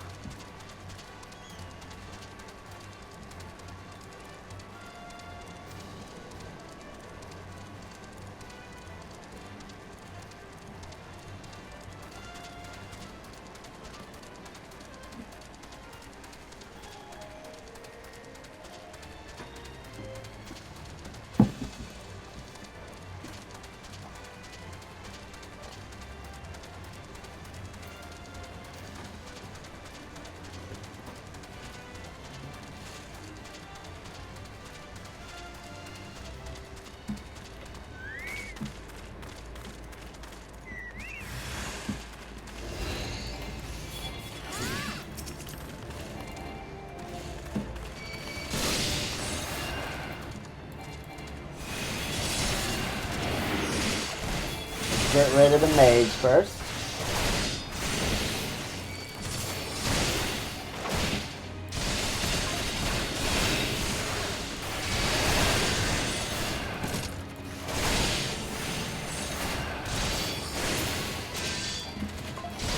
Speaker 1: get rid of the mage first.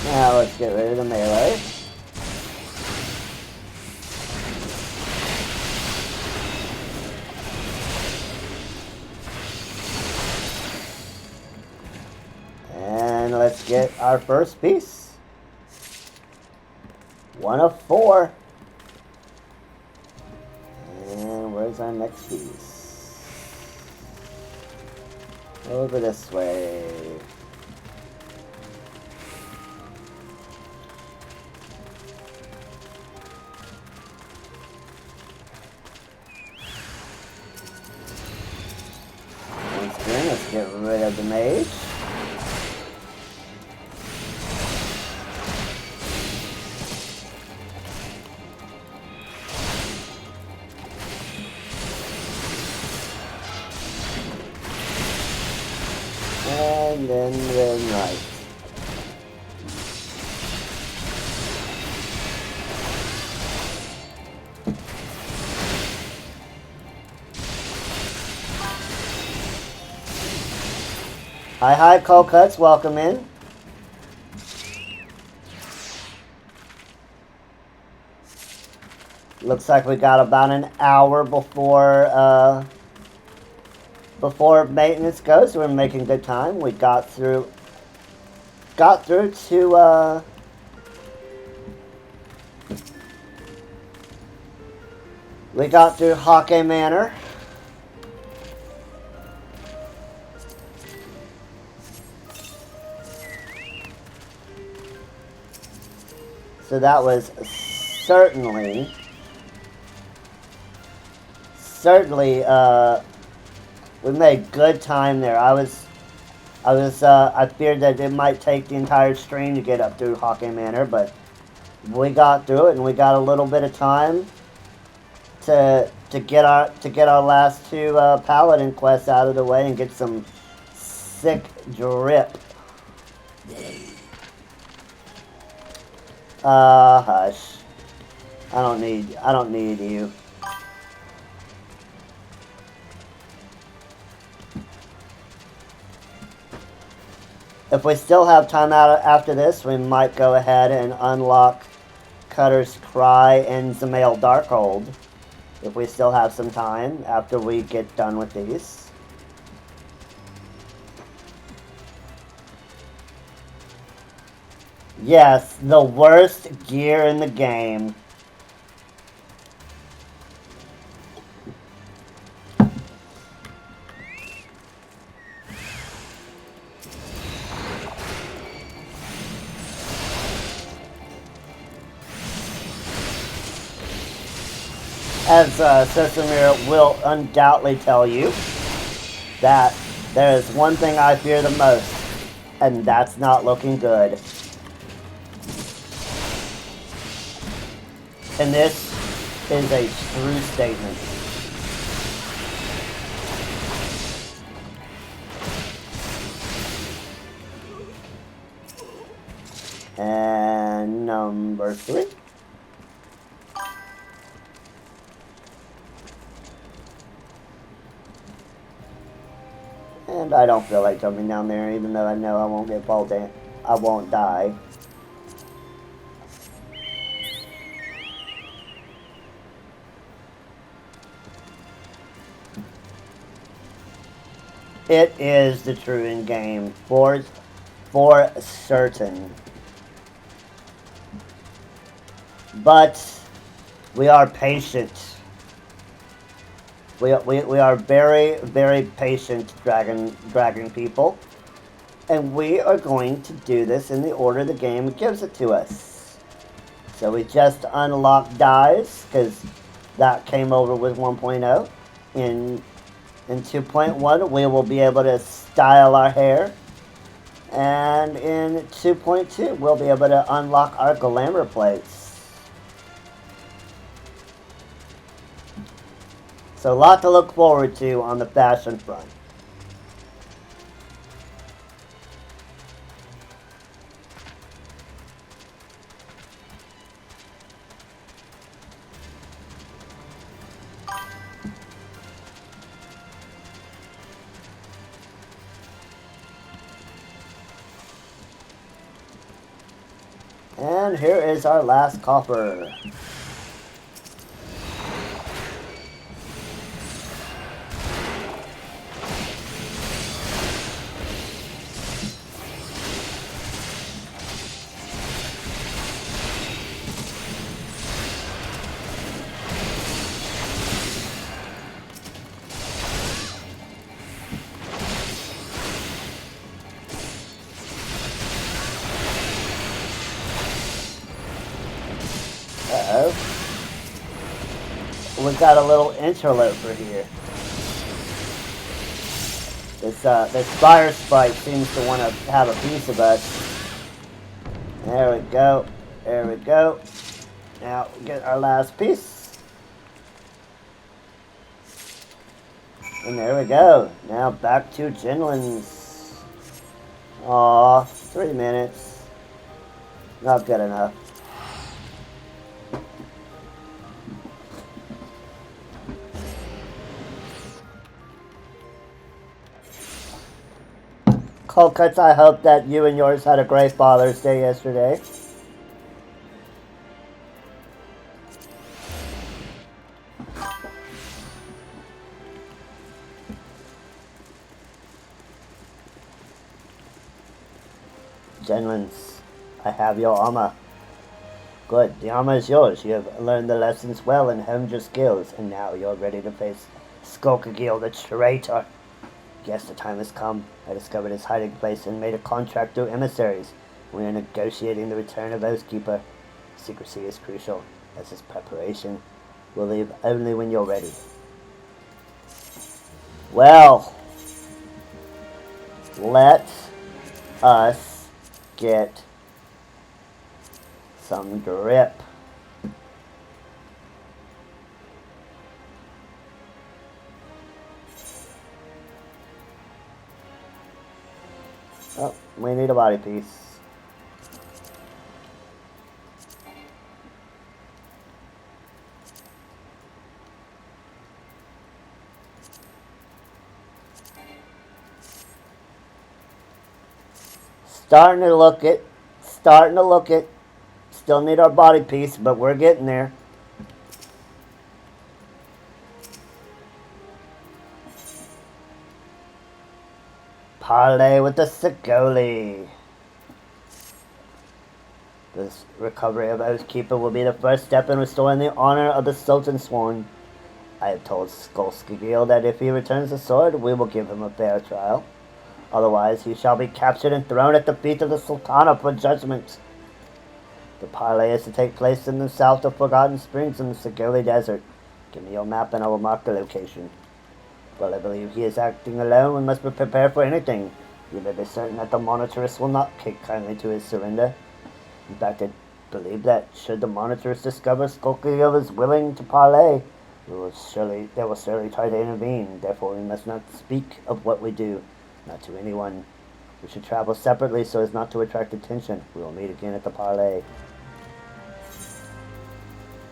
Speaker 1: Now let's get rid of the melee. And let's get our first piece. 1 of 4. And where's our next piece? Over this way. Once again, let's get rid of the mage. And then the knight. Hi, Cold Cuts, welcome in. Looks like we got about an hour before maintenance goes. So we're making good time. We got through to we got through Haukke Manor. So that was certainly we made good time there. I feared that it might take the entire stream to get up through Haukke Manor, but we got through it, and we got a little bit of time to get our last 2 paladin quests out of the way and get some sick drip. Hush. I don't need you. If we still have time out after this, we might go ahead and unlock Cutter's Cry and Zamail Darkhold. If we still have some time after we get done with these. Yes, the worst gear in the game. As Sesamir will undoubtedly tell you, that there is one thing I fear the most, and that's not looking good. And this is a true statement. And number 3. And I don't feel like jumping down there, even though I know I won't get fall down. I won't die. It is the true end game, for certain. But we are patient. We are very, very patient dragon people. And we are going to do this in the order the game gives it to us. So we just unlocked dyes, because that came over with 1.0. In 2.1, we will be able to style our hair. And in 2.2, we'll be able to unlock our glamour plates. So a lot to look forward to on the fashion front. And here is our last copper. Uh-oh. We've got a little interloper here. This fire sprite seems to want to have a piece of us. There we go. There we go. Now we get our last piece. And there we go. Now back to Jinlin's. Aw, 3 minutes. Not good enough. Cold Cuts, I hope that you and yours had a great Father's Day yesterday. Genlins, I have your armor. Good, the armor is yours. You have learned the lessons well and honed your skills, and now you're ready to face Skulkagil the traitor. Yes, the time has come. I discovered his hiding place and made a contract through emissaries. We are negotiating the return of Oathkeeper. Secrecy is crucial, as is preparation. We'll leave only when you're ready. Well, let us get some drip. Oh, we need a body piece. Starting to look it. Starting to look it. Still need our body piece, but we're getting there. Parlay with the Sigoli. This recovery of Oathkeeper will be the first step in restoring the honor of the Sultan Sworn. I have told Skulkagil that if he returns the sword, we will give him a fair trial. Otherwise, he shall be captured and thrown at the feet of the Sultana for judgment. The parlay is to take place in the south of Forgotten Springs in the Sigoli Desert. Give me your map and I will mark the location. Well, I believe he is acting alone. We must be prepared for anything. You may be certain that the Monitoress will not take kindly to his surrender. In fact, I believe that should the Monitoress discover Skulkagil is willing to parlay, they will surely try to intervene. Therefore, we must not speak of what we do, not to anyone. We should travel separately so as not to attract attention. We will meet again at the parlay.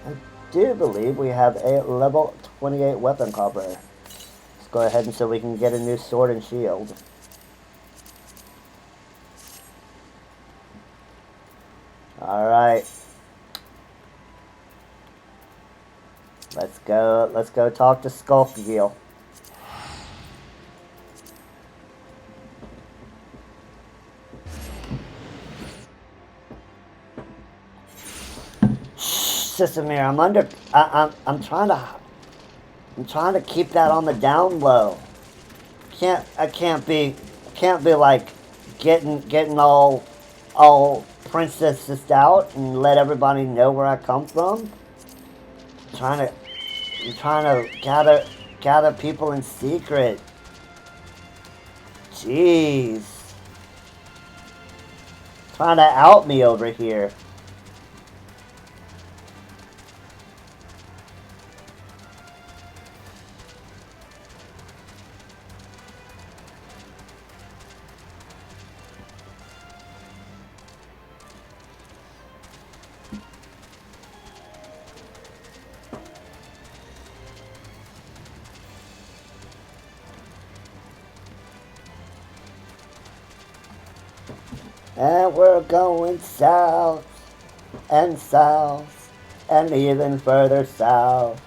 Speaker 1: I do believe we have a level 28 weapon copper. Let's go ahead and so we can get a new sword and shield. Alright. Let's go talk to Skulkagil. Sisamir, I'm trying to keep that on the down low. I can't be like getting all princessed out and let everybody know where I come from. I'm trying to gather people in secret. Jeez. Trying to out me over here. And we're going south. and south, and even further south.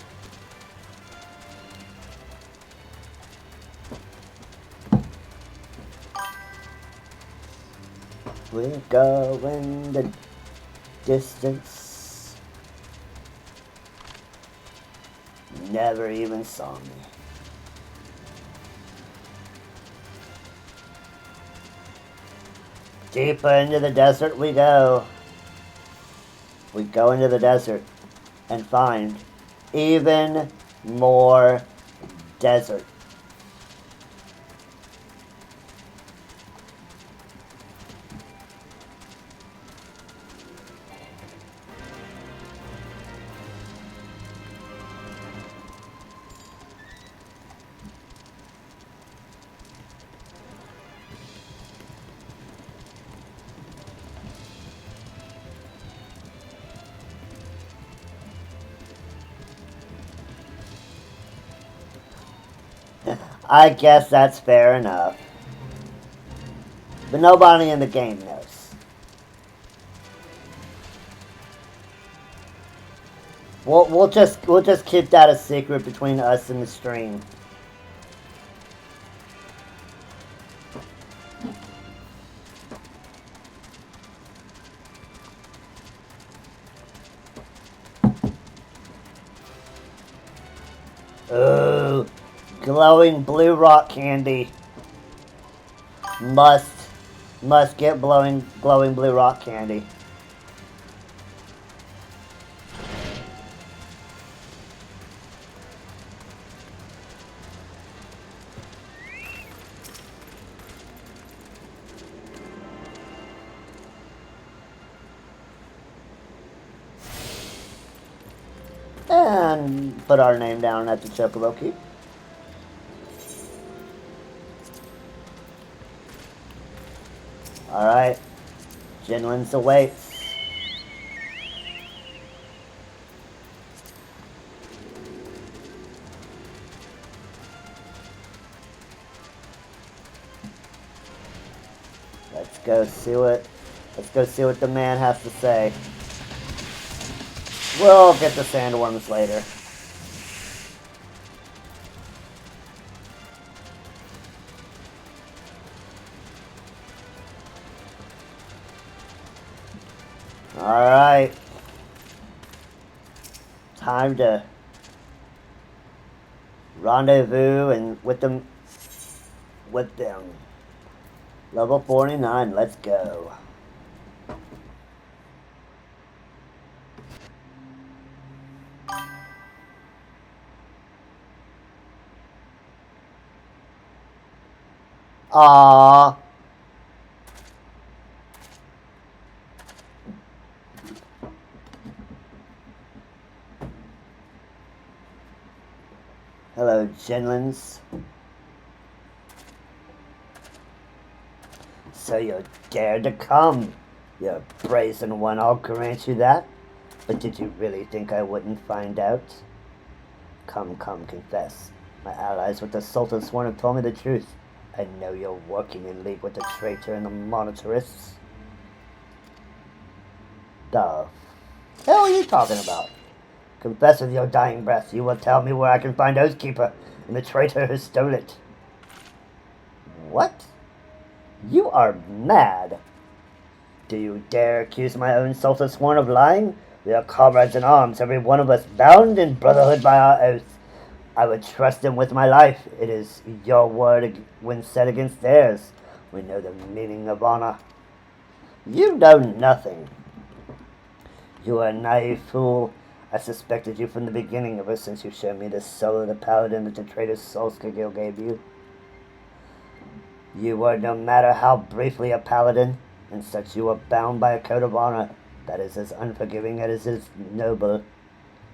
Speaker 1: We go in the distance. Never even saw me. Deeper into the desert we go. We go into the desert and find even more desert. I guess that's fair enough. But nobody in the game knows. We'll just keep that a secret between us and the stream. Ooh, glowing blue rock candy. Must get glowing blue rock candy. And put our name down at the Chocobo Keep. Alright. Jinlins awaits. Let's go see what the man has to say. We'll get the sandworms later. Alright. Time to rendezvous and with them. Level 49, let's go. Aww. Hello, Jinlins. So you dared to come, you brazen one, I'll grant you that. But did you really think I wouldn't find out? Come, confess. My allies with the Sultan Sworn have told me the truth. I know you're working in league with the traitor and the monitorists. The hell are you talking about? Confess with your dying breath. You will tell me where I can find Oathkeeper and the traitor who stole it. What? You are mad. Do you dare accuse my own Sultan Sworn of lying? We are comrades in arms, every one of us bound in brotherhood by our oath. I would trust him with my life. It is your word when set against theirs. We know the meaning of honor. You know nothing. You are a naive fool. I suspected you from the beginning, ever since you showed me the soul of the paladin that the traitor Solskjaer gave you. You were, no matter how briefly, a paladin, and such you were bound by a code of honor that is as unforgiving as it is noble.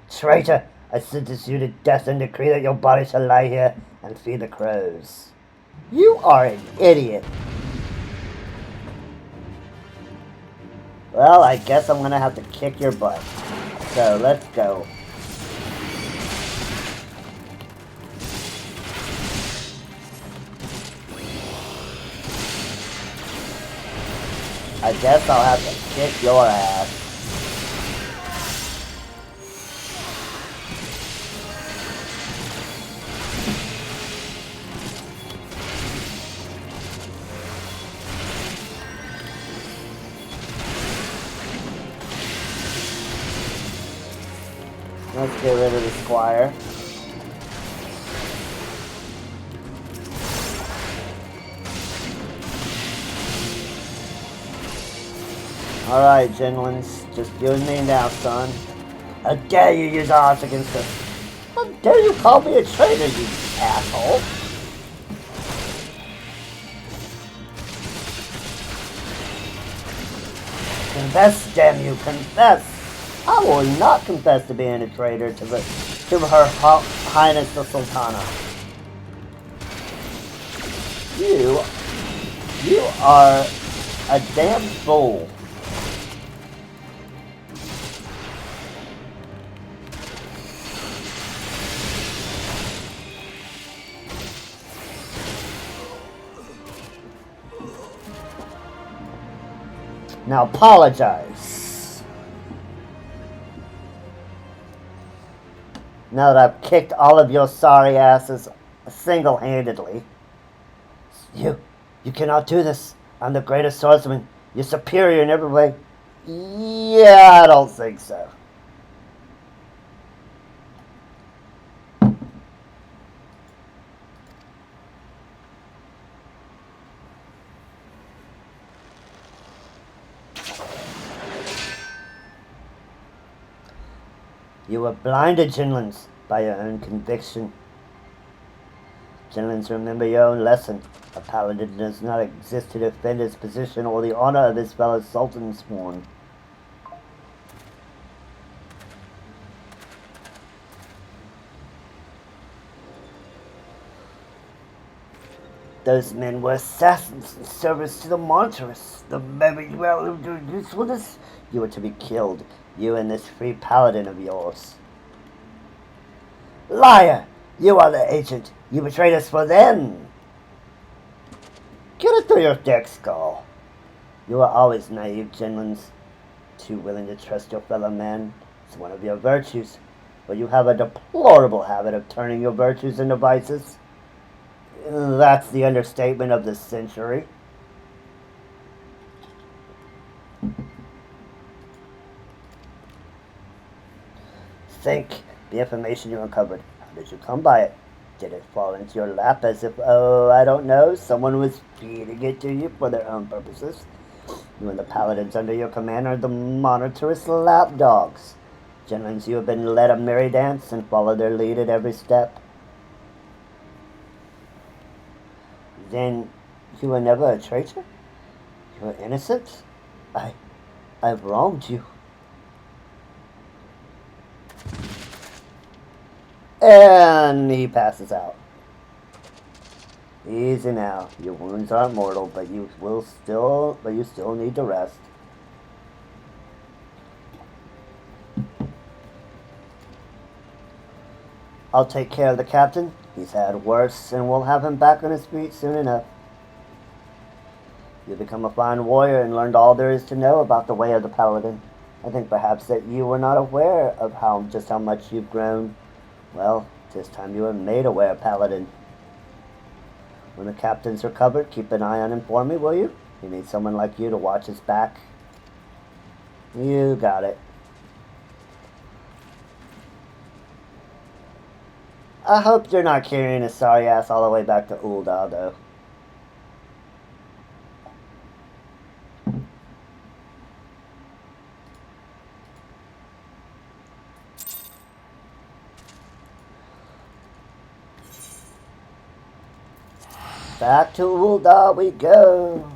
Speaker 1: Traitor! I sentence you to death and decree that your body shall lie here and feed the crows. You are an idiot. Well, I guess I'm gonna have to kick your butt. So, let's go. I guess I'll have to kick your ass. Let's get rid of the squire. Alright, Jinlins, just you and me now, son. How dare you use ours against us? How dare you call me a traitor, you asshole? Confess, damn you, confess! I will not confess to being a traitor to her Highness the Sultana. You are a damn fool. Now apologize. Now that I've kicked all of your sorry asses single-handedly. You cannot do this. I'm the greatest swordsman. You're superior in every way. Yeah, I don't think so. You were blinded, Jinlins, by your own conviction. Jinlins, remember your own lesson. A paladin does not exist to defend his position or the honor of his fellow sultan sworn. Those men were assassins in service to the Monstrous. The very well of usefulness. You were to be killed. You and this free paladin of yours. Liar! You are the agent. You betrayed us for them. Get it through your thick skull. You are always naive, Jinlins. Too willing to trust your fellow man. It's one of your virtues. But you have a deplorable habit of turning your virtues into vices. That's the understatement of the century. Think. The information you uncovered. How did you come by it? Did it fall into your lap as if, oh, I don't know, someone was feeding it to you for their own purposes? You and the paladins under your command are the monitorous lapdogs. Gentlemen, you have been led a merry dance and follow their lead at every step. Then you were never a traitor? You were innocent? I've wronged you. And he passes out. Easy now. Your wounds aren't mortal, but you still need to rest. I'll take care of the captain. He's had worse, and we'll have him back on his feet soon enough. You become a fine warrior and learned all there is to know about the way of the paladin. I think perhaps that you were not aware of just how much you've grown. Well, this time you were made aware, paladin. When the captain's recovered, keep an eye on him for me, will you? He needs someone like you to watch his back. You got it. I hope you're not carrying his sorry ass all the way back to Ul'dah, though. Back to Ul'dah we go.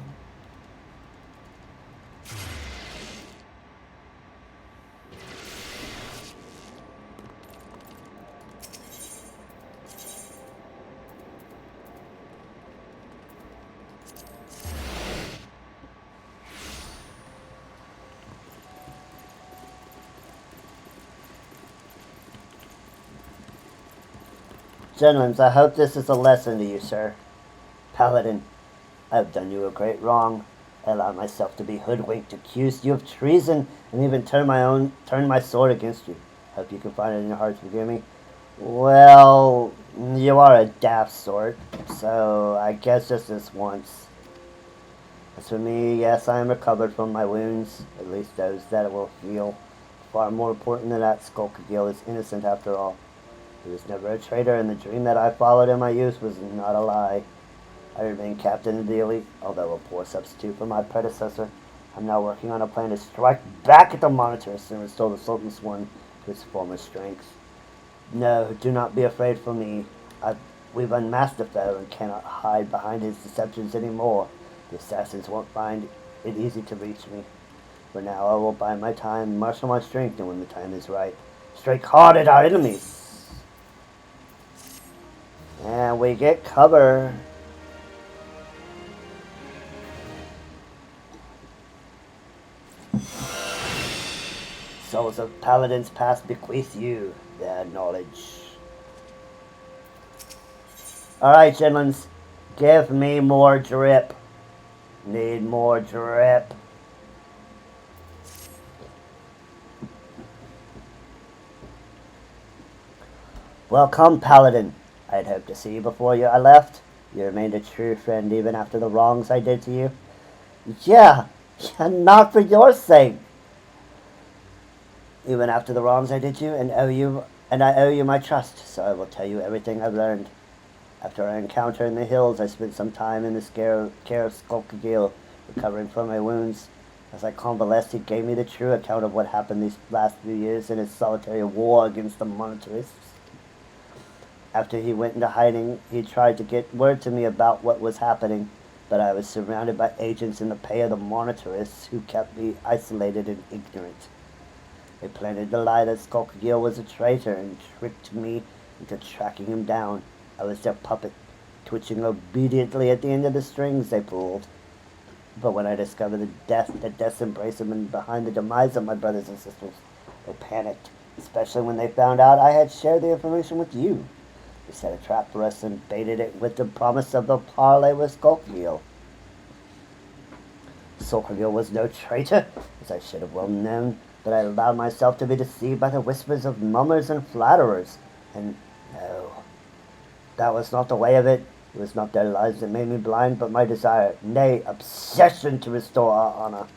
Speaker 1: Gentlemen, I hope this is a lesson to you, sir. Paladin, I've done you a great wrong. I allowed myself to be hoodwinked, accused you of treason, and even turned my sword against you. Hope you can find it in your heart to forgive me. Well, you are a daft sort, so I guess just this once. As for me, yes, I am recovered from my wounds, at least those that will heal far more important than that. Skulkagil is innocent after all. He was never a traitor, and the dream that I followed in my youth was not a lie. I remain captain of the elite, although a poor substitute for my predecessor. I'm now working on a plan to strike back at the monitors and restore the Sultan Sworn to its former strength. No, do not be afraid for me. We've unmasked the foe and cannot hide behind his deceptions anymore. The assassins won't find it easy to reach me. For now, I will bide my time, marshal my strength, and when the time is right, strike hard at our enemies. And we get cover. Souls of paladins past bequeath you their knowledge. Alright, gentlemen, give me more drip. Need more drip. Welcome, Paladin. I'd hoped to see you before I left. You remained a true friend even after the wrongs I did to you. Yeah, not for your sake. Even after the wrongs I did you, and I owe you my trust, so I will tell you everything I've learned. After our encounter in the hills, I spent some time in the care of Skulkagil, recovering from my wounds. As I convalesced, he gave me the true account of what happened these last few years in his solitary war against the monitorists. After he went into hiding, he tried to get word to me about what was happening, but I was surrounded by agents in the pay of the monitorists who kept me isolated and ignorant. They planted the lie that Skulkagil was a traitor and tricked me into tracking him down. I was their puppet, twitching obediently at the end of the strings they pulled. But when I discovered the death's embracement behind the demise of my brothers and sisters, they panicked, especially when they found out I had shared the information with you. They set a trap for us and baited it with the promise of the parley with Skulkagil. Skulkagil was no traitor, as I should have well known, but I allowed myself to be deceived by the whispers of mummers and flatterers. And no, that was not the way of it. It was not their lies that made me blind, but my desire, nay, obsession to restore our honor.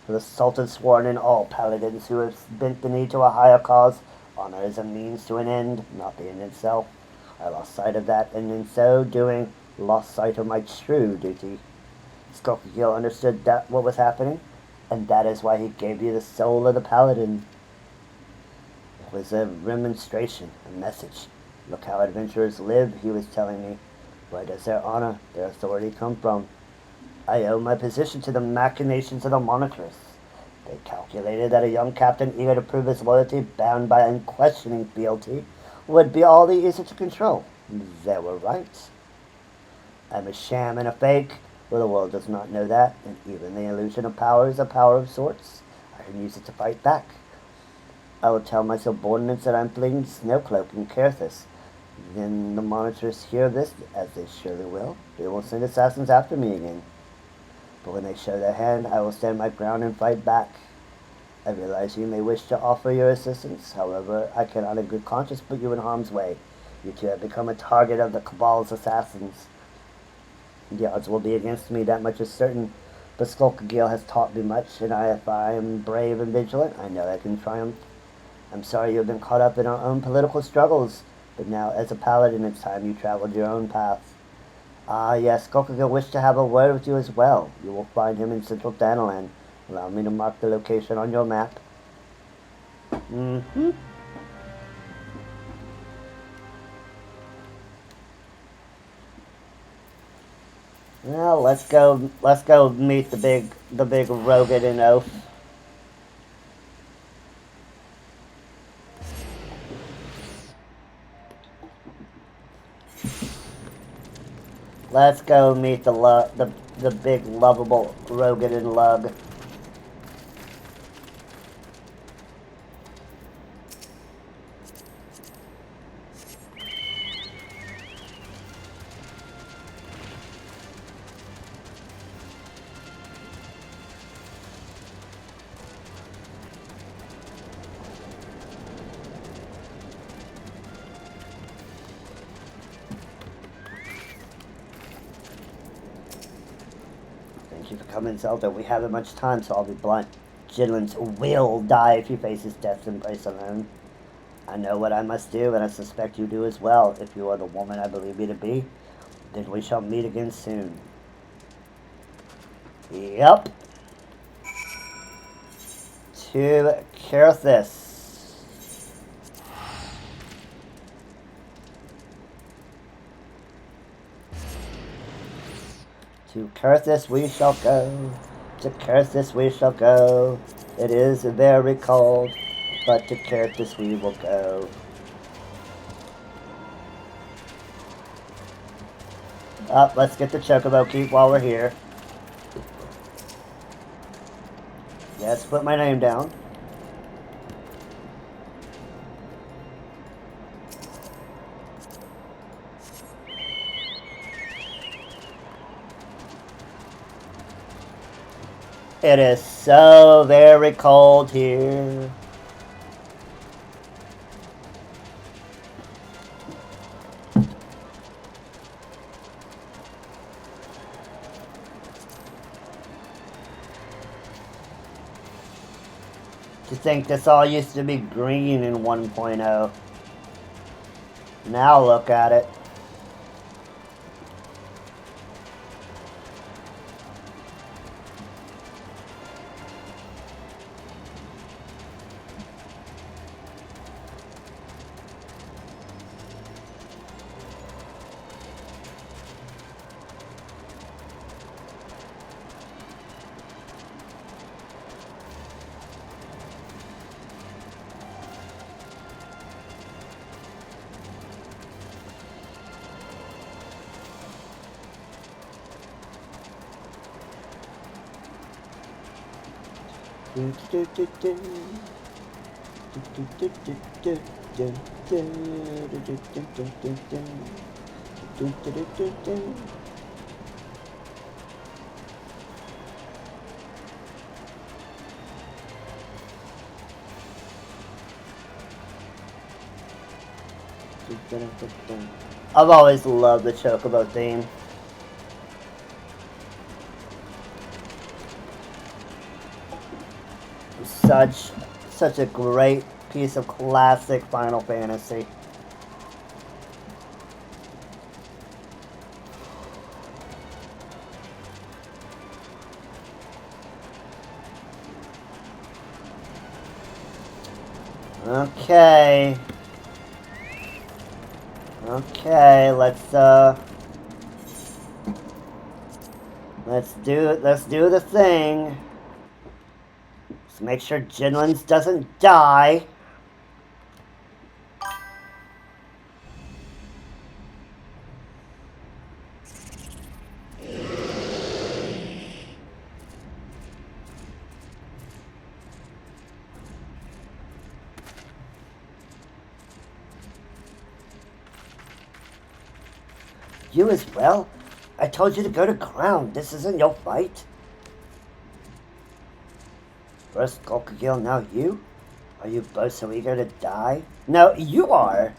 Speaker 1: For the Sultan Sworn in all paladins who have bent the knee to a higher cause, honor is a means to an end, not the end itself. I lost sight of that, and in so doing, lost sight of my true duty. Skulkagil understood that what was happening, and that is why he gave you the soul of the paladin. It was a remonstration, a message. Look how adventurers live, he was telling me. Where does their honor, their authority come from? I owe my position to the machinations of the monitors. They calculated that a young captain eager to prove his loyalty, bound by unquestioning fealty, would be all the easier to control. They were right. I'm a sham and a fake. Well, the world does not know that, and even the illusion of power is a power of sorts. I can use it to fight back. I will tell my subordinates that I'm fleeing Snowcloak and Carthus. Then the monitors hear this, as they surely will. They will send assassins after me again. But when they show their hand, I will stand my ground and fight back. I realize you may wish to offer your assistance. However, I cannot in good conscience put you in harm's way. You two have become a target of the Cabal's assassins. The odds will be against me, that much is certain. But Skulkagil has taught me much, and if I am brave and vigilant, I know I can triumph. I'm sorry you have been caught up in our own political struggles, but now, as a paladin, it's time you traveled your own path. Ah, yes, Skulkagil wished to have a word with you as well. You will find him in central Danaland. Allow me to mark the location on your map. Mm-hmm. Well, let's go meet the big Rogan and Oath. Let's go meet the big lovable Rogan and Lug. Thank you for coming, Zelda. We haven't much time, so I'll be blunt. Jidlins will die if he faces death in place alone. I know what I must do, and I suspect you do as well. If you are the woman I believe you to be, then we shall meet again soon. Yep. To Karthus. To Karthus we shall go. To Karthus we shall go. It is very cold, but to Karthus we will go. Let's get the Chocobo Keep while we're here. Yes, put my name down. It is so very cold here. To think this all used to be green in 1.0. Now look at it. I've always loved the Chocobo theme. Such a great piece of classic Final Fantasy. Okay. Okay, let's do the thing. Let's make sure Jidlins doesn't die. You as well? I told you to go to ground. This isn't your fight. First Golkagil, now you? Are you both so eager to die? No, you are.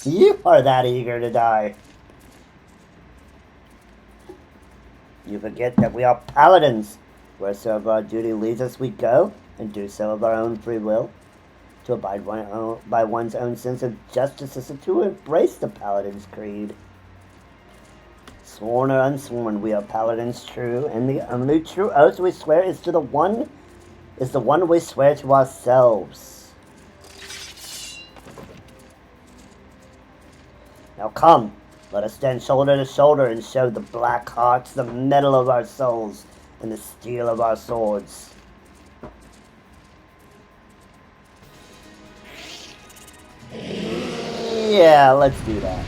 Speaker 1: You are that eager to die. You forget that we are paladins. Wheresoever our duty leads us, we go, and do so of our own free will. To abide by one's own sense of justice is to embrace the paladin's creed. Sworn or unsworn, we are paladins true, and the only true oath we swear is the one we swear to ourselves. Now come, let us stand shoulder to shoulder and show the black hearts the metal of our souls and the steel of our swords. Yeah, let's do that.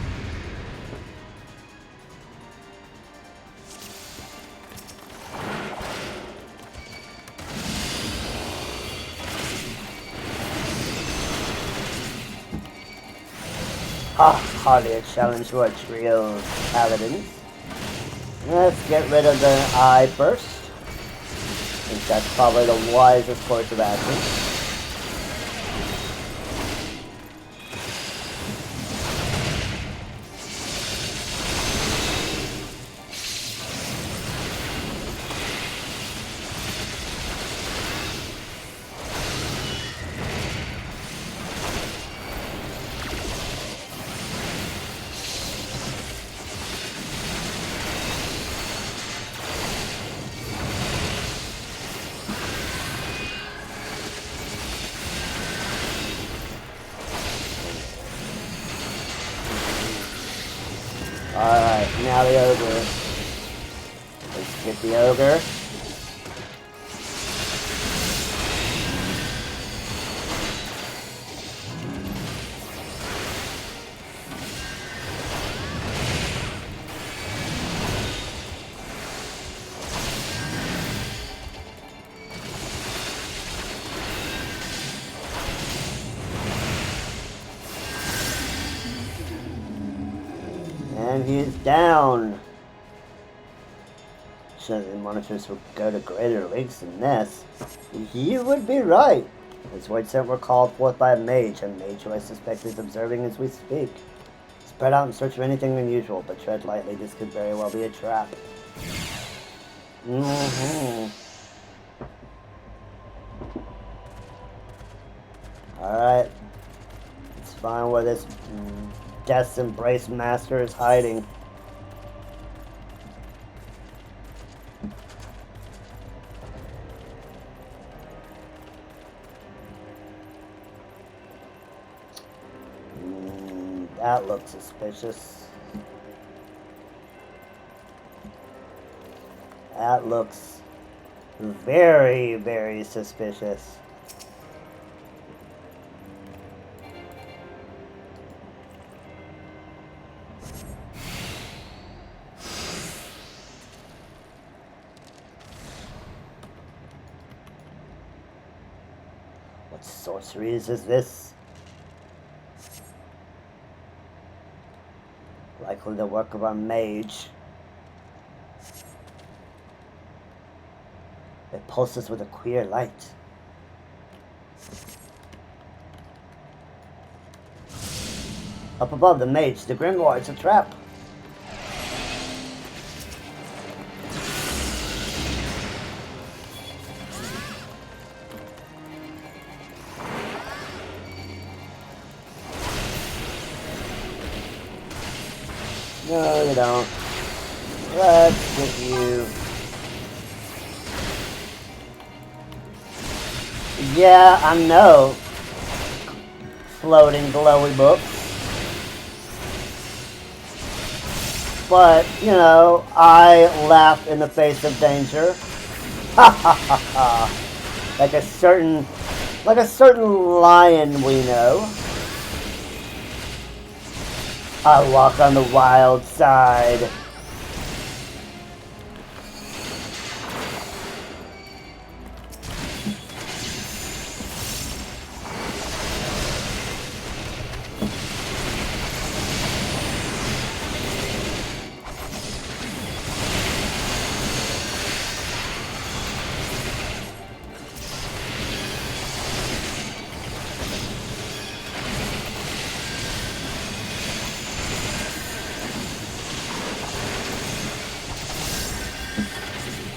Speaker 1: Hardly a challenge to our trio of paladins. Let's get rid of the eye first. I think that's probably the wisest course of action. Now the ogre. Let's get the ogre. And he's down. So the monitors will go to greater lengths than this. You would be right. His words were called forth by a mage who I suspect is observing as we speak. Spread out in search of anything unusual, but tread lightly. This could very well be a trap. Alright. Let's find where this Death's Embrace Master is hiding. That looks suspicious. That looks very, very suspicious. What sorceries is this? Likely the work of our mage. It pulses with a queer light. Up above the mage, the grimoire, it's a trap. No, you don't. Let's get you. Yeah, I know. Floating glowy books. But, you know, I laugh in the face of danger. Ha ha ha ha. Like a certain lion we know. I walk on the wild side.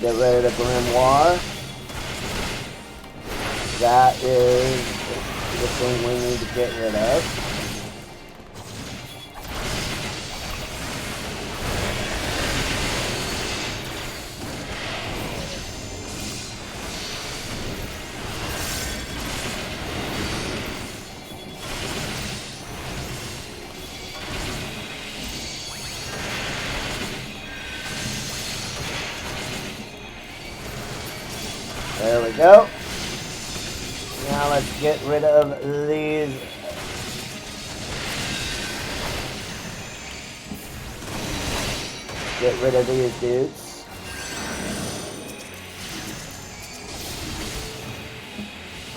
Speaker 1: Get rid of the grimoire. That is the thing we need to get rid of. There we go. Now let's get rid of these. Get rid of these dudes.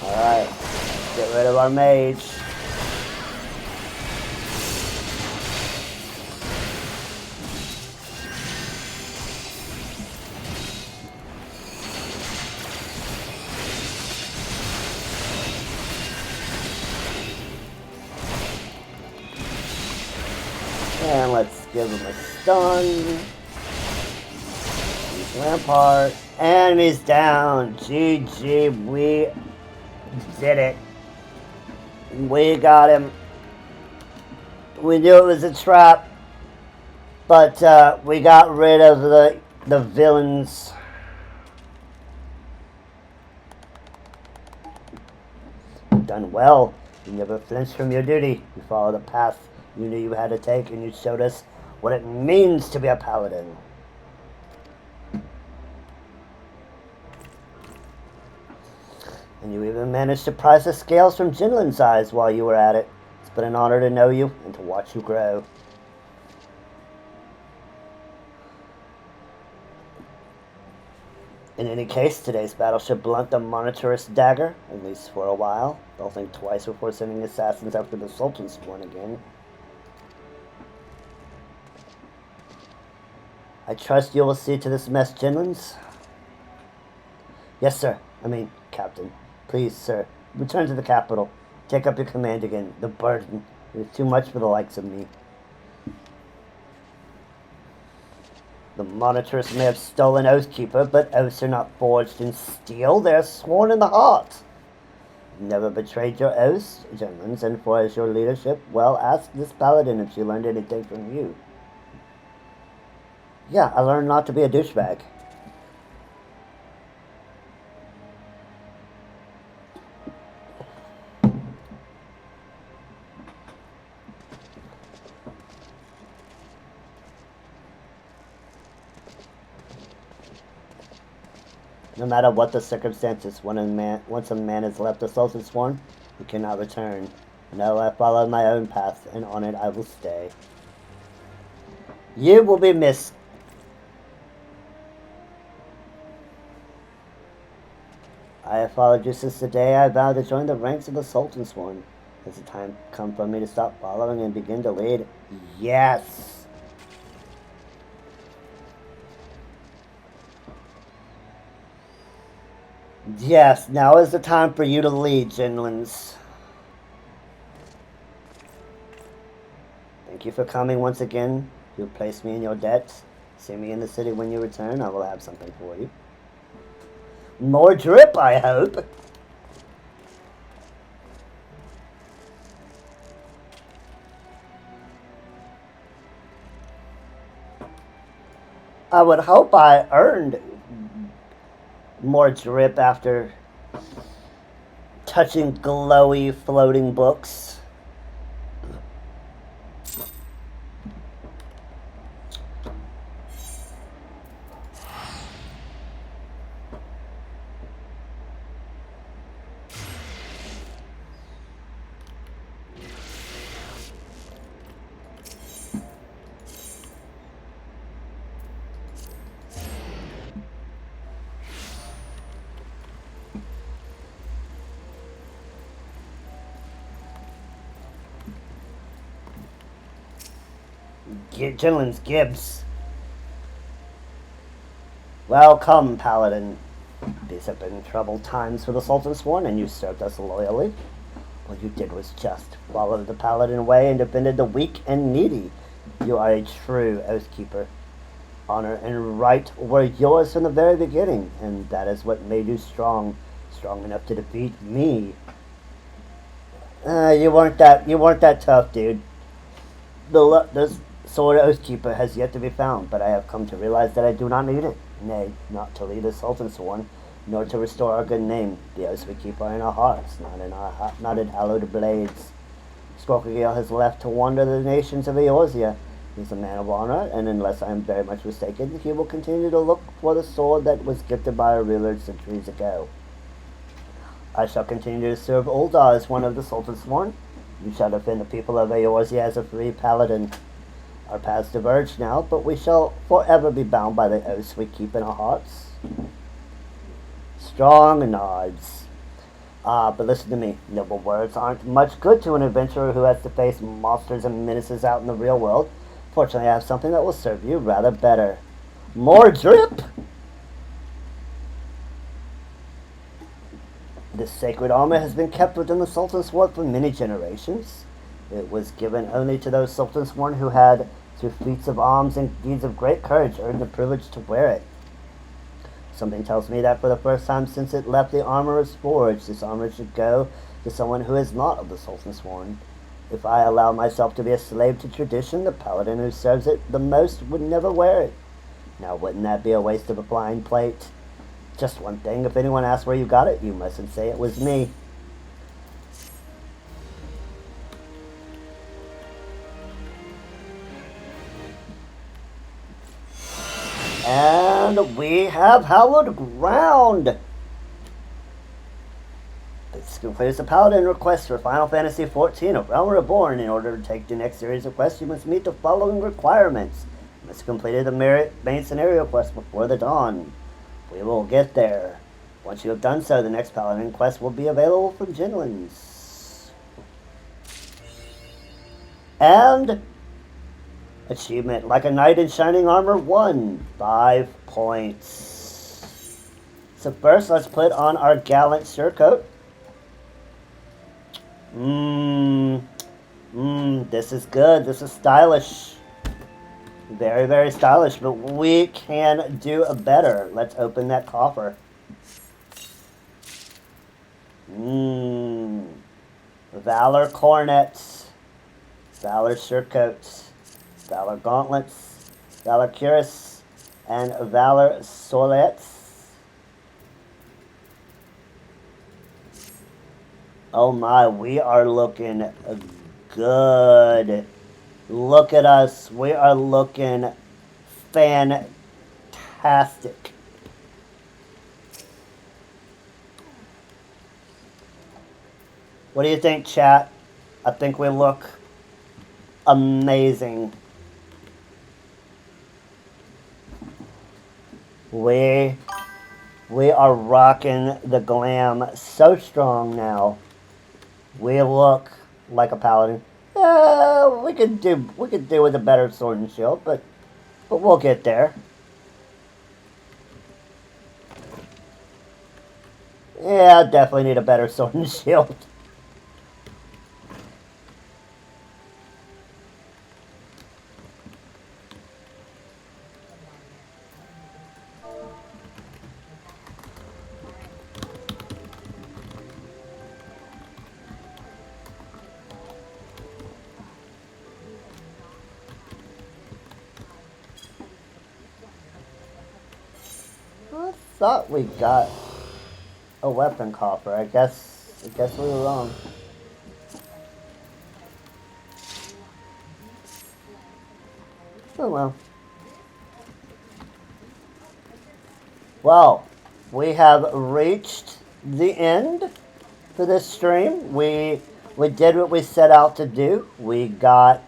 Speaker 1: Alright. Get rid of our mage. And let's give him a stun. He's Rampart. And he's down. GG. We did it. We got him. We knew it was a trap. But we got rid of the villains. Done well. You never flinched from your duty. You followed the path you knew you had to take, and you showed us what it means to be a paladin. And you even managed to prize the scales from Jinlin's eyes while you were at it. It's been an honor to know you and to watch you grow. In any case, today's battle should blunt the Monitorist's dagger, at least for a while. They'll think twice before sending assassins after the Sultan's sworn again. I trust you will see to this mess, Jinlins. Yes, sir. Captain. Please, sir, return to the capital. Take up your command again. The burden is too much for the likes of me. The Monitorist may have stolen Oathkeeper, but oaths are not forged in steel. They are sworn in the heart. You've never betrayed your oaths, Jinlins, and for as your leadership, well, ask this paladin if she learned anything from you. Yeah, I learned not to be a douchebag. No matter what the circumstances, once a man has left the Sultan's sworn, he cannot return. No, I follow my own path, and on it I will stay. You will be missed. I have followed you since the day I vowed to join the ranks of the Sultan's sworn. Has the time come for me to stop following and begin to lead? Yes! Yes, now is the time for you to lead, Jinlins. Thank you for coming once again. You place me in your debt. See me in the city when you return. I will have something for you. More drip, I hope. I would hope I earned more drip after touching glowy floating books. Jinlin's Gibbs. Welcome, Paladin. These have been troubled times for the Sultan's sworn, and you served us loyally. What you did was just. Followed the Paladin way and defended the weak and needy. You are a true Oathkeeper. Honor and right were yours from the very beginning, and that is what made you strong. Strong enough to defeat me. You weren't that tough, dude. The sword Oathkeeper has yet to be found, but I have come to realize that I do not need it. Nay, not to lead the Sultan's sworn, nor to restore our good name. The oaths we keep are in our hearts, not in hallowed blades. Skorkagil has left to wander the nations of Eorzea. He's a man of honor, and unless I am very much mistaken, he will continue to look for the sword that was gifted by our ruler centuries ago. I shall continue to serve Uldar as one of the Sultan's sworn. You shall defend the people of Eorzea as a free paladin. Our paths diverge now, but we shall forever be bound by the oaths we keep in our hearts. Strong nods. But listen to me. Noble words aren't much good to an adventurer who has to face monsters and menaces out in the real world. Fortunately, I have something that will serve you rather better. More drip! This sacred armor has been kept within the Sultan's sworn for many generations. It was given only to those Sultan's sworn who had, through feats of arms and deeds of great courage, earned the privilege to wear it. Something tells me that for the first time since it left the armorer's forge, this armor should go to someone who is not of the Sultan's sworn. If I allow myself to be a slave to tradition, the paladin who serves it the most would never wear it. Now, wouldn't that be a waste of a flying plate? Just one thing, if anyone asks where you got it, you mustn't say it was me. And we have hallowed ground. This completes the Paladin request for Final Fantasy XIV, A Realm Reborn. In order to take the next series of quests, you must meet the following requirements. You must complete the main scenario quest before the dawn. We will get there. Once you have done so, the next Paladin quest will be available from Genlands. And achievement, like a knight in shining armor 1, 5 points. So first, let's put on our gallant surcoat. This is good. This is stylish. Very, very stylish, but we can do better. Let's open that coffer. Valor cornets, Valor surcoats, Valor gauntlets, Valor cuirass, and Valor solettes. Oh my, we are looking good. Look at us. We are looking fantastic. What do you think, chat? I think we look amazing. We are rocking the glam so strong now. We look like a paladin. We could do with a better sword and shield, but we'll get there. Yeah, definitely need a better sword and shield. I thought we got a weapon coffer. I guess we were wrong. Oh well. Well, we have reached the end for this stream. We did what we set out to do. We got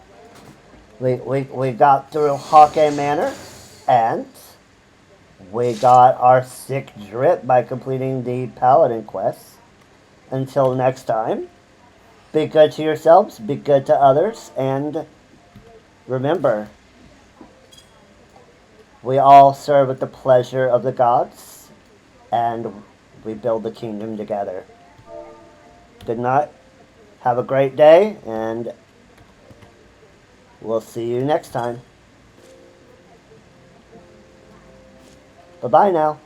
Speaker 1: through Haukke Manor, and we got our sick drip by completing the Paladin quest. Until next time, be good to yourselves, be good to others, and remember, we all serve at the pleasure of the gods, and we build the kingdom together. Good night, have a great day, and we'll see you next time. Bye-bye now.